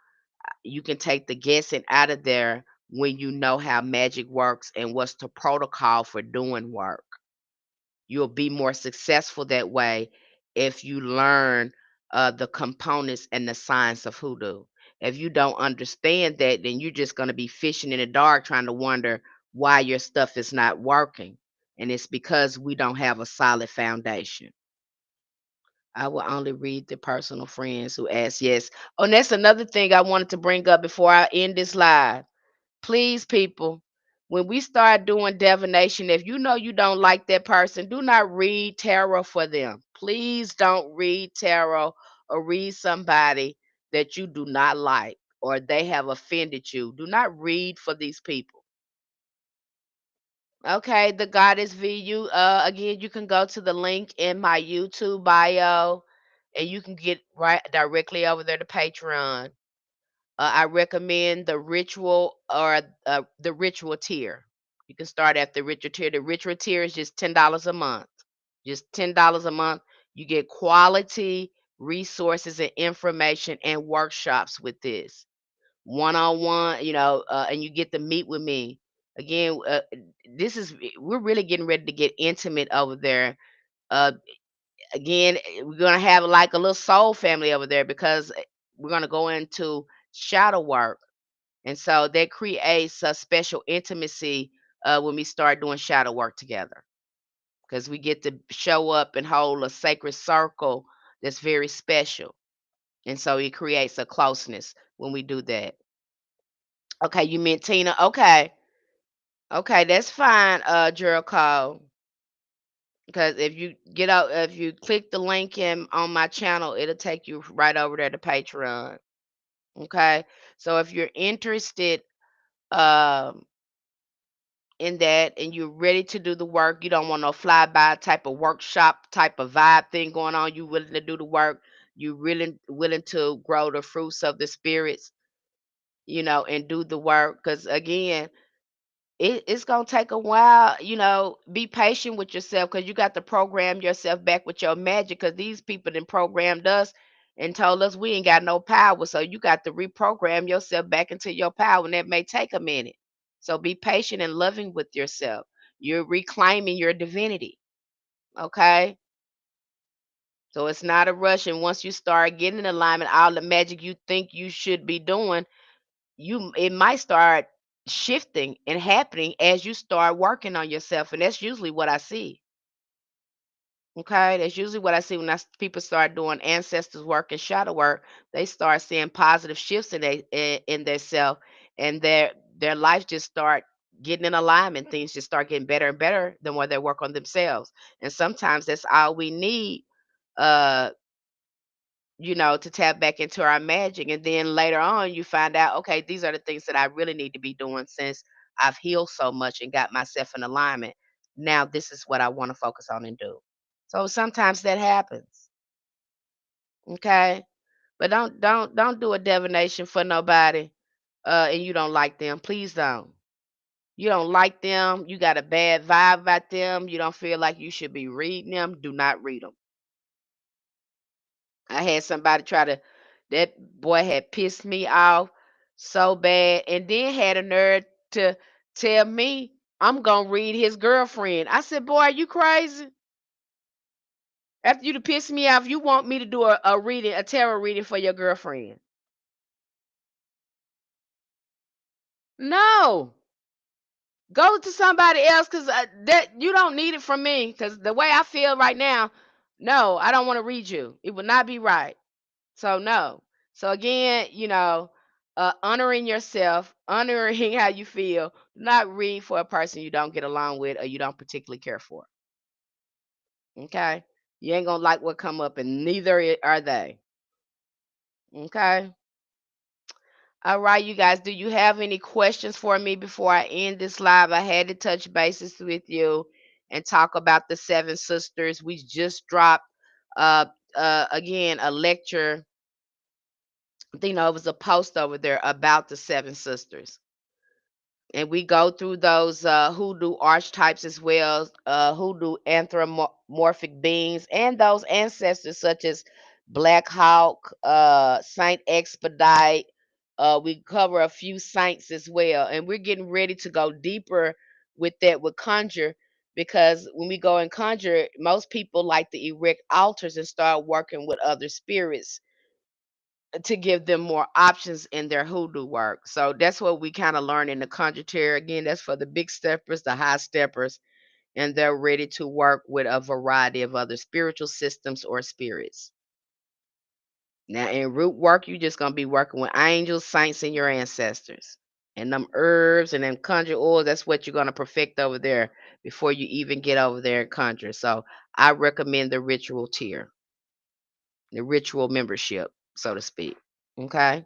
you can take the guessing out of there when you know how magic works and what's the protocol for doing work. You'll be more successful that way if you learn the components and the science of hoodoo. If you don't understand that, then you're just going to be fishing in the dark trying to wonder why your stuff is not working. And it's because we don't have a solid foundation. I will only read the personal friends who ask yes. Oh, and that's another thing I wanted to bring up before I end this live. Please, people, when we start doing divination, if you know you don't like that person, do not read tarot for them. Please don't read tarot or read somebody that you do not like or they have offended you. Do not read for these people. Okay, the Goddess VU. Again, you can go to the link in my YouTube bio and you can get right directly over there to Patreon. I recommend the ritual or the ritual tier. You can start at the ritual tier. The ritual tier is just $10 a month. Just $10 a month. You get quality resources and information and workshops with this one on one. And you get to meet with me again. We're really getting ready to get intimate over there. Uh, Again, we're gonna have like a little soul family over there, because we're gonna go into shadow work, and so that creates a special intimacy when we start doing shadow work together, because we get to show up and hold a sacred circle that's very special, and so it creates a closeness when we do that. Okay, you meant Tina. Okay, okay, that's fine, Jericho. Because if you click the link in on my channel, it'll take you right over there to Patreon. Okay. So if you're interested um in that and you're ready to do the work, you don't want no fly by type of workshop type of vibe thing going on, you willing to do the work, you really willing to grow the fruits of the spirits, and do the work. Because again, it's gonna take a while. Be patient with yourself because you got to program yourself back with your magic. Because these people then programmed us and told us we ain't got no power. So you got to reprogram yourself back into your power, and that may take a minute. So be patient and loving with yourself. You're reclaiming your divinity. Okay. So it's not a rush. And once you start getting in alignment, all the magic you think you should be doing, it might start shifting and happening as you start working on yourself, and that's usually what I see. Okay, that's usually what I see when people start doing ancestors work and shadow work. They start seeing positive shifts in their self, and their life just start getting in alignment. Things just start getting better and better the more they work on themselves. And sometimes that's all we need. Uh, to tap back into our magic. And then later on, you find out, okay, these are the things that I really need to be doing since I've healed so much and got myself in alignment. Now, this is what I want to focus on and do. So sometimes that happens. Okay. But don't do a divination for nobody and you don't like them. Please don't. You don't like them, you got a bad vibe about them, you don't feel like you should be reading them, do not read them. I had somebody try to that boy had pissed me off so bad and then had a nerve to tell me I'm gonna read his girlfriend. I said, boy, are you crazy? After you to piss me off, you want me to do a reading, a tarot reading for your girlfriend. No. Go to somebody else because that you don't need it from me. Because the way I feel right now, no, I don't want to read you. It would not be right. So no. So again, honoring yourself, honoring how you feel. Not read for a person you don't get along with or you don't particularly care for. Okay, you ain't gonna like what come up, and neither are they. Okay. All right, you guys. Do you have any questions for me before I end this live? I had to touch bases with you and talk about the seven sisters. We just dropped uh again a lecture. It was a post over there about the seven sisters. And we go through those hoodoo archetypes as well, hoodoo anthropomorphic beings, and those ancestors such as Black Hawk, Saint Expedite. We cover a few saints as well, and we're getting ready to go deeper with that with conjure because when we go and conjure, most people like to erect altars and start working with other spirits to give them more options in their hoodoo work. So that's what we kind of learn in the conjure tier. Again, that's for the big steppers, the high steppers, and they're ready to work with a variety of other spiritual systems or spirits. Now, in root work, you're just gonna be working with angels, saints, and your ancestors. And them herbs and them conjure oils, that's what you're gonna perfect over there before you even get over there and conjure. So I recommend the ritual tier, the ritual membership, so to speak. Okay.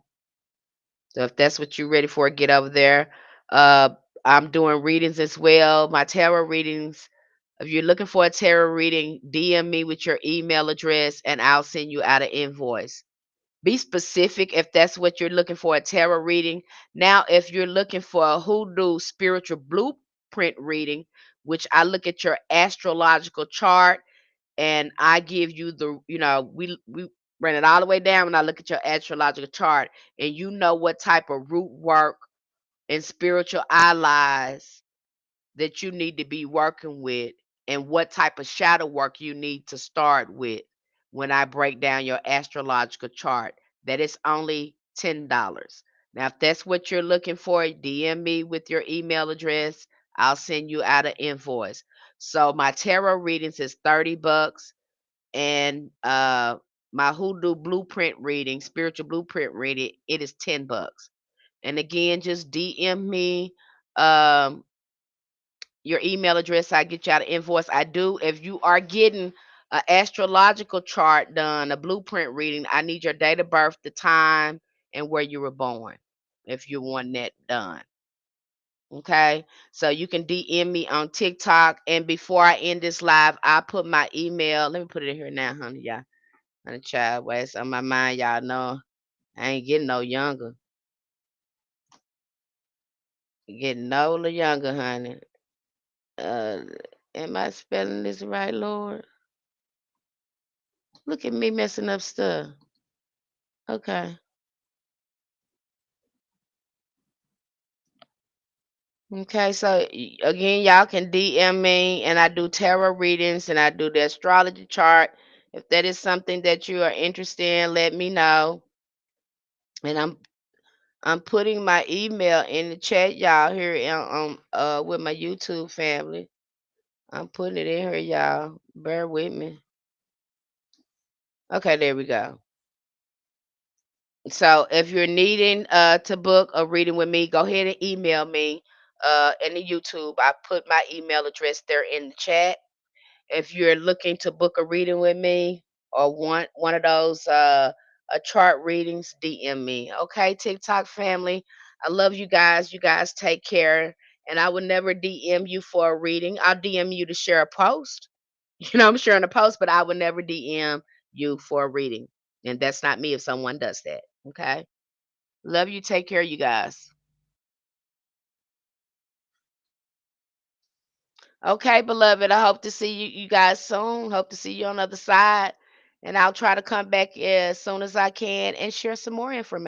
So if that's what you're ready for, get over there. Uh, I'm doing readings as well. My tarot readings. If you're looking for a tarot reading, DM me with your email address and I'll send you out an invoice. Be specific if that's what you're looking for, a tarot reading. Now, if you're looking for a hoodoo spiritual blueprint reading, which I look at your astrological chart and I give you we run it all the way down when I look at your astrological chart and you know what type of root work and spiritual allies that you need to be working with and what type of shadow work you need to start with when I break down your astrological chart. That is only $10. Now, if that's what you're looking for, DM me with your email address. I'll send you out an invoice. So my tarot readings is $30 and my hoodoo blueprint reading, spiritual blueprint reading, it is $10. And again, just DM me um your email address. I get you out an invoice. I do. If you are getting an astrological chart done, a blueprint reading, I need your date of birth, the time, and where you were born if you want that done. Okay, so you can DM me on TikTok. And before I end this live, I put my email. Let me put it in here now, honey. Y'all, honey, child, what's on my mind? Y'all know I ain't getting no younger. Getting no younger, honey. Uh, am I spelling this right, Lord? Look at me messing up stuff. Okay. Okay, so again, y'all can DM me, and I do tarot readings and I do the astrology chart. If that is something that you are interested in, let me know. And I'm putting my email in the chat, y'all, here with my YouTube family. I'm putting it in here, y'all. Bear with me. Okay, there we go. So if you're needing to book a reading with me, go ahead and email me in the YouTube. I put my email address there in the chat. If you're looking to book a reading with me or want one of those chart readings, DM me. Okay, TikTok family. I love you guys. You guys take care. And I would never DM you for a reading. I'll DM you to share a post. You know, I'm sharing a post, but I would never DM you for a reading. And that's not me if someone does that. Okay. Love you. Take care, you guys. Okay, beloved. I hope to see you guys soon. Hope to see you on the other side. And I'll try to come back as soon as I can and share some more information.